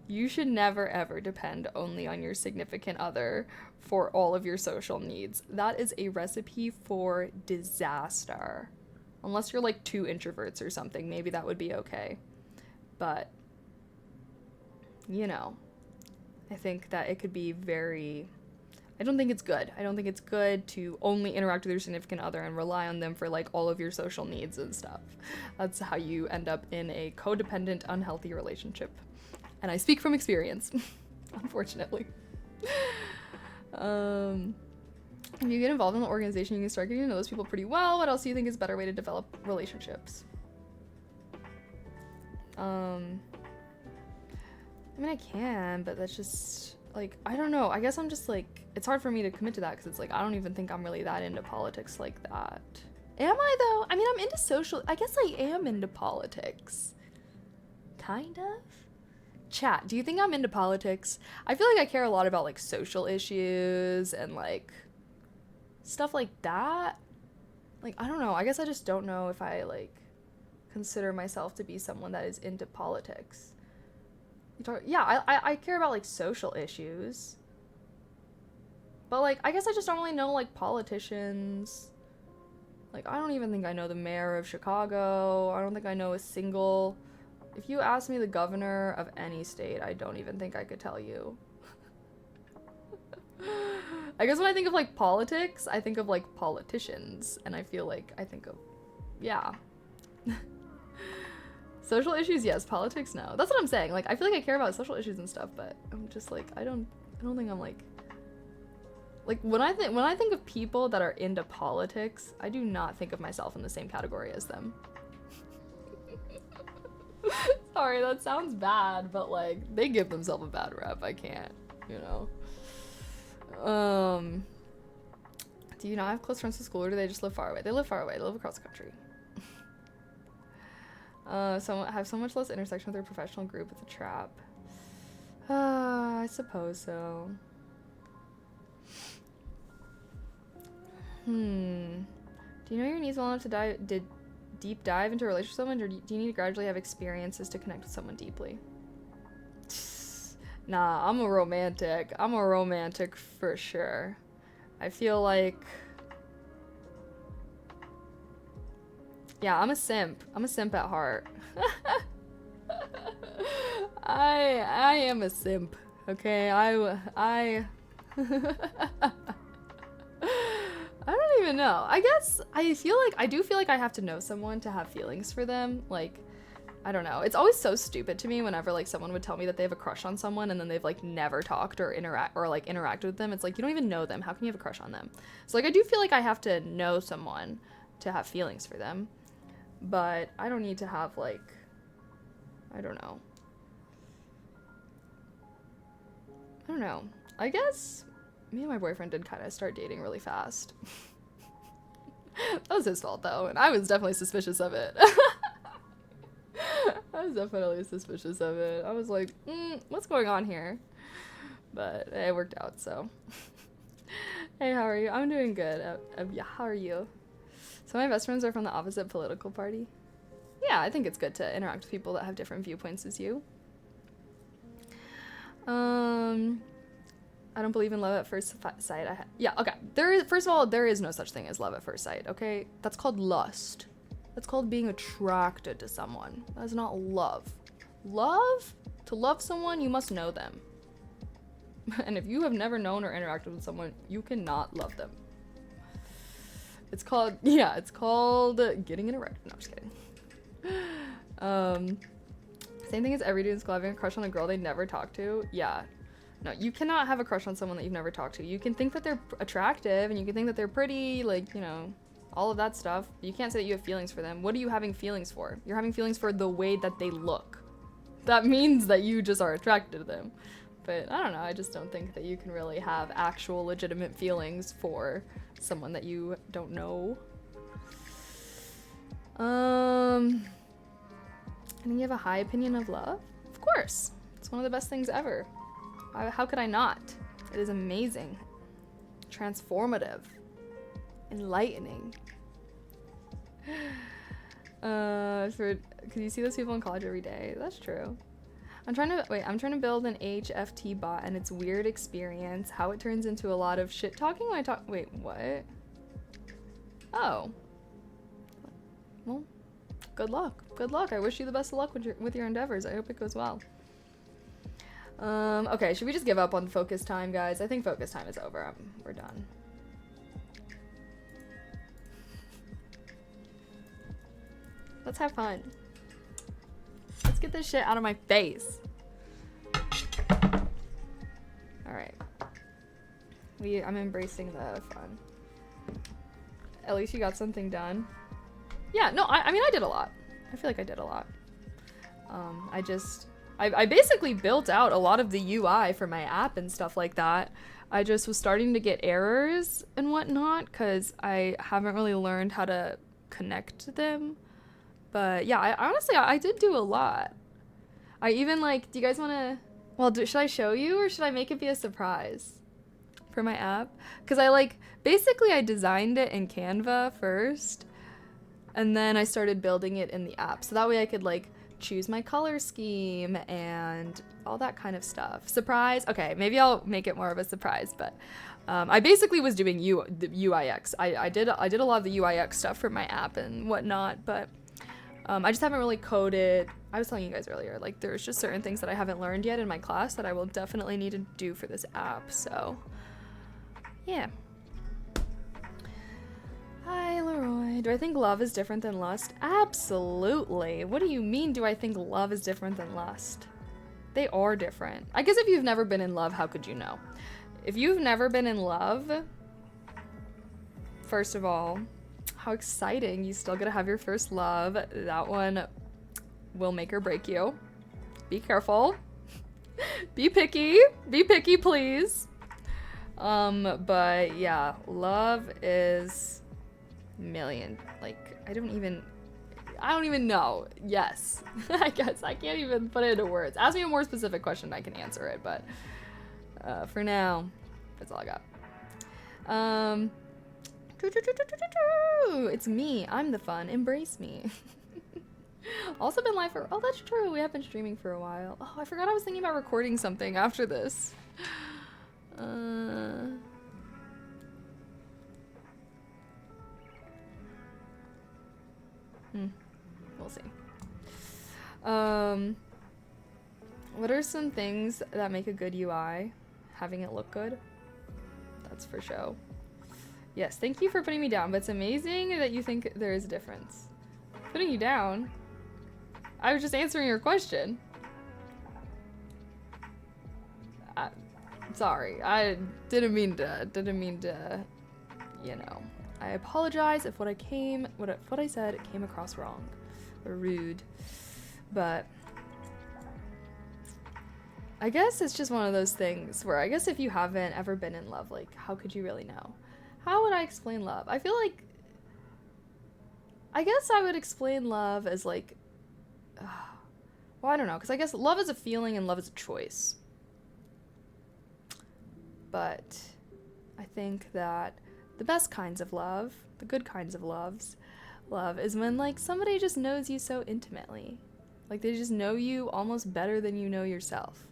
S1: You should never ever depend only on your significant other for all of your social needs. That is a recipe for disaster. Unless you're like 2 introverts or something, maybe that would be okay. But, I think that it could be I don't think it's good. I don't think it's good to only interact with your significant other and rely on them for, like, all of your social needs and stuff. That's how you end up in a codependent, unhealthy relationship. And I speak from experience, unfortunately. If you get involved in an organization, you can start getting to know those people pretty well. What else do you think is a better way to develop relationships? I mean, I can, but that's just... like, I don't know. I guess I'm just, like, it's hard for me to commit to that because it's, like, I don't even think I'm really that into politics like that. Am I, though? I mean, I'm into I guess I am into politics. Kind of? Chat, do you think I'm into politics? I feel like I care a lot about, like, social issues and, like, stuff like that. Like, I don't know. I guess I just don't know if I, like, consider myself to be someone that is into politics. Yeah, I care about, like, social issues. But, like, I guess I just don't really know, like, politicians. Like, I don't even think I know the mayor of Chicago. I don't think I know a single... If you ask me the governor of any state, I don't even think I could tell you. I guess when I think of, like, politics, I think of, like, politicians. And I feel like I think of... Yeah. Social issues, yes. Politics, no. That's what I'm saying. Like, I feel like I care about social issues and stuff, but I'm just like, I don't think I'm like Like when I think of people that are into politics, I do not think of myself in the same category as them. Sorry, that sounds bad, but like they give themselves a bad rep. I can't, you know. Do you not have close friends at school, or do they just live far away? They live far away. They live across the country. So have so much less intersection with their professional group. It's a trap. I suppose so. Do you know your needs well enough to deep dive into a relationship with someone, or do you need to gradually have experiences to connect with someone deeply? Nah, I'm a romantic. I'm a romantic for sure. I feel like... Yeah, I'm a simp. I'm a simp at heart. I am a simp. Okay, I don't even know. I guess I do feel like I have to know someone to have feelings for them. Like, I don't know. It's always so stupid to me whenever like someone would tell me that they have a crush on someone and then they've like never talked or interacted with them. It's like, you don't even know them. How can you have a crush on them? So like I do feel like I have to know someone to have feelings for them. But I don't need to have like, I don't know. I guess me and my boyfriend did kind of start dating really fast. That was his fault though, and I was definitely suspicious of it. I was definitely suspicious of it. I was like, what's going on here? But it worked out, so. Hey, how are you? I'm doing good. Yeah, how are you? So my best friends are from the opposite political party. Yeah, I think it's good to interact with people that have different viewpoints as you. I don't believe in love at first sight. Yeah, okay. First of all, there is no such thing as love at first sight, okay? That's called lust. That's called being attracted to someone. That's not love. Love? To love someone, you must know them. And if you have never known or interacted with someone, you cannot love them. It's called getting an erection. No, I'm just kidding. Same thing as every dude in school having a crush on a girl they never talked to. Yeah. No, you cannot have a crush on someone that you've never talked to. You can think that they're attractive and you can think that they're pretty, like, you know, all of that stuff. You can't say that you have feelings for them. What are you having feelings for? You're having feelings for the way that they look. That means that you just are attracted to them. But I don't know, I just don't think that you can really have actual legitimate feelings for someone that you don't know. And you have a high opinion of love? Of course. It's one of the best things ever. How could I not? It is amazing. Transformative. Enlightening. Cause you see those people in college every day. That's true. I'm trying to build an HFT bot and it's weird experience. How it turns into a lot of shit talking when I talk. Wait, what? Oh. Well, good luck. Good luck. I wish you the best of luck with your endeavors. I hope it goes well. Okay, should we just give up on focus time, guys? I think focus time is over. We're done. Let's have fun. Let's get this shit out of my face. Alright. I'm embracing the fun. At least you got something done. Yeah, no, I mean, I did a lot. I feel like I did a lot. I basically built out a lot of the UI for my app and stuff like that. I just was starting to get errors and whatnot because I haven't really learned how to connect them. But yeah, I did do a lot. I even like, do you guys want to, well, should I show you or should I make it be a surprise for my app? Because basically I designed it in Canva first and then I started building it in the app. So that way I could choose my color scheme and all that kind of stuff. Surprise? Okay, maybe I'll make it more of a surprise, but I basically was doing the UIX. I did a lot of the UIX stuff for my app and whatnot, but I just haven't really coded. I was telling you guys earlier, there's just certain things that I haven't learned yet in my class that I will definitely need to do for this app, so yeah. Hi, Leroy. Do I think love is different than lust? Absolutely. What do you mean, do I think love is different than lust? They are different. I guess if you've never been in love, how could you know? If you've never been in love, first of all, how exciting. You still get to have your first love. That one will make or break you. Be careful. Be picky. Be picky, please. But yeah, love is million. Like, I don't even know. Yes. I guess I can't even put it into words. Ask me a more specific question, I can answer it, but for now, that's all I got. It's me. I'm the fun. Embrace me. Also been live for... Oh, that's true. We have been streaming for a while. Oh, I forgot I was thinking about recording something after this. We'll see. What are some things that make a good UI? Having it look good? That's for show. Yes, thank you for putting me down, but it's amazing that you think there is a difference. Putting you down? I was just answering your question. Sorry, I didn't mean to, you know. I apologize if what I said came across wrong or rude, but I guess it's just one of those things where I guess if you haven't ever been in love, like, how could you really know? How would I explain love? I feel like, I guess I would explain love as like, well, I don't know, because I guess love is a feeling and love is a choice. But I think that the best kinds of love, the good kinds of love is when, like, somebody just knows you so intimately. Like, they just know you almost better than you know yourself.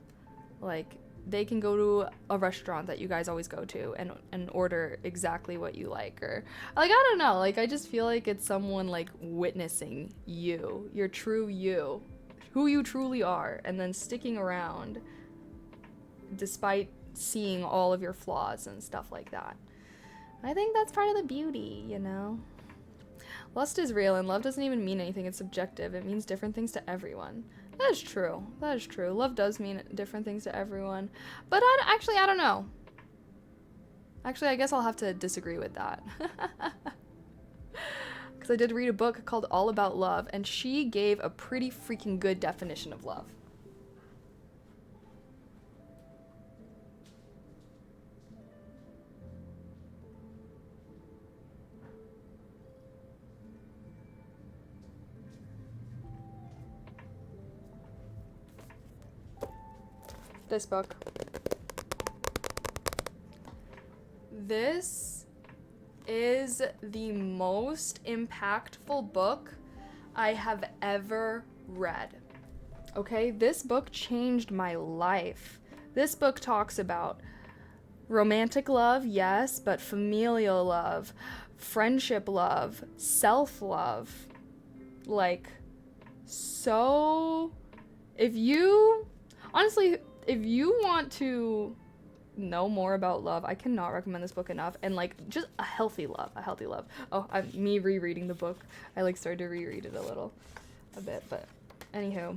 S1: Like, they can go to a restaurant that you guys always go to and order exactly what you like, or, like, I don't know, like, I just feel like it's someone, like, witnessing you, your true you, who you truly are, and then sticking around despite seeing all of your flaws and stuff like that. I think that's part of the beauty, you know? Lust is real, and love doesn't even mean anything. It's subjective. It means different things to everyone. That is true. That is true. Love does mean different things to everyone. But I don't know. Actually, I guess I'll have to disagree with that. Because I did read a book called All About Love, and she gave a pretty freaking good definition of love. This book. This is the most impactful book I have ever read. Okay, this book changed my life. This book talks about romantic love, yes, but familial love, friendship love, self-love. Like, so honestly, if you want to know more about love, I cannot recommend this book enough. And, like, just a healthy love. Oh, me rereading the book. I, like, started to reread it a bit, but anywho.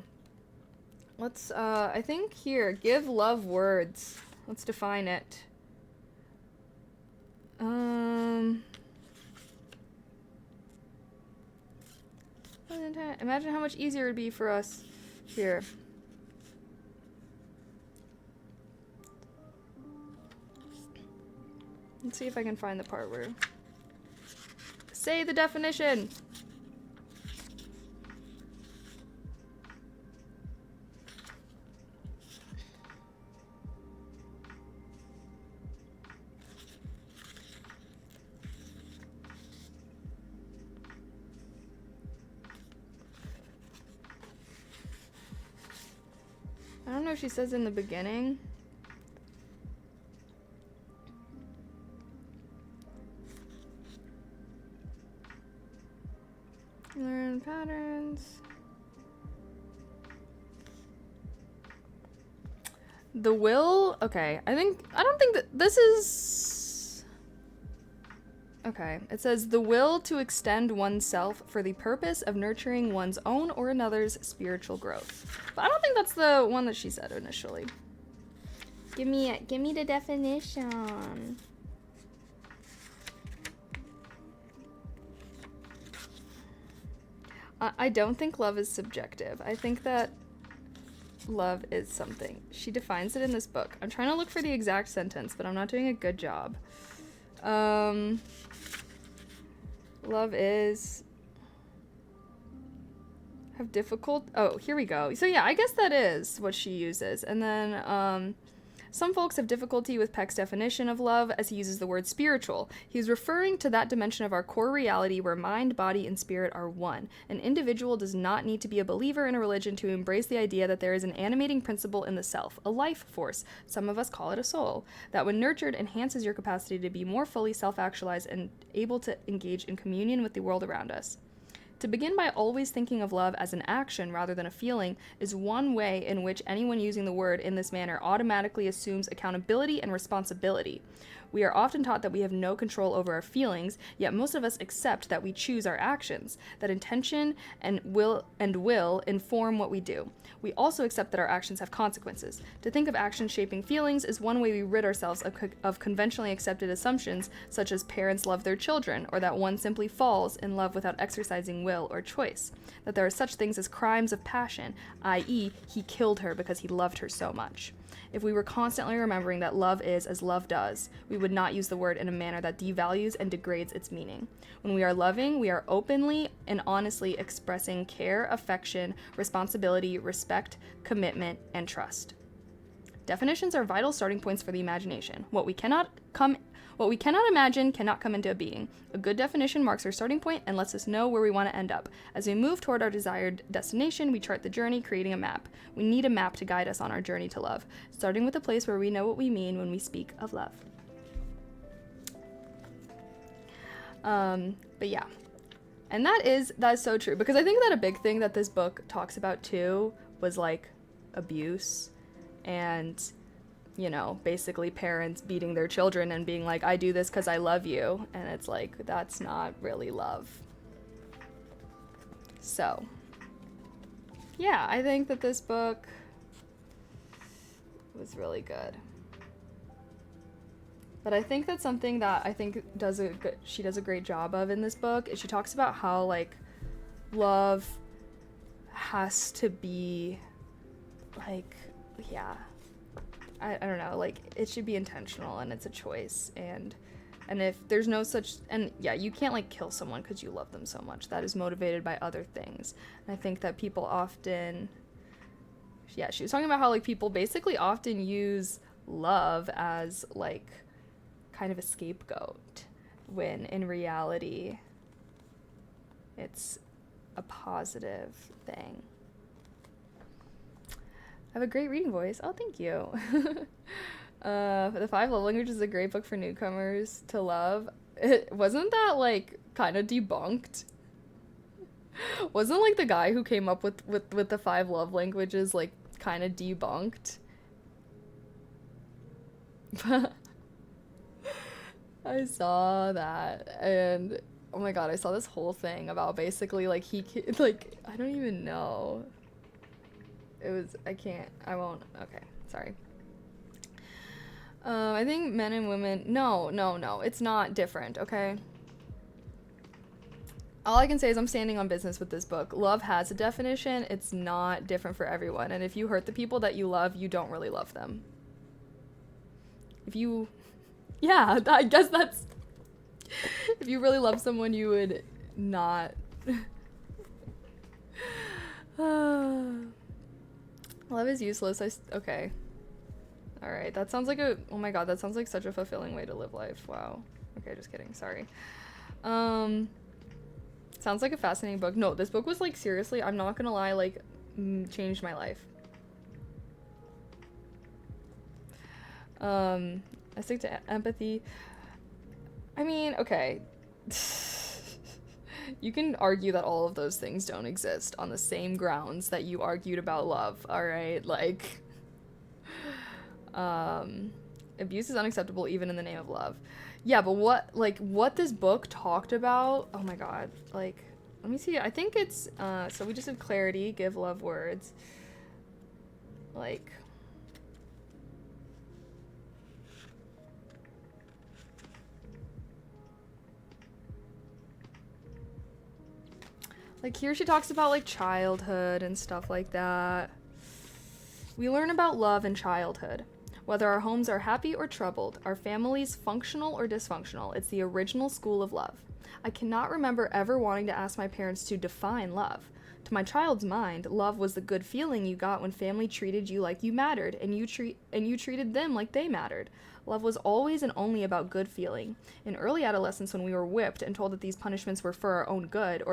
S1: Let's, I think here, give love words. Let's define it. Imagine how much easier it'd be for us here. Let's see if I can find the part where... Say the definition! I don't know if she says in the beginning. Learn patterns. The will, okay, I don't think that this is, okay, it says the will to extend oneself for the purpose of nurturing one's own or another's spiritual growth. But I don't think that's the one that she said initially. Give me the definition. I don't think love is subjective. I think that love is something. She defines it in this book. I'm trying to look for the exact sentence, but I'm not doing a good job. Love is have difficult. Oh, here we go. So yeah, I guess that is what she uses. And then some folks have difficulty with Peck's definition of love as he uses the word spiritual. He's referring to that dimension of our core reality where mind, body, and spirit are one. An individual does not need to be a believer in a religion to embrace the idea that there is an animating principle in the self, a life force, some of us call it a soul, that when nurtured enhances your capacity to be more fully self-actualized and able to engage in communion with the world around us. To begin by always thinking of love as an action rather than a feeling is one way in which anyone using the word in this manner automatically assumes accountability and responsibility. We are often taught that we have no control over our feelings, yet most of us accept that we choose our actions, that intention and will inform what we do. We also accept that our actions have consequences. To think of actions shaping feelings is one way we rid ourselves of conventionally accepted assumptions, such as parents love their children, or that one simply falls in love without exercising will or choice. That there are such things as crimes of passion, i.e., he killed her because he loved her so much. If we were constantly remembering that love is as love does, we would not use the word in a manner that devalues and degrades its meaning. When we are loving, we are openly and honestly expressing care, affection, responsibility, respect, commitment, and trust. Definitions are vital starting points for the imagination. What we cannot imagine cannot come into being. A good definition marks our starting point and lets us know where we want to end up. As we move toward our desired destination, we chart the journey, creating a map. We need a map to guide us on our journey to love, starting with a place where we know what we mean when we speak of love. But yeah. And that is so true, because I think that a big thing that this book talks about too was like abuse and, you know, basically parents beating their children and being like, I do this because I love you. And it's like, that's not really love. So, yeah, I think that this book was really good. But I think that's something that I think she does a great job of in this book, is she talks about how, like, love has to be, like, yeah, I don't know, like, it should be intentional and it's a choice, and if there's no such, and yeah, you can't, like, kill someone because you love them so much. That is motivated by other things. And I think that people often, yeah, she was talking about how, like, people basically often use love as, like, kind of a scapegoat, when in reality it's a positive thing. I have a great reading voice. Oh, thank you. The Five Love Languages is a great book for newcomers to love. Wasn't that, like, kind of debunked? Wasn't, like, the guy who came up with the 5 love languages, like, kind of debunked? I saw that, and oh my god, I saw this whole thing about basically, like, like, I don't even know. I won't, okay, sorry. I think men and women, no, it's not different, okay? All I can say is I'm standing on business with this book. Love has a definition, it's not different for everyone, and if you hurt the people that you love, you don't really love them. Yeah, I guess that's, if you really love someone, you would not. Love is useless. Okay. Alright, that sounds like oh my god, that sounds like such a fulfilling way to live life. Wow. Okay, just kidding, sorry. Sounds like a fascinating book. No, this book was, like, seriously, I'm not gonna lie, like, changed my life. I stick to empathy. I mean, okay. You can argue that all of those things don't exist on the same grounds that you argued about love, alright? Like, abuse is unacceptable even in the name of love. Yeah, but what this book talked about, oh my god, like, let me see, I think it's, so we just did clarity, give love words. Like, Like here she talks about like childhood and stuff like that. We learn about love in childhood. Whether our homes are happy or troubled, our families functional or dysfunctional, it's the original school of love. I cannot remember ever wanting to ask my parents to define love. To my child's mind, love was the good feeling you got when family treated you like you mattered, and you treated them like they mattered. Love was always and only about good feeling. In early adolescence, when we were whipped and told that these punishments were for our own good,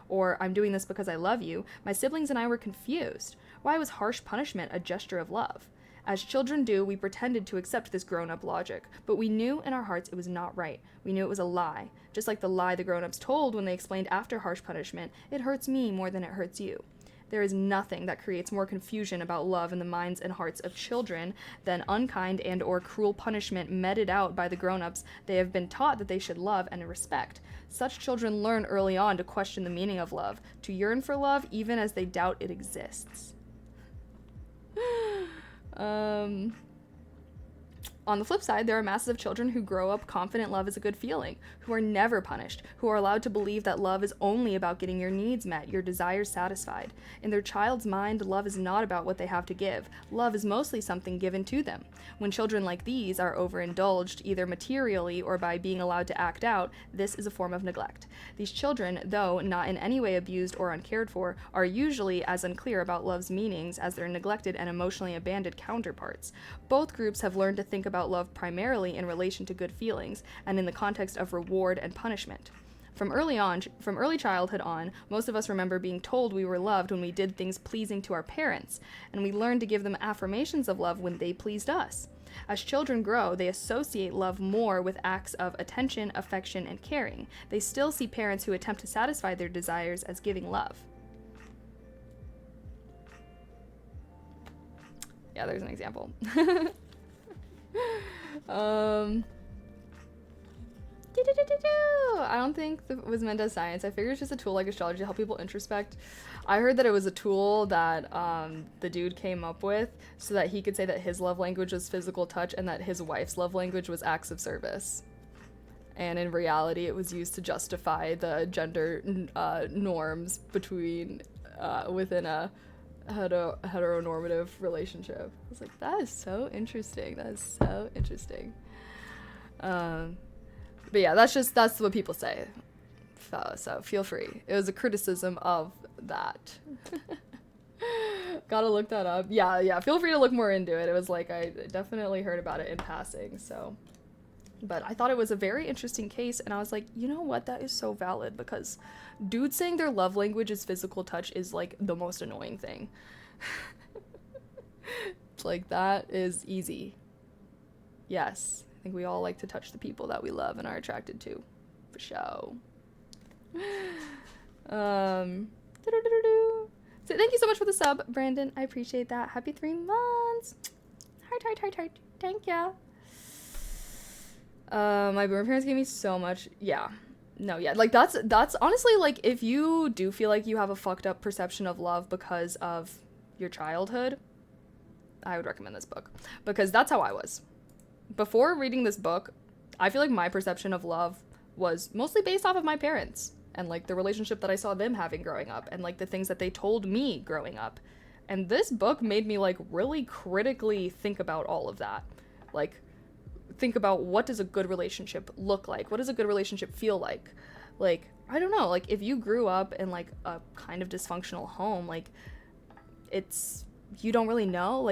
S1: or I'm doing this because I love you, my siblings and I were confused. Why was harsh punishment a gesture of love? As children do, we pretended to accept this grown-up logic, but we knew in our hearts it was not right. We knew it was a lie. Just like the lie the grown-ups told when they explained after harsh punishment, it hurts me more than it hurts you. There is nothing that creates more confusion about love in the minds and hearts of children than unkind and or cruel punishment meted out by the grown-ups they have been taught that they should love and respect. Such children learn early on to question the meaning of love, to yearn for love even as they doubt it exists. On the flip side, there are masses of children who grow up confident love is a good feeling, who are never punished, who are allowed to believe that love is only about getting your needs met, your desires satisfied. In their child's mind, love is not about what they have to give. Love is mostly something given to them. When children like these are overindulged, either materially or by being allowed to act out, this is a form of neglect. These children, though not in any way abused or uncared for, are usually as unclear about love's meanings as their neglected and emotionally abandoned counterparts. Both groups have learned to think about love primarily in relation to good feelings and in the context of reward and punishment. From early childhood on, most of us remember being told we were loved when we did things pleasing to our parents, and we learned to give them affirmations of love when they pleased us. As children grow, they associate love more with acts of attention, affection, and caring. They still see parents who attempt to satisfy their desires as giving love. Yeah, there's an example. I don't think it was meant as science. I figured it's just a tool like astrology to help people introspect. I heard that it was a tool that the dude came up with so that he could say that his love language was physical touch and that his wife's love language was acts of service. And in reality, it was used to justify the gender norms within a heteronormative relationship. I was like, that is so interesting. That is so interesting. But yeah, that's what people say. So feel free. It was a criticism of that. Gotta look that up. Yeah. Feel free to look more into it. It was like, I definitely heard about it in passing, so. But I thought it was a very interesting case, and I was like, you know what? That is so valid, because dudes saying their love language is physical touch is like the most annoying thing. Like, that is easy. Yes. I think we all like to touch the people that we love and are attracted to, for sure. So thank you so much for the sub, Brandon. I appreciate that. Happy 3 months. Heart. Thank ya. My boomer parents gave me so much. Yeah. No, yeah. Like, that's honestly, like, if you do feel like you have a fucked up perception of love because of your childhood, I would recommend this book, because that's how I was. Before reading this book, I feel like my perception of love was mostly based off of my parents and like the relationship that I saw them having growing up and like the things that they told me growing up. And this book made me like really critically think about all of that. Like, think about, what does a good relationship look like? What does a good relationship feel like? Like, I don't know, like if you grew up in like a kind of dysfunctional home, like you don't really know,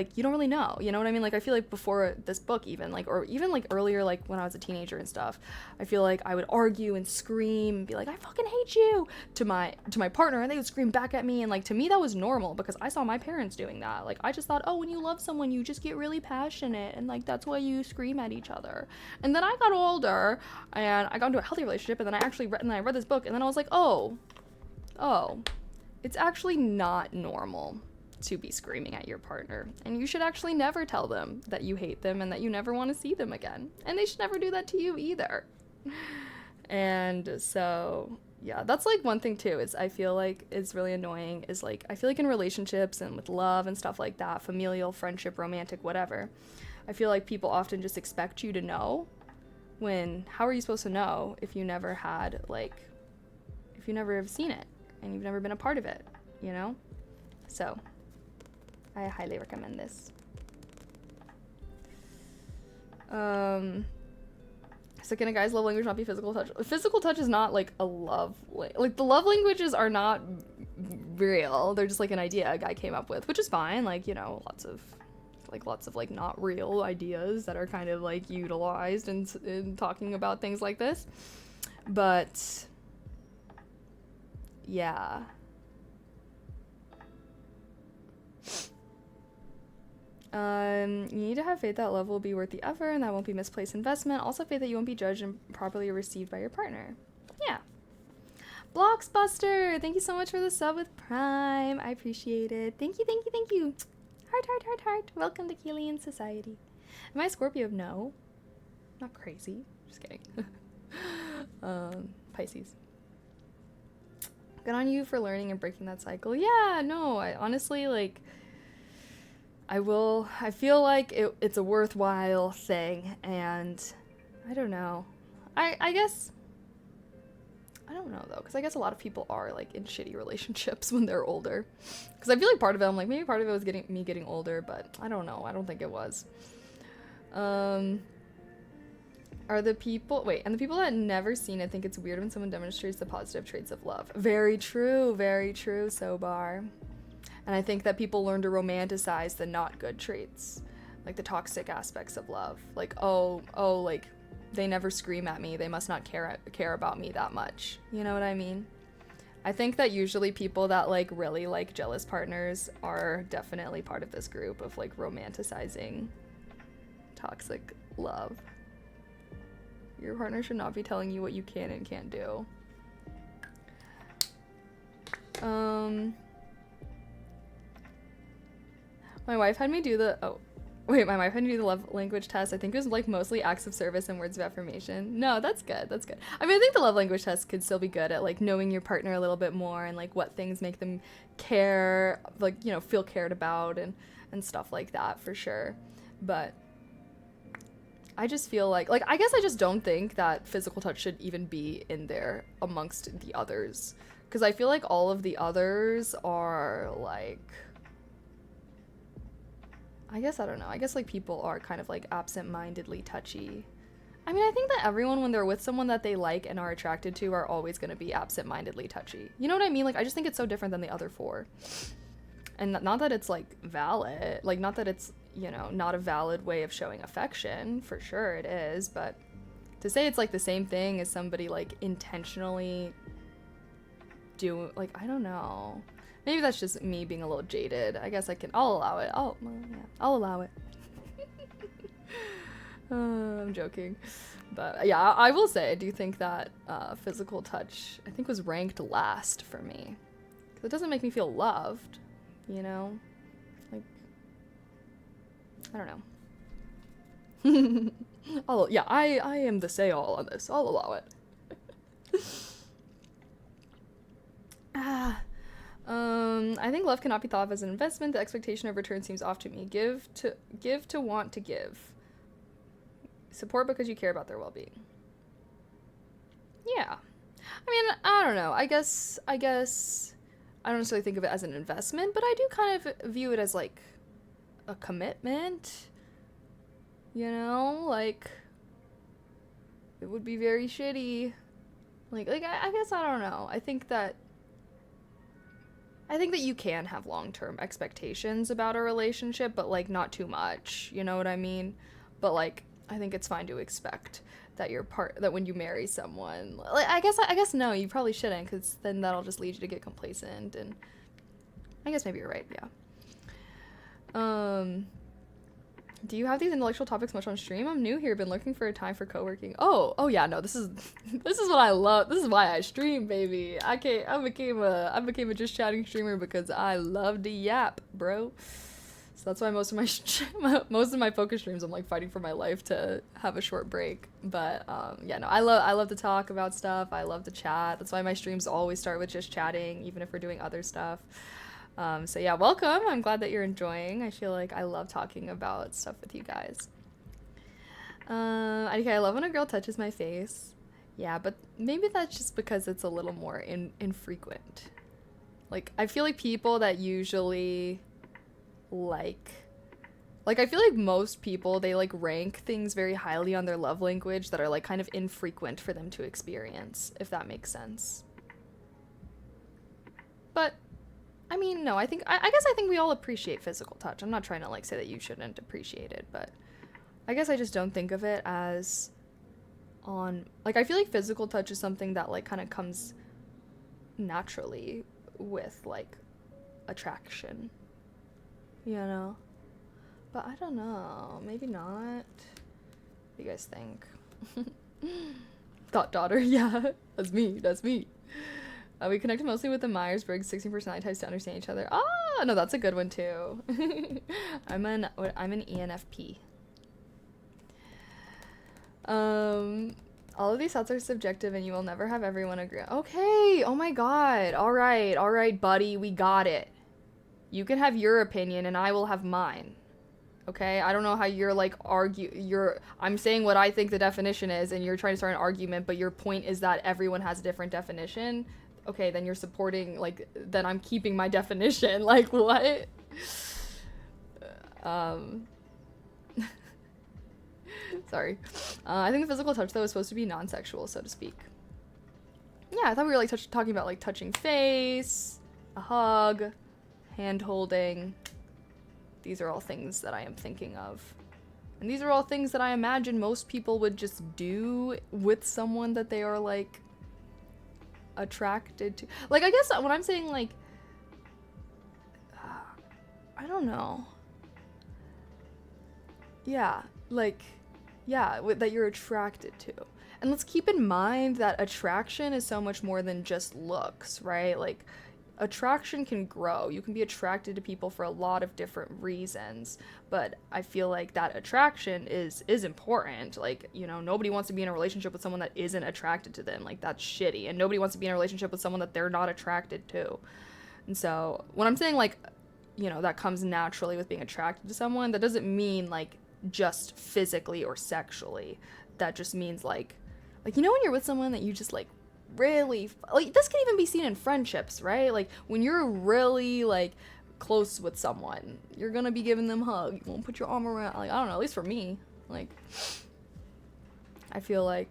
S1: you know what I mean? Like, I feel like before this book even, like, or even like earlier, like when I was a teenager and stuff, I feel like I would argue and scream and be like, I fucking hate you to my partner, and they would scream back at me, and like to me that was normal because I saw my parents doing that. Like, I just thought, oh, when you love someone you just get really passionate and like that's why you scream at each other. And then I got older and I got into a healthy relationship, and then I read this book, and then I was like, oh, it's actually not normal to be screaming at your partner, and you should actually never tell them that you hate them and that you never want to see them again, and they should never do that to you either. And so yeah, that's like one thing too, is I feel like it's really annoying, is like I feel like in relationships and with love and stuff like that, familial, friendship, romantic, whatever, I feel like people often just expect you to know, when how are you supposed to know if you never have seen it, and you've never been a part of it, you know? So I highly recommend this. So can a guy's love language not be physical touch? Physical touch is not like a love like the love languages are not real. They're just like an idea a guy came up with, which is fine. Like, you know, lots of like not real ideas that are kind of like utilized in talking about things like this. But yeah. You need to have faith that love will be worth the effort and that won't be misplaced investment. Also faith that you won't be judged and properly received by your partner. Yeah. Blocksbuster, thank you so much for the sub with Prime. I appreciate it. Thank you, thank you, thank you. Heart, heart, heart, heart. Welcome to Keelian Society. Am I a Scorpio? No. Not crazy. Just kidding. Pisces. Good on you for learning and breaking that cycle. Yeah, no, I honestly, like, I feel like it's a worthwhile thing, and I don't know. I guess, I don't know, though, because I guess a lot of people are, like, in shitty relationships when they're older. Because I feel like part of it, I'm like, maybe part of it was me getting older, but I don't know. I don't think it was. Are the people, and the people that never seen it think it's weird when someone demonstrates the positive traits of love. Very true, Sobar. And I think that people learn to romanticize the not good traits, like the toxic aspects of love. Like, oh, like, they never scream at me. They must not care about me that much. You know what I mean? I think that usually people that, like, really like jealous partners are definitely part of this group of, like, romanticizing toxic love. Your partner should not be telling you what you can and can't do. My wife had me do the love language test. I think it was like mostly acts of service and words of affirmation. No, that's good. I mean, I think the love language test could still be good at like knowing your partner a little bit more and like what things make them care, like, you know, feel cared about and stuff like that for sure. But I just feel like I guess I just don't think that physical touch should even be in there amongst the others. Because I feel like all of the others are like, I guess, I don't know. I guess, like, people are kind of, like, absent-mindedly touchy. I mean, I think that everyone, when they're with someone that they like and are attracted to, are always going to be absent-mindedly touchy. You know what I mean? Like, I just think it's so different than the other four. And not that it's, like, valid. Like, not that it's, you know, not a valid way of showing affection. For sure it is. But to say it's, like, the same thing as somebody, like, intentionally like, I don't know. Maybe that's just me being a little jaded. I guess I'll allow it. I'll allow it. I'm joking. But yeah, I will say, I do think that physical touch, I think, was ranked last for me. 'Cause it doesn't make me feel loved, you know? Like, I don't know. I am the say-all on this. I'll allow it. I think love cannot be thought of as an investment. The expectation of return seems off to me. Give to want to give. Support because you care about their well-being. Yeah. I mean, I don't know. I guess I don't necessarily think of it as an investment, but I do kind of view it as like a commitment. You know, like it would be very shitty. Like I guess I don't know. I think that you can have long-term expectations about a relationship, but, like, not too much, you know what I mean? But, like, I think it's fine to expect that that when you marry someone, like, I guess no, you probably shouldn't, because then that'll just lead you to get complacent, and I guess maybe you're right, yeah. Do you have these intellectual topics much on stream? I'm new here, been looking for a time for co-working. Oh yeah, no, this is what I love. This is why I stream, baby. I became a just chatting streamer because I love to yap, bro. So that's why most of my focus streams I'm like fighting for my life to have a short break. But yeah, no, I love to talk about stuff. I love to chat. That's why my streams always start with just chatting, even if we're doing other stuff. So yeah, welcome. I'm glad that you're enjoying. I feel like I love talking about stuff with you guys. Okay, I love when a girl touches my face. Yeah, but maybe that's just because it's a little more infrequent. Like, I feel like people that usually like I feel like most people, they like rank things very highly on their love language that are like kind of infrequent for them to experience, if that makes sense. But I mean, no, I think I guess I think we all appreciate physical touch. I'm not trying to like say that you shouldn't appreciate it, but I guess I just don't think of it as on like I feel like physical touch is something that like kind of comes naturally with like attraction. You know? But I don't know. Maybe not. What do you guys think? Thought daughter. Yeah. That's me. That's me. We connected mostly with the Myers-Briggs 16 personality types to understand each other. Ah, no, that's a good one too. I'm an ENFP. All of these thoughts are subjective and you will never have everyone agree. Okay. Oh my god. All right, buddy. We got it. You can have your opinion and I will have mine. Okay? I don't know how you're like I'm saying what I think the definition is and you're trying to start an argument, but your point is that everyone has a different definition. Okay, then you're supporting like then I'm keeping my definition. Like what? Sorry. I think the physical touch though is supposed to be non-sexual, so to speak. Yeah, I thought we were like talking about like touching face, a hug, hand holding. These are all things that I am thinking of. And these are all things that I imagine most people would just do with someone that they are like attracted to. Like, I guess when I'm saying like, I don't know. Yeah, like, yeah, that you're attracted to. And let's keep in mind that attraction is so much more than just looks, right? Like, attraction can grow. You can be attracted to people for a lot of different reasons, but I feel like that attraction is important. Like, you know, nobody wants to be in a relationship with someone that isn't attracted to them. Like, that's shitty. And nobody wants to be in a relationship with someone that they're not attracted to. And so when I'm saying like, you know, that comes naturally with being attracted to someone, that doesn't mean like just physically or sexually. That just means like, you know, when you're with someone that you just like really like, this can even be seen in friendships, right? Like when you're really like close with someone, you're gonna be giving them a hug, you won't put your arm around, like, I don't know, at least for me, like, I feel like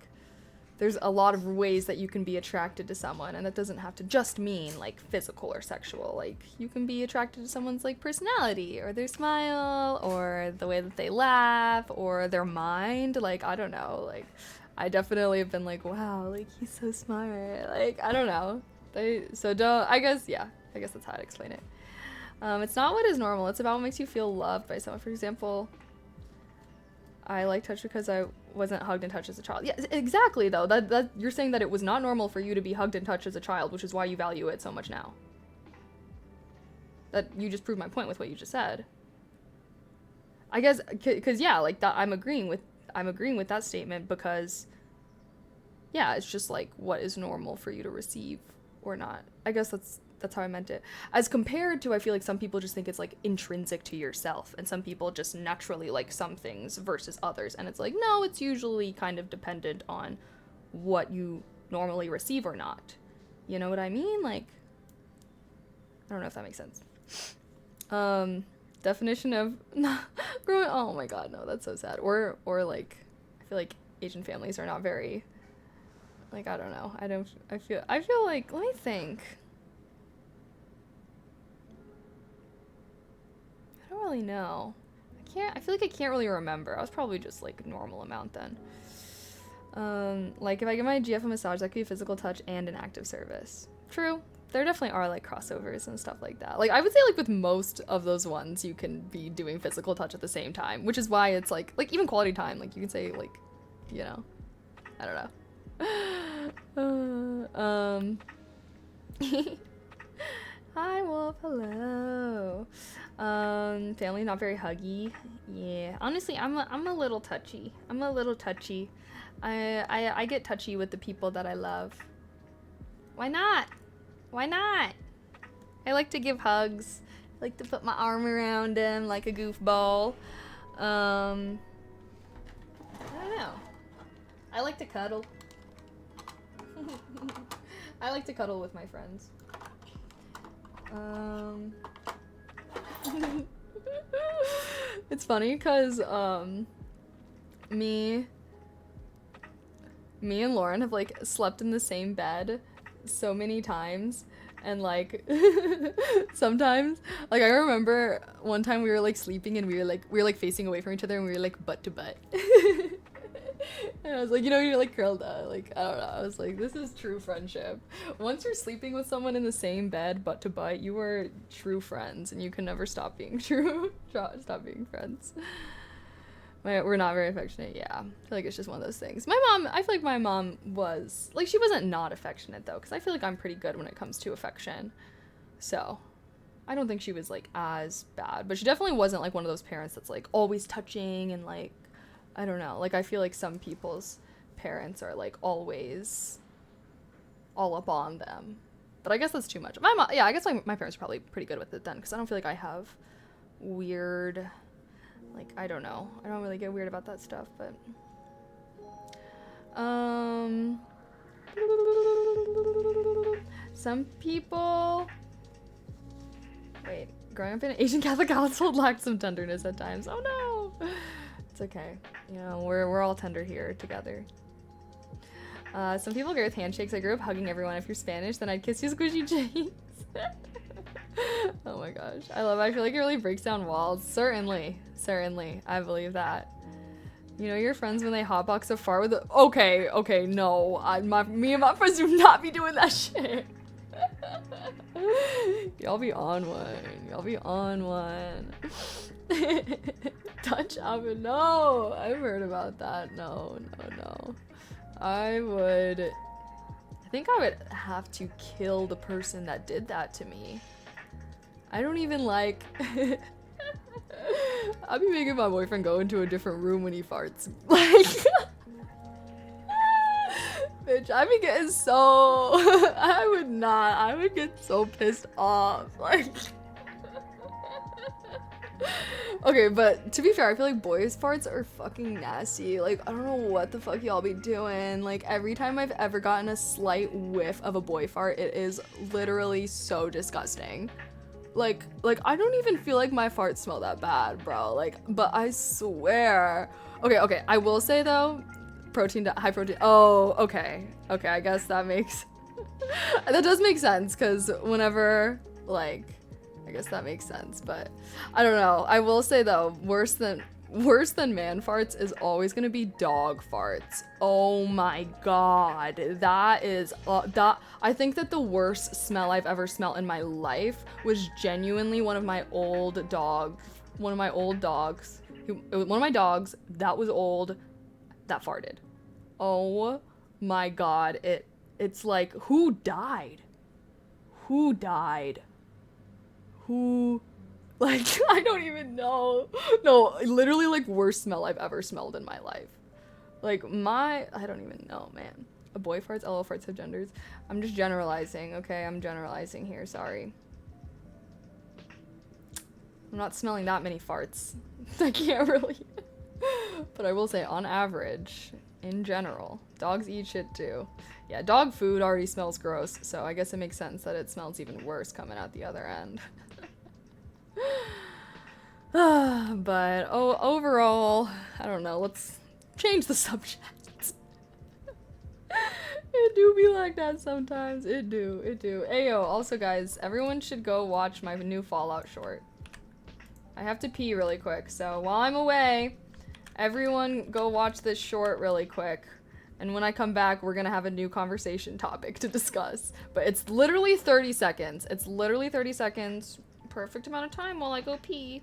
S1: there's a lot of ways that you can be attracted to someone, and that doesn't have to just mean like physical or sexual. Like, you can be attracted to someone's like personality or their smile or the way that they laugh or their mind. Like, I don't know, like I definitely have been like, wow, like he's so smart. Like, I don't know. I guess that's how I'd explain it. It's not what is normal. It's about what makes you feel loved by someone. For example, I like touch because I wasn't hugged and touched as a child. Yeah, exactly though. That you're saying that it was not normal for you to be hugged and touched as a child, which is why you value it so much now. That you just proved my point with what you just said. I guess because yeah, like that I'm agreeing with that statement because, yeah, it's just like what is normal for you to receive or not. I guess that's how I meant it. As compared to, I feel like some people just think it's like intrinsic to yourself, and some people just naturally like some things versus others. And it's like, no, it's usually kind of dependent on what you normally receive or not. You know what I mean? Like, I don't know if that makes sense. Definition of growing. Oh my god, no, that's so sad. Or like, I feel like Asian families are not very, like, I don't know. I feel like, let me think. I don't really know. I feel like I can't really remember. I was probably just like a normal amount then. Like if I give my GF a massage, that could be physical touch and an active service. True. There definitely are like crossovers and stuff like that. Like I would say like with most of those ones you can be doing physical touch at the same time, which is why it's like even quality time, like you can say like, you know, I don't know. Hi Wolf, hello. Family not very huggy. Yeah, honestly I'm a little touchy. I get touchy with the people that I love. Why not? I like to give hugs. I like to put my arm around them like a goofball. I don't know. I like to cuddle. I like to cuddle with my friends. Um, it's funny because me and Lauren have like slept in the same bed so many times, and like sometimes, like I remember one time we were like sleeping and we were like facing away from each other and we were like butt to butt. And I was like, you know, you're like curled up, like I don't know, I was like, this is true friendship. Once you're sleeping with someone in the same bed butt to butt, you are true friends and you can never stop being stop being friends. We're not very affectionate, yeah. I feel like it's just one of those things. My mom, I feel like my mom was, like, she wasn't not affectionate, though, because I feel like I'm pretty good when it comes to affection. So, I don't think she was, like, as bad. But she definitely wasn't, like, one of those parents that's, like, always touching and, like, I don't know. Like, I feel like some people's parents are, like, always all up on them. But I guess that's too much. My mom, yeah, I guess my parents are probably pretty good with it then, because I don't feel like I have weird... Like, I don't know. I don't really get weird about that stuff, but... Some people... Wait. Growing up in an Asian Catholic household lacked some tenderness at times. Oh, no! It's okay. You know, we're all tender here together. Some people agree with handshakes. I grew up hugging everyone. If you're Spanish, then I'd kiss you squishy cheeks. Oh my gosh. I feel like it really breaks down walls. Certainly. I believe that. You know your friends when they hotbox afar with okay, no. Me and my friends do not be doing that shit. Y'all be on one. Touch oven. No. I've heard about that. No. I think I would have to kill the person that did that to me. I don't even like... I'd be making my boyfriend go into a different room when he farts. Like... Bitch, I'd be getting so... I would get so pissed off. Like... Okay, but to be fair, I feel like boys' farts are fucking nasty. Like, I don't know what the fuck y'all be doing. Like, every time I've ever gotten a slight whiff of a boy fart, it is literally so disgusting. Like, I don't even feel like my farts smell that bad, bro. Like, but I swear. Okay, I will say, though, high protein. Oh, okay, I guess that makes... that does make sense, because whenever, like... I guess that makes sense, but I don't know. I will say though, worse than man farts is always gonna be dog farts. Oh my god, that is I think that the worst smell I've ever smelled in my life was genuinely one of my dogs that was old that farted. Oh my god, it's like, who died? Like, I don't even know. No, literally, like, worst smell I've ever smelled in my life. Like, I don't even know, man. A boy farts, LL farts have genders. I'm just generalizing, okay? I'm generalizing here, sorry. I'm not smelling that many farts. I can't really. But I will say, on average, in general, dogs eat shit too. Yeah, dog food already smells gross, so I guess it makes sense that it smells even worse coming out the other end. But overall, I don't know, let's change the subject. It do be like that sometimes. It do. Ayo, also guys, everyone should go watch my new Fallout short. I have to pee really quick, so while I'm away, everyone go watch this short really quick. And when I come back, we're gonna have a new conversation topic to discuss. But it's literally 30 seconds. Perfect amount of time while I go pee.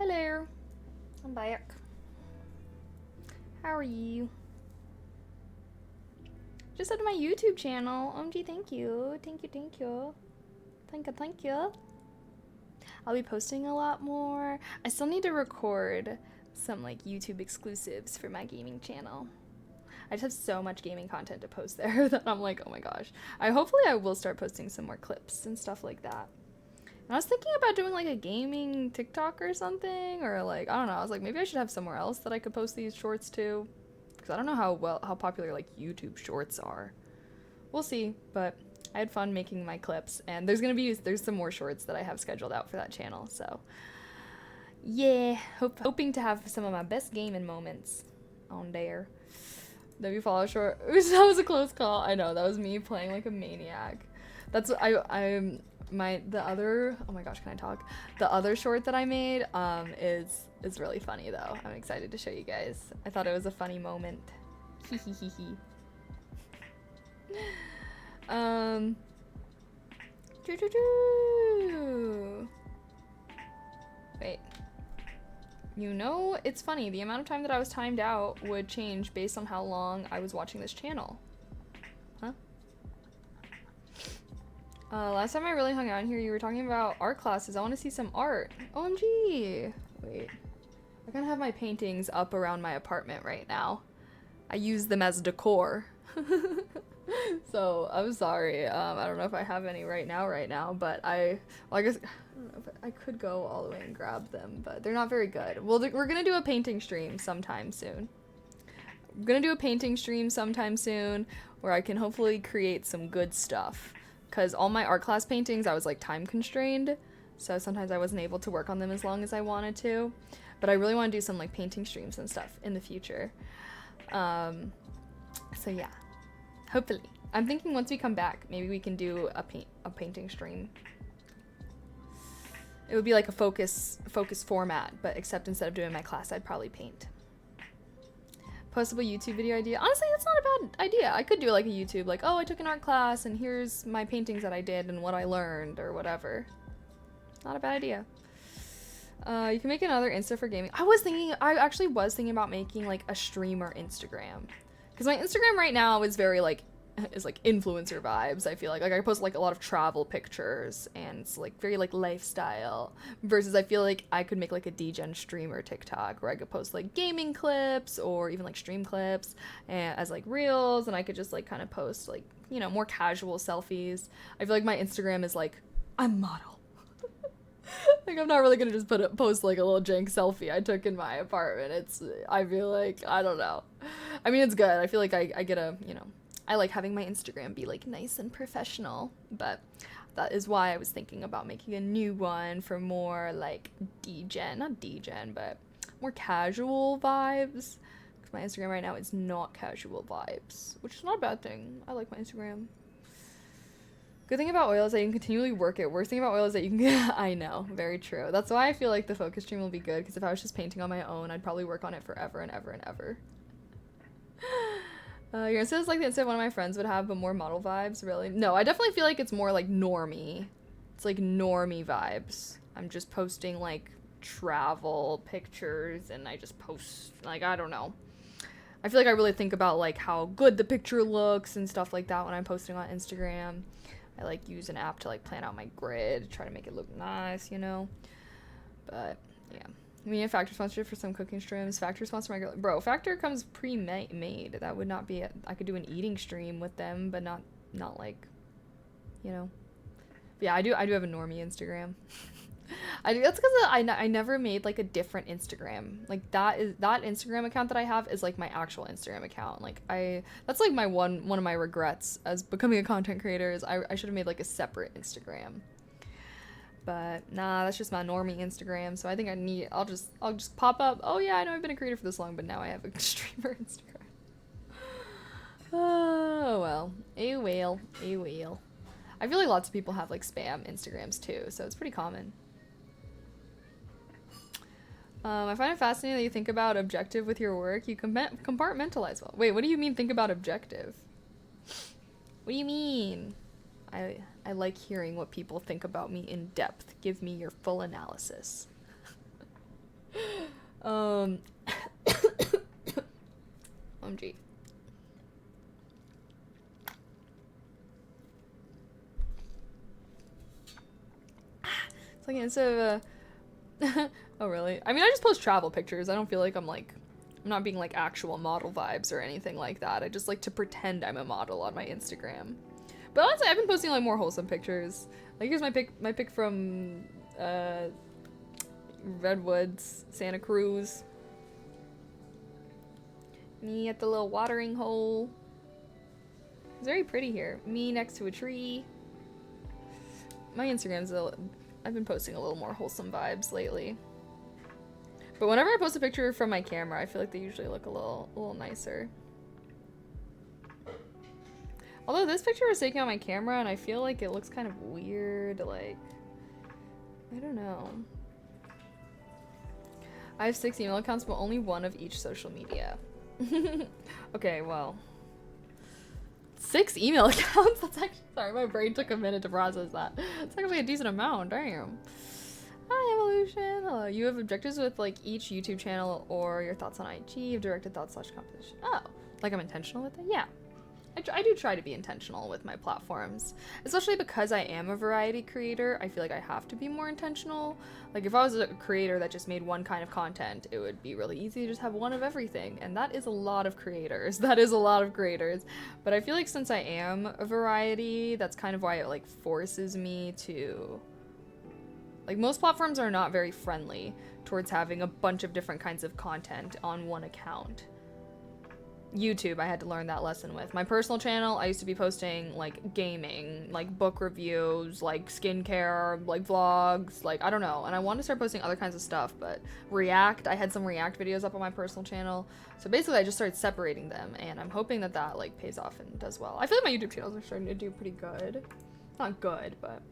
S1: Hello. I'm back. How are you? Just added my YouTube channel. OMG, thank you. Thank you, thank you. Thank you. I'll be posting a lot more. I still need to record some like YouTube exclusives for my gaming channel. I just have so much gaming content to post there that I'm like, oh my gosh. Hopefully I will start posting some more clips and stuff like that. And I was thinking about doing like a gaming TikTok or something, or like, I don't know. I was like, maybe I should have somewhere else that I could post these shorts to, because I don't know how popular like YouTube shorts are. We'll see, but I had fun making my clips, and there's some more shorts that I have scheduled out for that channel. So yeah, hoping to have some of my best gaming moments on there. W follow short. That was a close call. I know, that was me playing like a maniac. That's what the other, oh my gosh, can I talk? The other short that I made is really funny though. I'm excited to show you guys. I thought it was a funny moment. Hee. Wait. You know, it's funny. The amount of time that I was timed out would change based on how long I was watching this channel. Huh? Last time I really hung out in here, you were talking about art classes. I want to see some art. OMG. Wait. I kind of have my paintings up around my apartment right now. I use them as decor. So, I'm sorry. I don't know if I have any right now, but I guess, I don't know if I could go all the way and grab them, but they're not very good. Well, we're gonna do a painting stream sometime soon. I'm gonna do a painting stream sometime soon where I can hopefully create some good stuff. Because all my art class paintings, I was like time constrained, so sometimes I wasn't able to work on them as long as I wanted to. But I really want to do some like painting streams and stuff in the future. So yeah, hopefully. I'm thinking once we come back, maybe we can do a painting stream. It would be like a focus format, but except instead of doing my class, I'd probably paint. Postable YouTube video idea. Honestly, that's not a bad idea. I could do like a YouTube, like, oh, I took an art class and here's my paintings that I did and what I learned or whatever. Not a bad idea. You can make another Insta for gaming. I actually was thinking about making like a streamer Instagram. Because my Instagram right now is very like influencer vibes. I feel like I post like a lot of travel pictures and it's like very like lifestyle, versus I feel like I could make like a degen streamer TikTok where I could post like gaming clips or even like stream clips and as like reels, and I could just like kind of post like, you know, more casual selfies. I feel like my Instagram is like, I'm a model. Like I'm not really gonna just post like a little jank selfie I took in my apartment. I feel like, I don't know. I mean, it's good. I feel like I get a, you know, I like having my Instagram be like nice and professional, but that is why I was thinking about making a new one for more like not degen, but more casual vibes. Because my Instagram right now is not casual vibes, which is not a bad thing. I like my Instagram. Good thing about oil is that you can continually work it. Worst thing about oil is that you can I know, very true. That's why I feel like the focus stream will be good, because if I was just painting on my own, I'd probably work on it forever and ever and ever. Your Insta is like the Insta one of my friends would have, but more model vibes, really? No, I definitely feel like it's more like normie. It's like normie vibes. I'm just posting like travel pictures and I just post, like, I don't know. I feel like I really think about like how good the picture looks and stuff like that when I'm posting on Instagram. I like use an app to like plan out my grid, try to make it look nice, you know? But yeah. Me and Factor sponsorship for some cooking streams. Factor sponsor my girl. Bro, Factor comes pre-made. That would not be I could do an eating stream with them, but not like, you know. But yeah, I do have a normie Instagram. That's because I never made like a different Instagram. Like that Instagram account that I have is like my actual Instagram account. Like that's like my one of my regrets as becoming a content creator is I should have made like a separate Instagram. But nah, that's just my normie Instagram. So I think I'll just pop up. Oh yeah, I know I've been a creator for this long, but now I have a streamer Instagram. Oh well, a whale. I feel like lots of people have like spam Instagrams too, so it's pretty common. I find it fascinating that you think about objective with your work. You compartmentalize well. Wait, what do you mean think about objective? What do you mean? I like hearing what people think about me in depth. Give me your full analysis. OMG. It's like instead of oh really? I mean, I just post travel pictures. I don't feel like I'm not being like actual model vibes or anything like that. I just like to pretend I'm a model on my Instagram. But honestly, I've been posting like more wholesome pictures. Like here's my pic from Redwoods, Santa Cruz. Me at the little watering hole. It's very pretty here. Me next to a tree. My Instagram's I've been posting a little more wholesome vibes lately. But whenever I post a picture from my camera, I feel like they usually look a little nicer. Although this picture was taken on my camera and I feel like it looks kind of weird, like, I don't know. I have 6 email accounts, but only one of each social media. Okay, well. 6 email accounts? That's actually, sorry, my brain took a minute to process that. It's actually a decent amount, damn. Hi, Evolution. Hello. You have objectives with like each YouTube channel or your thoughts on IG, directed thoughts / composition. Oh, like I'm intentional with it? Yeah. I do try to be intentional with my platforms, especially because I am a variety creator. I feel like I have to be more intentional. Like if I was a creator that just made one kind of content, it would be really easy to just have one of everything, and that is a lot of creators. That is a lot of creators. But I feel like since I am a variety, that's kind of why it like forces me to, like, most platforms are not very friendly towards having a bunch of different kinds of content on one account. YouTube, I had to learn that lesson with. My personal channel, I used to be posting, like, gaming, like, book reviews, like, skincare, like, vlogs, like, I don't know. And I wanted to start posting other kinds of stuff, but React, I had some React videos up on my personal channel. So basically, I just started separating them, and I'm hoping that that, like, pays off and does well. I feel like my YouTube channels are starting to do pretty good. Not good, but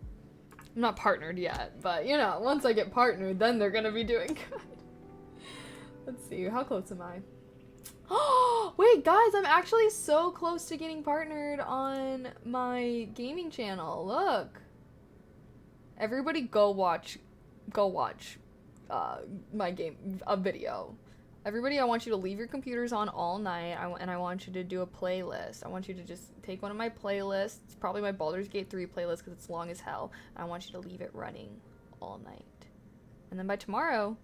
S1: I'm not partnered yet. But, you know, once I get partnered, then they're gonna be doing good. Let's see, how close am I? Oh, wait, guys, I'm actually so close to getting partnered on my gaming channel. Look. Everybody go watch my video. Everybody, I want you to leave your computers on all night, and I want you to do a playlist. I want you to just take one of my playlists, probably my Baldur's Gate 3 playlist because it's long as hell. I want you to leave it running all night. And then by tomorrow,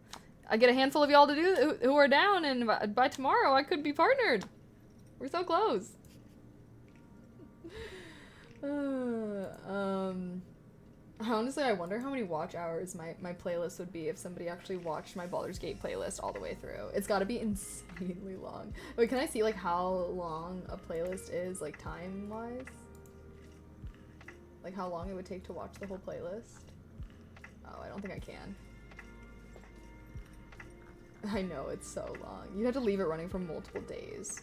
S1: I get a handful of y'all to do who are down, and by tomorrow I could be partnered. We're so close. Honestly, I wonder how many watch hours my playlist would be if somebody actually watched my Baldur's Gate playlist all the way through. It's got to be insanely long. Wait, can I see like how long a playlist is, like time-wise? Like how long it would take to watch the whole playlist? Oh, I don't think I can. I know, it's so long. You have to leave it running for multiple days.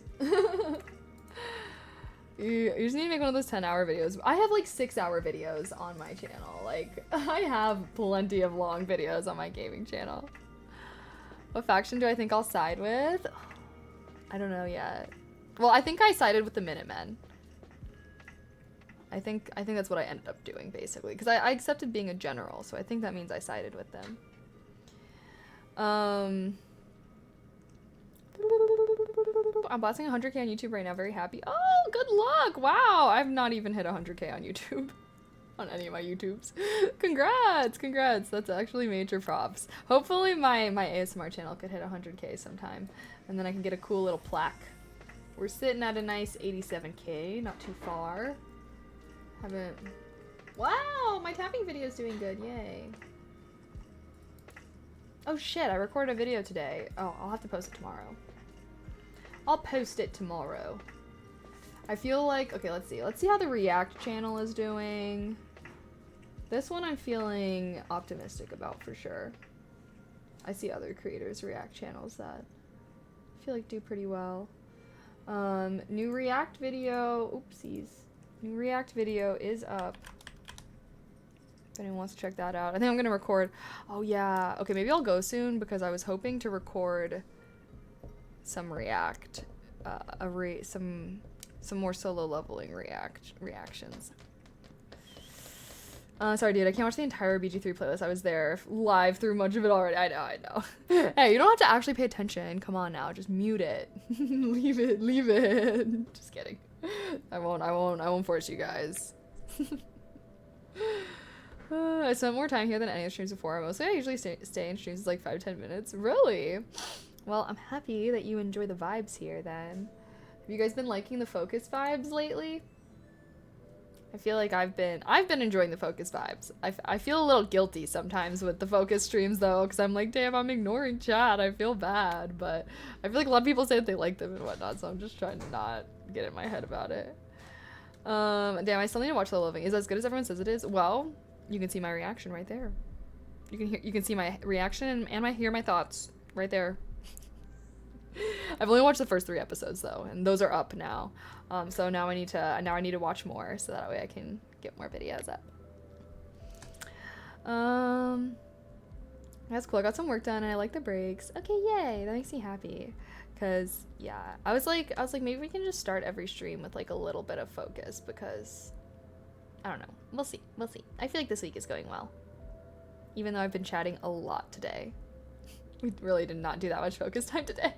S1: You just need to make one of those 10-hour videos. I have like 6-hour videos on my channel. Like, I have plenty of long videos on my gaming channel. What faction do I think I'll side with? I don't know yet. Well, I think I sided with the Minutemen. I think that's what I ended up doing, basically. Because I accepted being a general, so I think that means I sided with them. I'm blasting 100k on YouTube right now, very happy. Oh, good luck! Wow, I've not even hit 100k on YouTube. On any of my YouTubes. Congrats! That's actually major props. Hopefully my ASMR channel could hit 100k sometime. And then I can get a cool little plaque. We're sitting at a nice 87k, not too far. Haven't... Wow, my tapping video is doing good, yay. Oh shit, I recorded a video today. Oh, I'll have to post it tomorrow. I'll post it tomorrow. I feel like, okay, let's see. Let's see how the React channel is doing. This one I'm feeling optimistic about for sure. I see other creators' React channels that I feel like do pretty well. New React video, oopsies. New React video is up. If anyone wants to check that out. I think I'm gonna record, oh yeah. Okay, maybe I'll go soon because I was hoping to record some React, some more solo leveling reactions. Sorry, dude, I can't watch the entire BG3 playlist. I was there live through much of it already. I know. Hey, you don't have to actually pay attention. Come on now, just mute it. leave it. Just kidding. I won't force you guys. I spent more time here than any of the streams before. Mostly I usually stay in streams like 5 to 10 minutes. Really? Well, I'm happy that you enjoy the vibes here then. Have you guys been liking the focus vibes lately? I feel like I've been enjoying the focus vibes. I feel a little guilty sometimes with the focus streams though, because I'm like, damn, I'm ignoring chat. I feel bad, but I feel like a lot of people say that they like them and whatnot, so I'm just trying to not get in my head about it. Damn, I still need to watch The Living. Is it as good as everyone says it is? Well, you can see my reaction right there. You can see my reaction and hear my thoughts right there. I've only watched the first 3 episodes though, and those are up now. So now I need to watch more so that way I can get more videos up. That's cool. I got some work done and I like the breaks. Okay, yay. That makes me happy. Cause yeah, I was like maybe we can just start every stream with like a little bit of focus because I don't know. We'll see. I feel like this week is going well. Even though I've been chatting a lot today. We really did not do that much focus time today.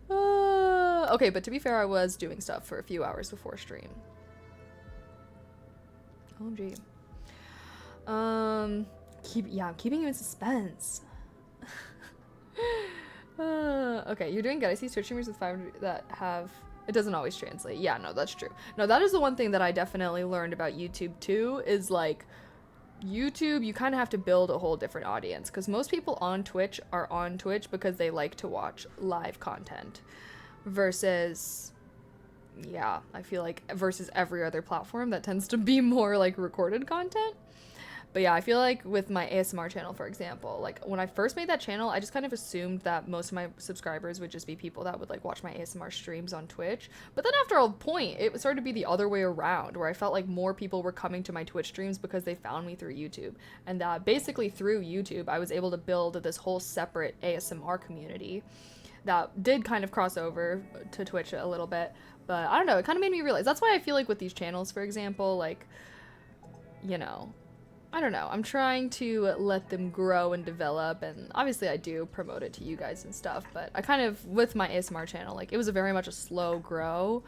S1: Okay, but to be fair, I was doing stuff for a few hours before stream. OMG. I'm keeping you in suspense. Okay, you're doing good. I see Twitch streamers with 500 that have... It doesn't always translate. Yeah, no, that's true. No, that is the one thing that I definitely learned about YouTube too, is like... YouTube, you kind of have to build a whole different audience because most people on Twitch are on Twitch because they like to watch live content versus, yeah, I feel like versus every other platform that tends to be more like recorded content. But yeah, I feel like with my ASMR channel, for example, like when I first made that channel, I just kind of assumed that most of my subscribers would just be people that would like watch my ASMR streams on Twitch. But then after a point, it started to be the other way around, where I felt like more people were coming to my Twitch streams because they found me through YouTube. And that basically through YouTube, I was able to build this whole separate ASMR community that did kind of cross over to Twitch a little bit. But I don't know, it kind of made me realize, that's why I feel like with these channels, for example, like, you know, I don't know. I'm trying to let them grow and develop, and obviously I do promote it to you guys and stuff, but I kind of, with my ASMR channel, like, it was very much a slow grow,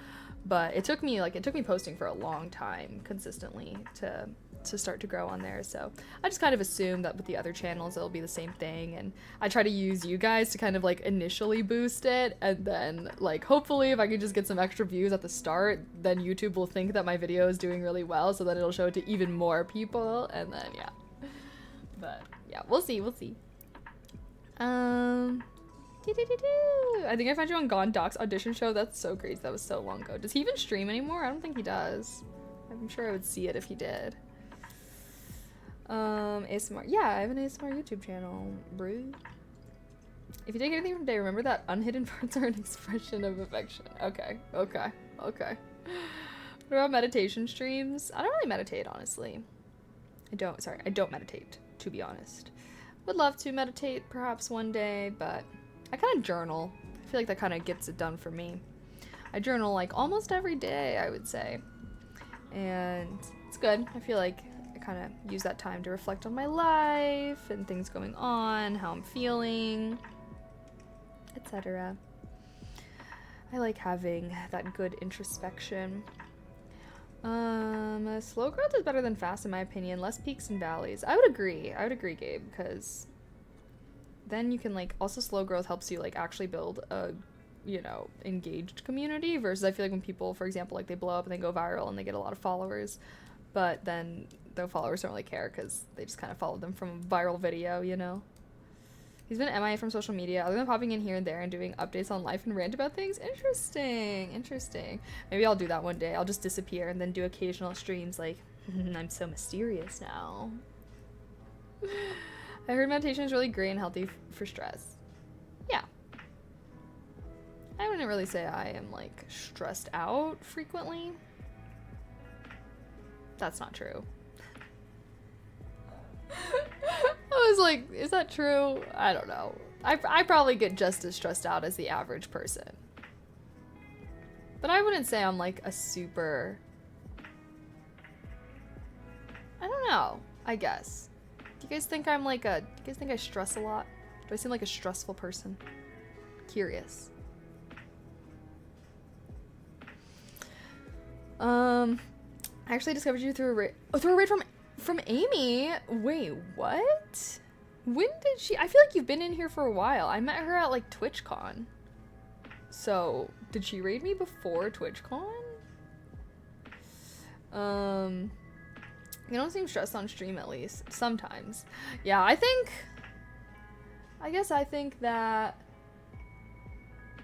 S1: but it took me posting for a long time consistently to start to grow on there, so I just kind of assume that with the other channels it'll be the same thing, and I try to use you guys to kind of like initially boost it, and then like hopefully if I can just get some extra views at the start, then YouTube will think that my video is doing really well, so then it'll show it to even more people, and then yeah. But yeah, we'll see. I think I found you on Gone Doc's audition show. That's so crazy. That was so long ago. Does he even stream anymore? I don't think he does. I'm sure I would see it if he did. ASMR. Yeah, I have an ASMR YouTube channel, bro. If you take anything from today, remember that unhidden parts are an expression of affection. Okay. What about meditation streams? I don't really meditate, honestly. I don't meditate, to be honest. Would love to meditate perhaps one day, but I kind of journal. I feel like that kind of gets it done for me. I journal like almost every day, I would say. And it's good. I feel like I kind of use that time to reflect on my life and things going on, how I'm feeling, etc. I like having that good introspection. Slow growth is better than fast in my opinion. Less peaks and valleys. I would agree, Gabe, because then you can like, also slow growth helps you like actually build a, you know, engaged community, versus I feel like when people, for example, like they blow up and they go viral and they get a lot of followers, but then the followers don't really care because they just kind of followed them from a viral video, you know? He's been MIA from social media, other than popping in here and there and doing updates on life and rant about things. Interesting. Maybe I'll do that one day. I'll just disappear and then do occasional streams like, I'm so mysterious now. I heard meditation is really great and healthy for stress. Yeah. I wouldn't really say I am like stressed out frequently. That's not true. I was like, is that true? I don't know. I probably get just as stressed out as the average person. But I wouldn't say I'm like a super... I don't know, I guess. Do you guys think I'm like a... Do you guys think I stress a lot? Do I seem like a stressful person? Curious. I actually discovered you through a raid. Oh, through a raid from Amy. Wait, what? When did she? I feel like you've been in here for a while. I met her at like TwitchCon. So, did she raid me before TwitchCon? You don't seem stressed on stream, at least. Sometimes. Yeah, I guess I think that,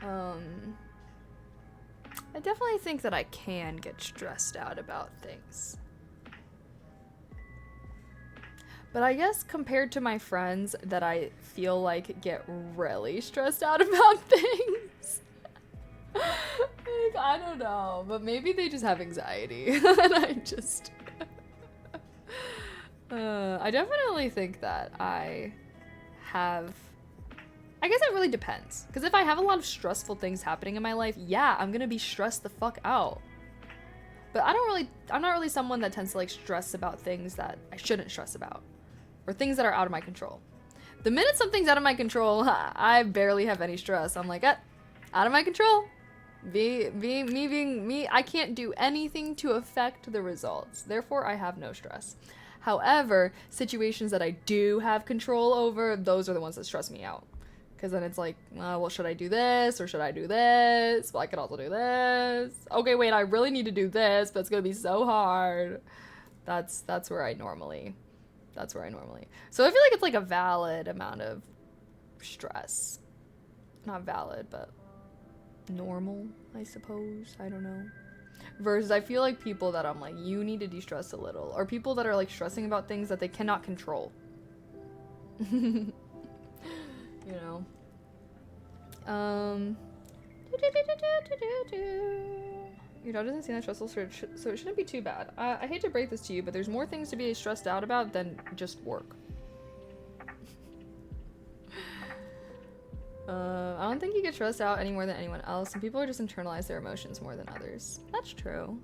S1: I definitely think that I can get stressed out about things. But I guess compared to my friends that I feel like get really stressed out about things, like, I don't know, but maybe they just have anxiety and I just, I definitely think that I guess it really depends. Because if I have a lot of stressful things happening in my life, yeah, I'm gonna be stressed the fuck out. But I'm not really someone that tends to like stress about things that I shouldn't stress about. Or things that are out of my control. The minute something's out of my control, I barely have any stress. I'm like, out of my control. Me, I can't do anything to affect the results. Therefore, I have no stress. However, situations that I do have control over, those are the ones that stress me out. Because then it's like, well, should I do this or should I do this? Well, I could also do this. Okay, wait, I really need to do this, but it's gonna be so hard. That's where I normally. So I feel like it's like a valid amount of stress. Not valid, but normal, I suppose. I don't know. Versus I feel like people that I'm like, you need to de-stress a little. Or people that are like stressing about things that they cannot control. You know. Your dog doesn't seem that stressful, so it shouldn't be too bad. I hate to break this to you, but there's more things to be stressed out about than just work. I don't think you get stressed out any more than anyone else. Some people are just internalize their emotions more than others. That's true.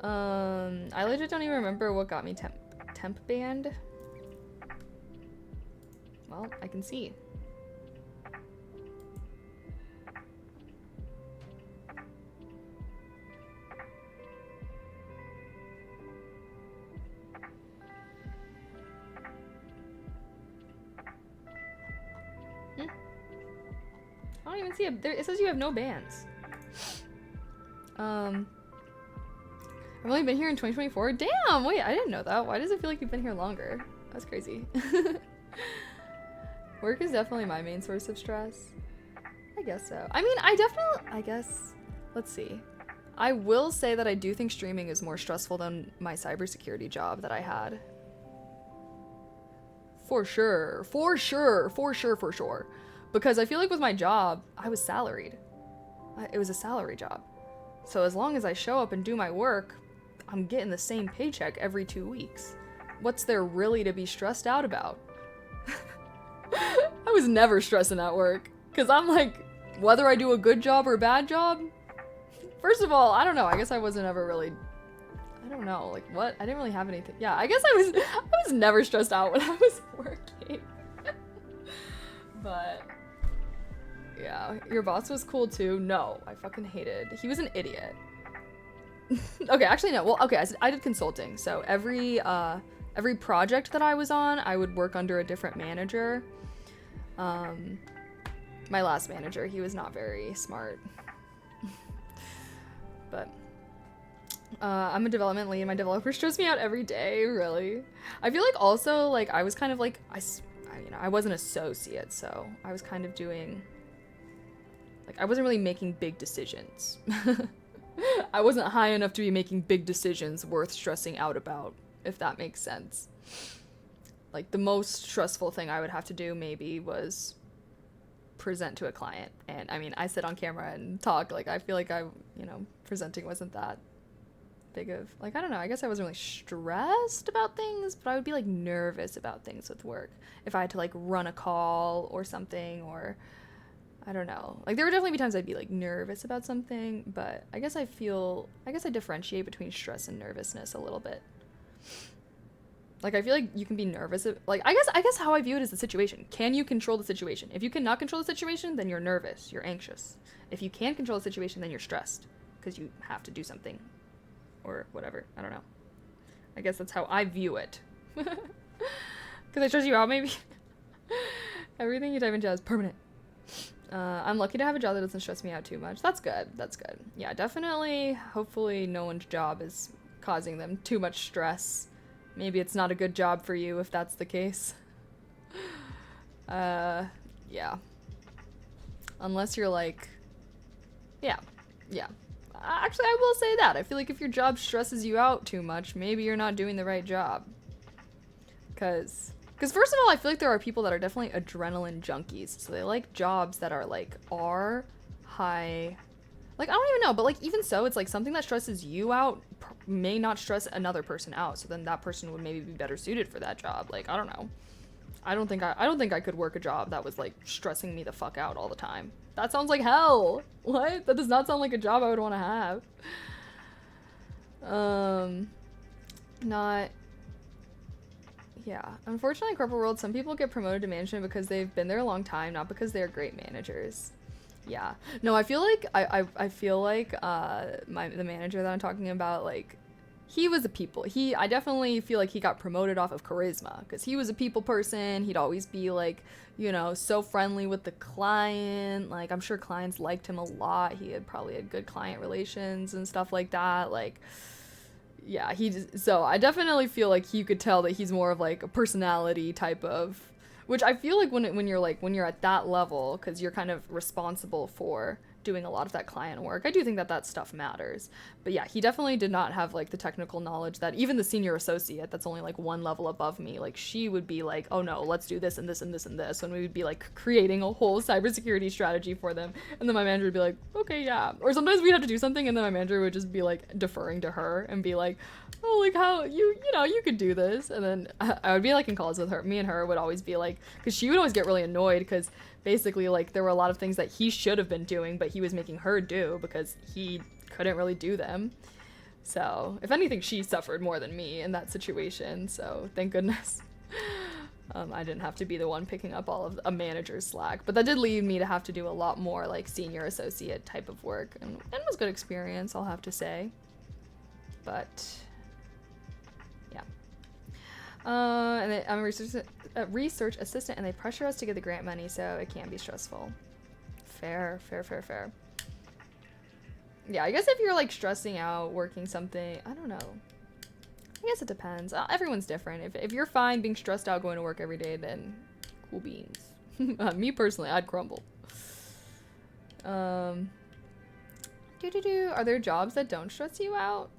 S1: I legit don't even remember what got me temp banned. Well, I can see. I don't even see it. It says you have no bans. I've only been here in 2024. Damn, wait, I didn't know that. Why does it feel like you've been here longer? That's crazy. Work is definitely my main source of stress. I guess so. I mean, I guess, let's see. I will say that I do think streaming is more stressful than my cybersecurity job that I had. For sure. For sure. For sure. For sure. Because I feel like with my job, I was salaried. It was a salary job. So as long as I show up and do my work, I'm getting the same paycheck every 2 weeks. What's there really to be stressed out about? I was never stressing at work. Because I'm like, whether I do a good job or a bad job, first of all, I don't know. I guess I wasn't ever really, I don't know, like what? I didn't really have anything. Yeah, I guess I was never stressed out when I was working. But yeah, your boss was cool too. No, I fucking hated. He was an idiot. Okay, actually no. Well, okay, I did consulting. So every project that I was on, I would work under a different manager. My last manager, he was not very smart. But I'm a development lead. My developers stress me out every day, really. I feel like also, like, I was kind of like, I was an associate, so I was kind of doing, like, I wasn't really making big decisions. I wasn't high enough to be making big decisions worth stressing out about, if that makes sense. Like, the most stressful thing I would have to do maybe was present to a client. And I mean, I sit on camera and talk. Like, I feel like presenting wasn't that big of, like, I don't know, I guess I wasn't really stressed about things, but I would be like nervous about things with work. If I had to like run a call or something, or I don't know. Like, there would definitely be times I'd be like nervous about something, but I guess I differentiate between stress and nervousness a little bit. Like, I feel like you can be nervous. Like, I guess how I view it is the situation. Can you control the situation? If you cannot control the situation, then you're nervous. You're anxious. If you can control the situation, then you're stressed because you have to do something or whatever. I don't know. I guess that's how I view it. Because I stress you out, maybe. Everything you dive into is permanent. I'm lucky to have a job that doesn't stress me out too much. That's good. That's good. Yeah, definitely. Hopefully no one's job is causing them too much stress. Maybe it's not a good job for you if that's the case. Yeah. Unless you're like, yeah. Actually, I will say that. I feel like if your job stresses you out too much, maybe you're not doing the right job. Because first of all, I feel like there are people that are definitely adrenaline junkies. So they like jobs that are like high. Like, I don't even know, but like, even so, it's like something that stresses you out may not stress another person out. So then that person would maybe be better suited for that job. Like, I don't know. I don't think I could work a job that was like stressing me the fuck out all the time. That sounds like hell. What? That does not sound like a job I would want to have. Yeah. Unfortunately, in corporate world, some people get promoted to management because they've been there a long time, not because they're great managers. Yeah. No, I feel like I feel like the manager that I'm talking about, like, he was I definitely feel like he got promoted off of charisma because he was a people person. He'd always be like, so friendly with the client. Like, I'm sure clients liked him a lot. He had probably had good client relations and stuff like that. Like, yeah, so I definitely feel like you could tell that he's more of like a personality type of, which I feel like when you're at that level, because you're kind of responsible for doing a lot of that client work, I do think that stuff matters. But yeah, he definitely did not have like the technical knowledge that even the senior associate that's only like one level above me, like, she would be like, oh no, let's do this and this and this and this, and we would be like creating a whole cybersecurity strategy for them, and then my manager would be like, okay, yeah. Or sometimes we'd have to do something and then my manager would just be like deferring to her and be like, oh, like, how you could do this. And then I would be like in calls with her. Me and her would always be like, because she would always get really annoyed because basically, like, there were a lot of things that he should have been doing, but he was making her do because he couldn't really do them. So, if anything, she suffered more than me in that situation. So, thank goodness. I didn't have to be the one picking up all of a manager's slack. But that did lead me to have to do a lot more, like, senior associate type of work. And it was good experience, I'll have to say. But, yeah. And then I'm a research assistant, and they pressure us to get the grant money, so it can be stressful. Fair. Yeah, I guess if you're like stressing out working something, I don't know. I guess it depends. Everyone's different. If you're fine being stressed out going to work every day, then cool beans. Me personally, I'd crumble. Are there jobs that don't stress you out?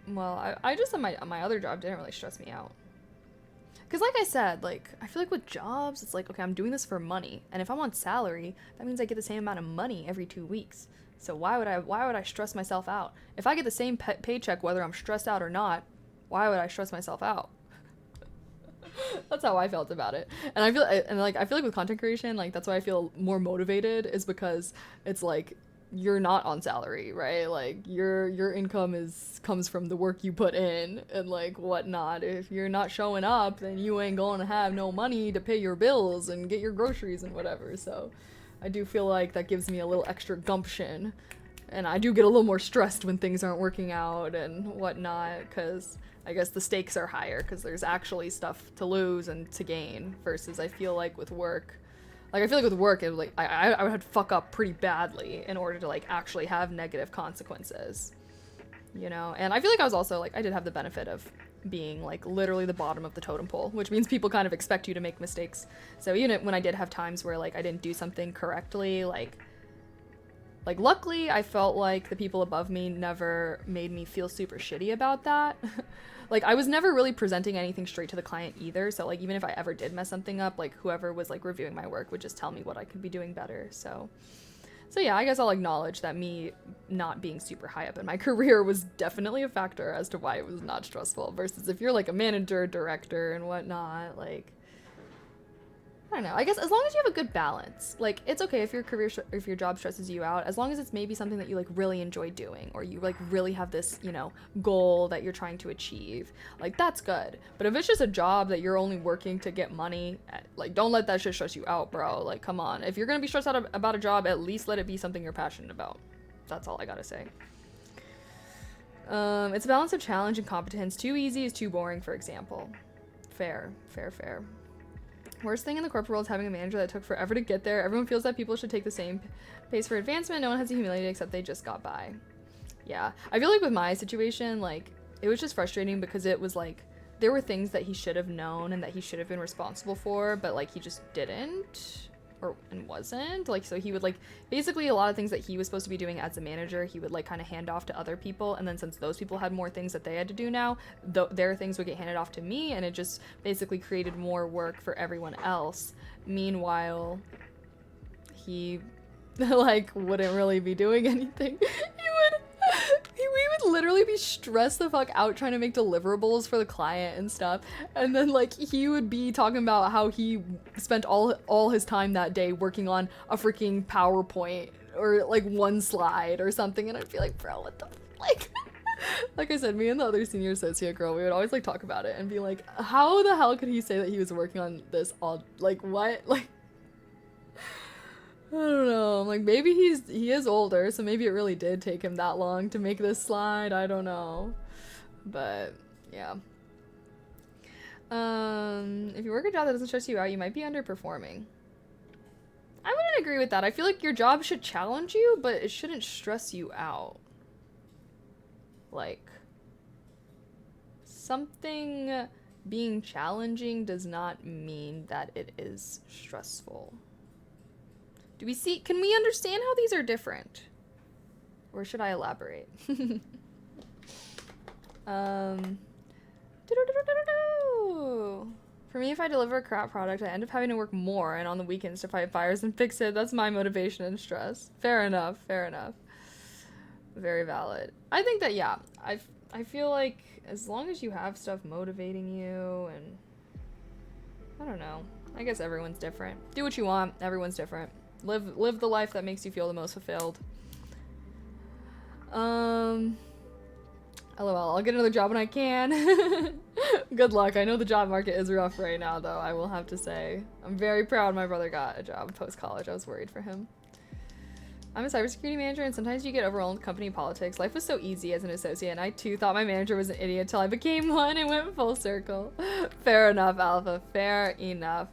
S1: Well, I just said my other job didn't really stress me out. Because like I said, like, I feel like with jobs, it's like, okay, I'm doing this for money. And if I'm on salary, that means I get the same amount of money every 2 weeks. So why would I stress myself out? If I get the same paycheck, whether I'm stressed out or not, why would I stress myself out? That's how I felt about it. And I feel like with content creation, like, that's why I feel more motivated, is because it's like, you're not on salary, right? Like, your income comes from the work you put in and like whatnot. If you're not showing up, then you ain't gonna have no money to pay your bills and get your groceries and whatever. So I do feel like that gives me a little extra gumption, and I do get a little more stressed when things aren't working out and whatnot, because I guess the stakes are higher because there's actually stuff to lose and to gain, versus I feel like with work, it was like I would have to fuck up pretty badly in order to like actually have negative consequences, you know? And I feel like I was also like, I did have the benefit of being like literally the bottom of the totem pole, which means people kind of expect you to make mistakes. So even when I did have times where like I didn't do something correctly, like luckily I felt like the people above me never made me feel super shitty about that. Like, I was never really presenting anything straight to the client either, so like even if I ever did mess something up, like whoever was like reviewing my work would just tell me what I could be doing better. So yeah, I guess I'll acknowledge that me not being super high up in my career was definitely a factor as to why it was not stressful, versus if you're like a manager, director, and whatnot, like, I don't know. I guess as long as you have a good balance, like, it's okay if if your job stresses you out, as long as it's maybe something that you like really enjoy doing, or you like really have this, you know, goal that you're trying to achieve, like, that's good. But if it's just a job that you're only working to get money, like, don't let that shit stress you out, bro. Like, come on. If you're gonna be stressed out about a job, at least let it be something you're passionate about. That's all I gotta say. It's a balance of challenge and competence. Too easy is too boring, for example. Fair. Worst thing in the corporate world is having a manager that took forever to get there. Everyone feels that people should take the same pace for advancement. No one has the humility except they just got by. Yeah. I feel like with my situation, like, it was just frustrating because it was like, there were things that he should have known and that he should have been responsible for, but like he just didn't, and wasn't. Like, so he would like, basically a lot of things that he was supposed to be doing as a manager, he would like kind of hand off to other people, and then since those people had more things that they had to do now, their things would get handed off to me, and it just basically created more work for everyone else. Meanwhile, he like wouldn't really be doing anything. We would literally be stressed the fuck out trying to make deliverables for the client and stuff, and then like he would be talking about how he spent all his time that day working on a freaking PowerPoint or like one slide or something, and I'd be like, bro, what the like like I said, me and the other senior associate girl, we would always like talk about it and be like, how the hell could he say that he was working on this all, like, what? Like, I don't know. Like, maybe he is older, so maybe it really did take him that long to make this slide. I don't know. But yeah. If you work a job that doesn't stress you out, you might be underperforming. I wouldn't agree with that. I feel like your job should challenge you, but it shouldn't stress you out. Like, something being challenging does not mean that it is stressful. Can we understand how these are different? Or should I elaborate? For me, if I deliver a crap product, I end up having to work more and on the weekends to fight fires and fix it. That's my motivation and stress. Fair enough. Very valid. I think that, yeah, I feel like as long as you have stuff motivating you, and I don't know. I guess everyone's different. Do what you want. Everyone's different. Live the life that makes you feel the most fulfilled. LOL, I'll get another job when I can. Good luck. I know the job market is rough right now, though, I will have to say. I'm very proud my brother got a job post-college. I was worried for him. I'm a cybersecurity manager, and sometimes you get overwhelmed with company politics. Life was so easy as an associate, and I too thought my manager was an idiot until I became one and went full circle. Fair enough, Alpha. Fair enough.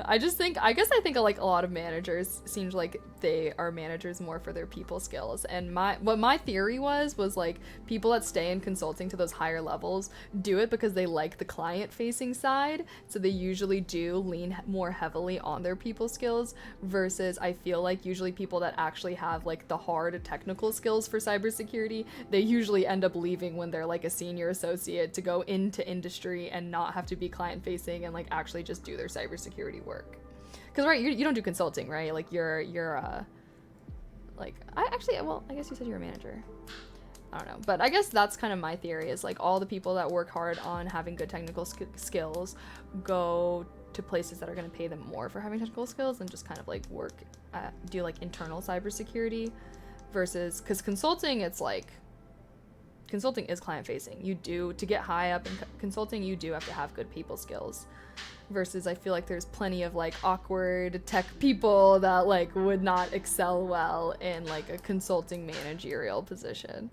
S1: I guess I think like a lot of managers seems like they are managers more for their people skills. And my theory was like people that stay in consulting to those higher levels do it because they like the client facing side. So they usually do lean more heavily on their people skills versus I feel like usually people that actually have like the hard technical skills for cybersecurity, they usually end up leaving when they're like a senior associate to go into industry and not have to be client facing and like actually just do their cybersecurity work. Because right, you don't do consulting, right? Like you're like I guess you said you're a manager. I don't know, but I guess that's kind of my theory is like all the people that work hard on having good technical skills go to places that are going to pay them more for having technical skills and just kind of like do like internal cybersecurity versus because consulting it's like consulting is client facing. You do to get high up in consulting you do have to have good people skills versus I feel like there's plenty of like awkward tech people that like would not excel well in like a consulting managerial position.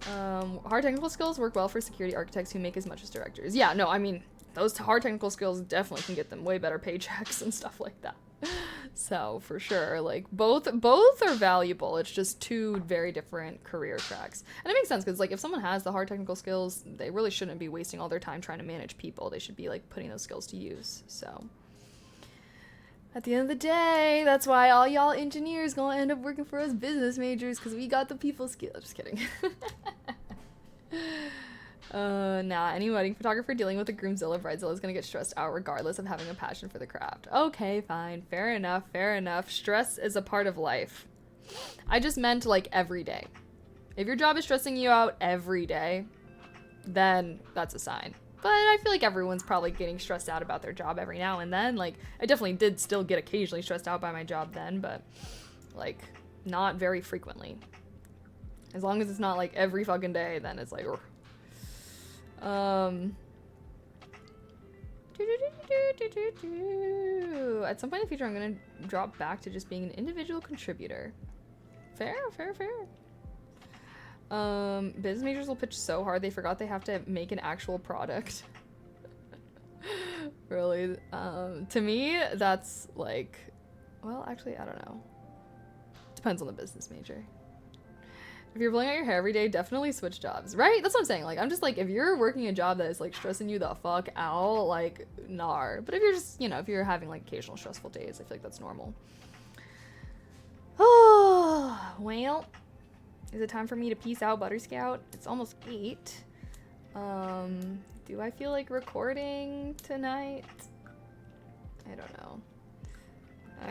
S1: Hard technical skills work well for security architects who make as much as directors. Yeah, no, I mean those hard technical skills definitely can get them way better paychecks and stuff like that. So for sure, like both are valuable. It's just two very different career tracks. And it makes sense because like if someone has the hard technical skills, they really shouldn't be wasting all their time trying to manage people. They should be like putting those skills to use. So at the end of the day, that's why all y'all engineers gonna end up working for us business majors because we got the people skills. Just kidding. Nah, any wedding photographer dealing with a groomzilla, bridezilla is gonna get stressed out regardless of having a passion for the craft. Okay, fine. Fair enough. Stress is a part of life. I just meant like every day. If your job is stressing you out every day, then that's a sign. But I feel like everyone's probably getting stressed out about their job every now and then. Like, I definitely did still get occasionally stressed out by my job then, but like not very frequently. As long as it's not like every fucking day, then it's like, ugh. At some point in the future, I'm gonna drop back to just being an individual contributor. Fair. Business majors will pitch so hard they forgot they have to make an actual product. Really? To me, that's like, well, actually, I don't know. Depends on the business major. If you're blowing out your hair every day, definitely switch jobs, right? That's what I'm saying. Like, I'm just like, if you're working a job that is like stressing you the fuck out, like, nar. But if you're just, if you're having like occasional stressful days, I feel like that's normal. Oh, well, is it time for me to peace out, Butter Scout? It's almost 8. Do I feel like recording tonight? I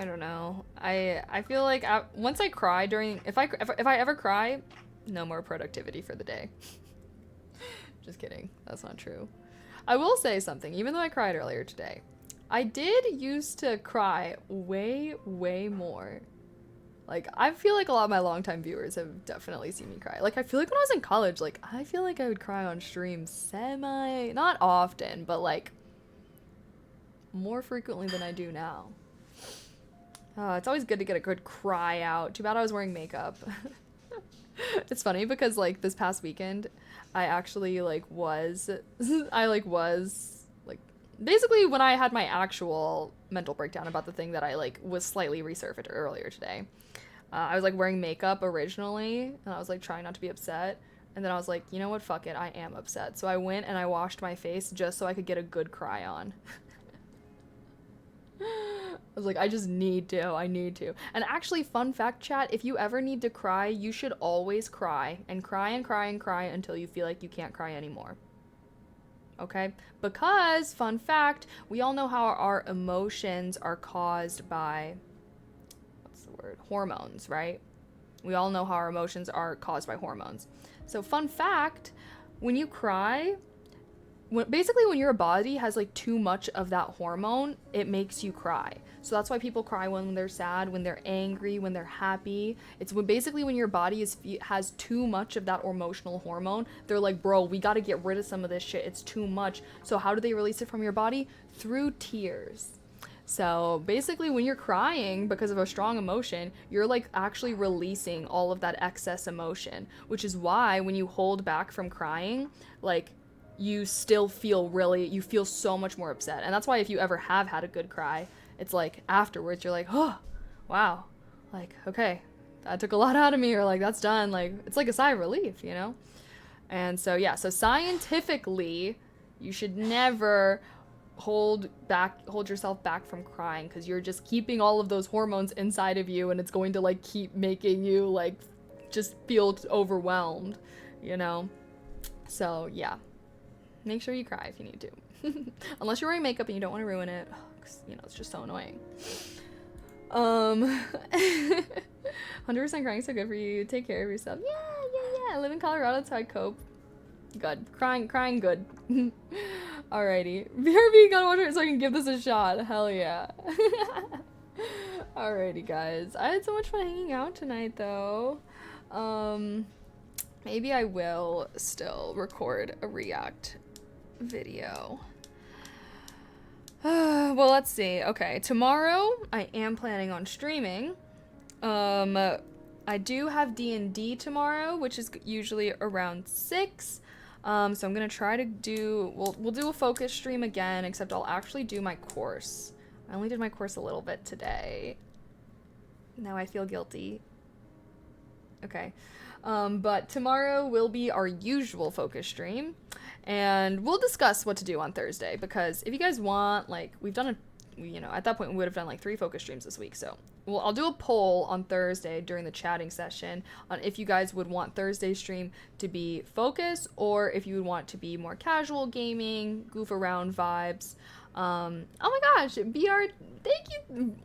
S1: don't know. I feel like once I cry if I ever cry, no more productivity for the day. Just kidding. That's not true. I will say something. Even though I cried earlier today, I did used to cry way more. Like, I feel like a lot of my longtime viewers have definitely seen me cry. Like, I feel like when I was in college, like, I feel like I would cry on stream not often, but like more frequently than I do now. It's always good to get a good cry out. Too bad I was wearing makeup. It's funny because like this past weekend, I actually was basically when I had my actual mental breakdown about the thing that I like was slightly resurfaced earlier today. I was like wearing makeup originally and I was like trying not to be upset. And then I was like, you know what? Fuck it. I am upset. So I went and I washed my face just so I could get a good cry on. I was like, I need to. And actually, fun fact, chat, if you ever need to cry, you should always cry and cry and cry and cry until you feel like you can't cry anymore. Okay? Because, fun fact, we all know how our emotions are caused by, hormones, right? We all know how our emotions are caused by hormones. So, fun fact, when you cry, when your body has like too much of that hormone, it makes you cry. So that's why people cry when they're sad, when they're angry, when they're happy. It's when your body has too much of that emotional hormone. They're like, bro, we got to get rid of some of this shit. It's too much. So how do they release it from your body? Through tears. So basically when you're crying because of a strong emotion, you're like actually releasing all of that excess emotion, which is why when you hold back from crying, like you still feel you feel so much more upset. And that's why if you ever have had a good cry, it's like afterwards you're like, oh, wow, like, okay, that took a lot out of me, or like, that's done. Like, it's like a sigh of relief, you know? And so, yeah, so scientifically, you should never hold yourself back from crying, because you're just keeping all of those hormones inside of you, and it's going to like keep making you like just feel overwhelmed, you know? So, yeah. Make sure you cry if you need to. Unless you're wearing makeup and you don't want to ruin it. 'Cause, you know, it's just so annoying. 100% crying is so good for you. Take care of yourself. Yeah. I live in Colorado. That's how I cope. Good. Crying good. Alrighty. BRB, gotta watch it so I can give this a shot. Hell yeah. Alrighty, guys. I had so much fun hanging out tonight, though. Maybe I will still record a react video. Well, let's see. Okay, tomorrow I am planning on streaming. I do have D&D tomorrow, which is usually around 6. So I'm gonna try to do, we'll do a focus stream again, except I'll actually do my course. I only did my course a little bit today. Now I feel guilty. Okay. But tomorrow will be our usual focus stream, and we'll discuss what to do on Thursday, because if you guys want, like, we've done at that point we would have done like 3 focus streams this week, so I'll do a poll on Thursday during the chatting session on if you guys would want Thursday's stream to be focus, or if you would want to be more casual gaming, goof around vibes. Oh my gosh, thank you.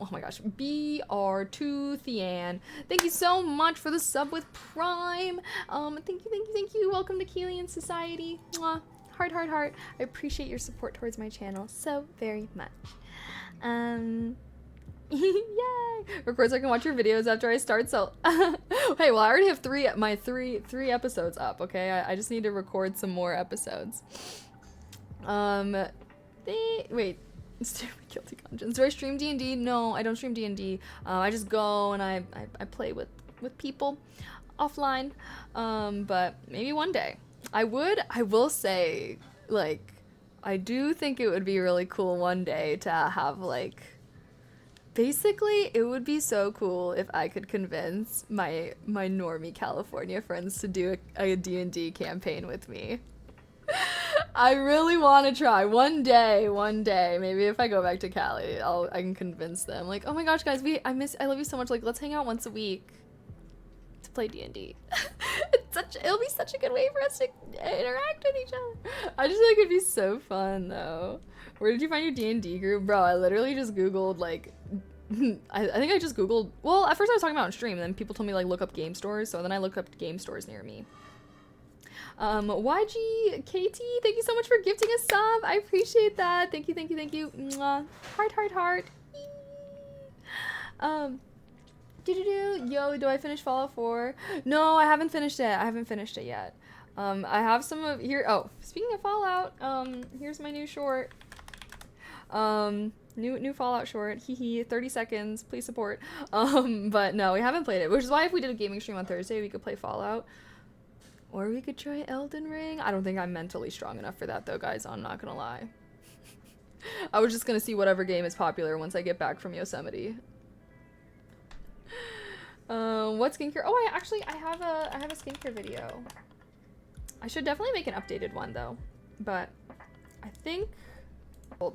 S1: Oh my gosh, BR2 Thean. Thank you so much for the sub with Prime. Thank you. Welcome to Keelian Society. Mwah. Heart. I appreciate your support towards my channel so very much. Yay! Record so I can watch your videos after I start. So, hey, well, I already have three episodes up. Okay, I just need to record some more episodes. Wait, guilty conscience. Do I stream D&D? No, I don't stream D&D. I just go and I play with people offline. But maybe one day. I will say, like, I do think it would be really cool one day to have, like, basically, it would be so cool if I could convince my normie California friends to do a D&D campaign with me. I really want to try one day. Maybe if I go back to Cali, I can convince them. Like, oh my gosh, guys, I love you so much. Like, let's hang out once a week to play D&D. It'll be such a good way for us to interact with each other. I just feel like it'd be so fun, though. Where did you find your D&D group, bro? I literally just googled, like, I think I just googled. Well, at first I was talking about on stream, and then people told me, like, look up game stores. So then I looked up game stores near me. YG KT, thank you so much for gifting a sub. I appreciate that. Thank you. Mwah. Heart. Yo, do I finish Fallout 4? No, I haven't finished it yet. I have some of here. Oh, speaking of Fallout, here's my new short. New Fallout short. 30 seconds. Please support. But no, we haven't played it, which is why if we did a gaming stream on Thursday, we could play Fallout. Or we could try Elden Ring. I don't think I'm mentally strong enough for that, though, guys. I'm not gonna lie. I was just gonna see whatever game is popular once I get back from Yosemite. What skincare? Oh, I have a skincare video. I should definitely make an updated one, though. But I think...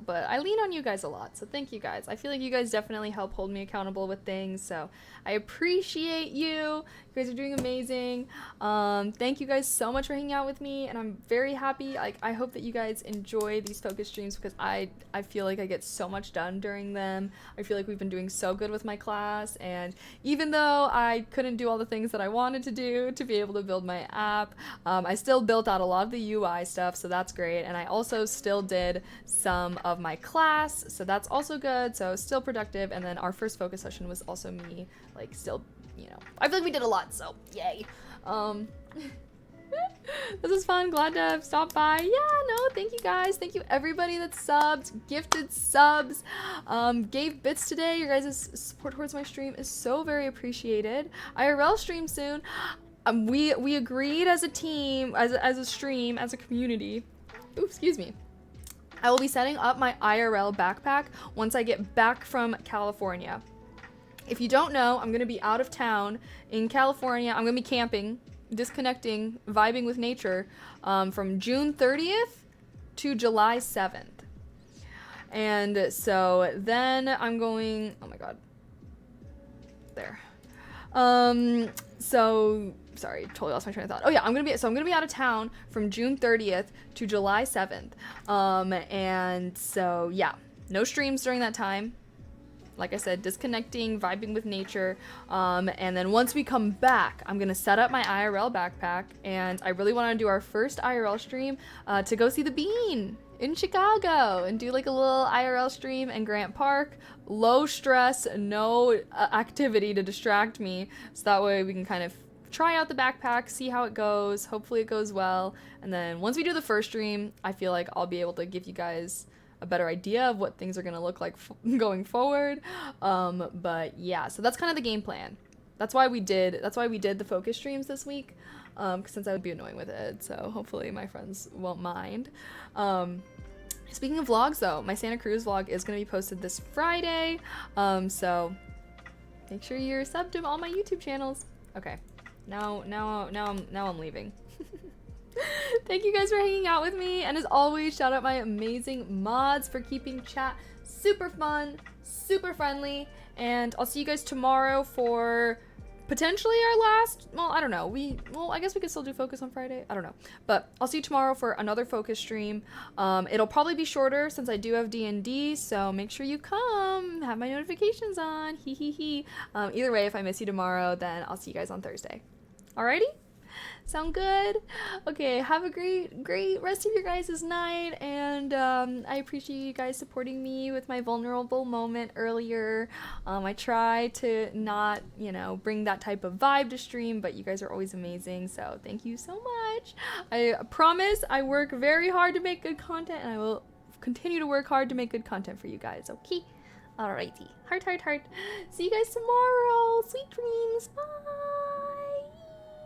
S1: But I lean on you guys a lot, so thank you guys. I feel like you guys definitely help hold me accountable with things, so I appreciate you. You guys are doing amazing. Thank you guys so much for hanging out with me, and I'm very happy. Like, I hope that you guys enjoy these focus streams, because I feel like I get so much done during them. I feel like we've been doing so good with my class, and even though I couldn't do all the things that I wanted to do to be able to build my app, I still built out a lot of the UI stuff, so that's great. And I also still did some of my class, so that's also good, so still productive. And then our first focus session was also me, like, still, you know, I feel like we did a lot, so yay. This is fun. Glad to have stopped by. Yeah, no, thank you guys. Thank you everybody that subbed, gifted subs, gave bits today. Your guys' support towards my stream is so very appreciated. IRL stream soon. We agreed as a team, as a stream, as a community, excuse me. I will be setting up my IRL backpack once I get back from California. If you don't know, I'm going to be out of town in California. I'm going to be camping, disconnecting, vibing with nature from June 30th to July 7th. And so then I'm going, oh my God, there. So sorry, totally lost my train of thought. Oh yeah, I'm gonna be out of town from June 30th to July 7th. And so yeah, no streams during that time. Like I said, disconnecting, vibing with nature. And then once we come back, I'm gonna set up my IRL backpack, and I really want to do our first IRL stream to go see the Bean in Chicago and do like a little IRL stream in Grant Park. Low stress, no activity to distract me, so that way we can kind of try out the backpack, see how it goes. Hopefully it goes well, and then once we do the first stream, I feel like I'll be able to give you guys a better idea of what things are gonna look like going forward. But yeah, so that's kind of the game plan. That's why we did the focus streams this week, since I would be annoying with it. So hopefully my friends won't mind. Speaking of vlogs though, my Santa Cruz vlog is gonna be posted this Friday. So make sure you're subbed to all my YouTube channels. Okay, now I'm leaving. Thank you guys for hanging out with me, and as always, shout out my amazing mods for keeping chat super fun, super friendly, and I'll see you guys tomorrow for potentially our last, well, I don't know, I guess we could still do focus on Friday, I don't know, but I'll see you tomorrow for another focus stream. It'll probably be shorter since I do have D&D, so make sure you come, have my notifications on, hee hee hee. Either way, if I miss you tomorrow, then I'll see you guys on Thursday. Alrighty? Sound good? Okay, have a great rest of your guys' night, and I appreciate you guys supporting me with my vulnerable moment earlier. I try to not, bring that type of vibe to stream, but you guys are always amazing, so thank you so much. I promise I work very hard to make good content, and I will continue to work hard to make good content for you guys, okay? Alrighty. Heart. See you guys tomorrow. Sweet dreams. Bye.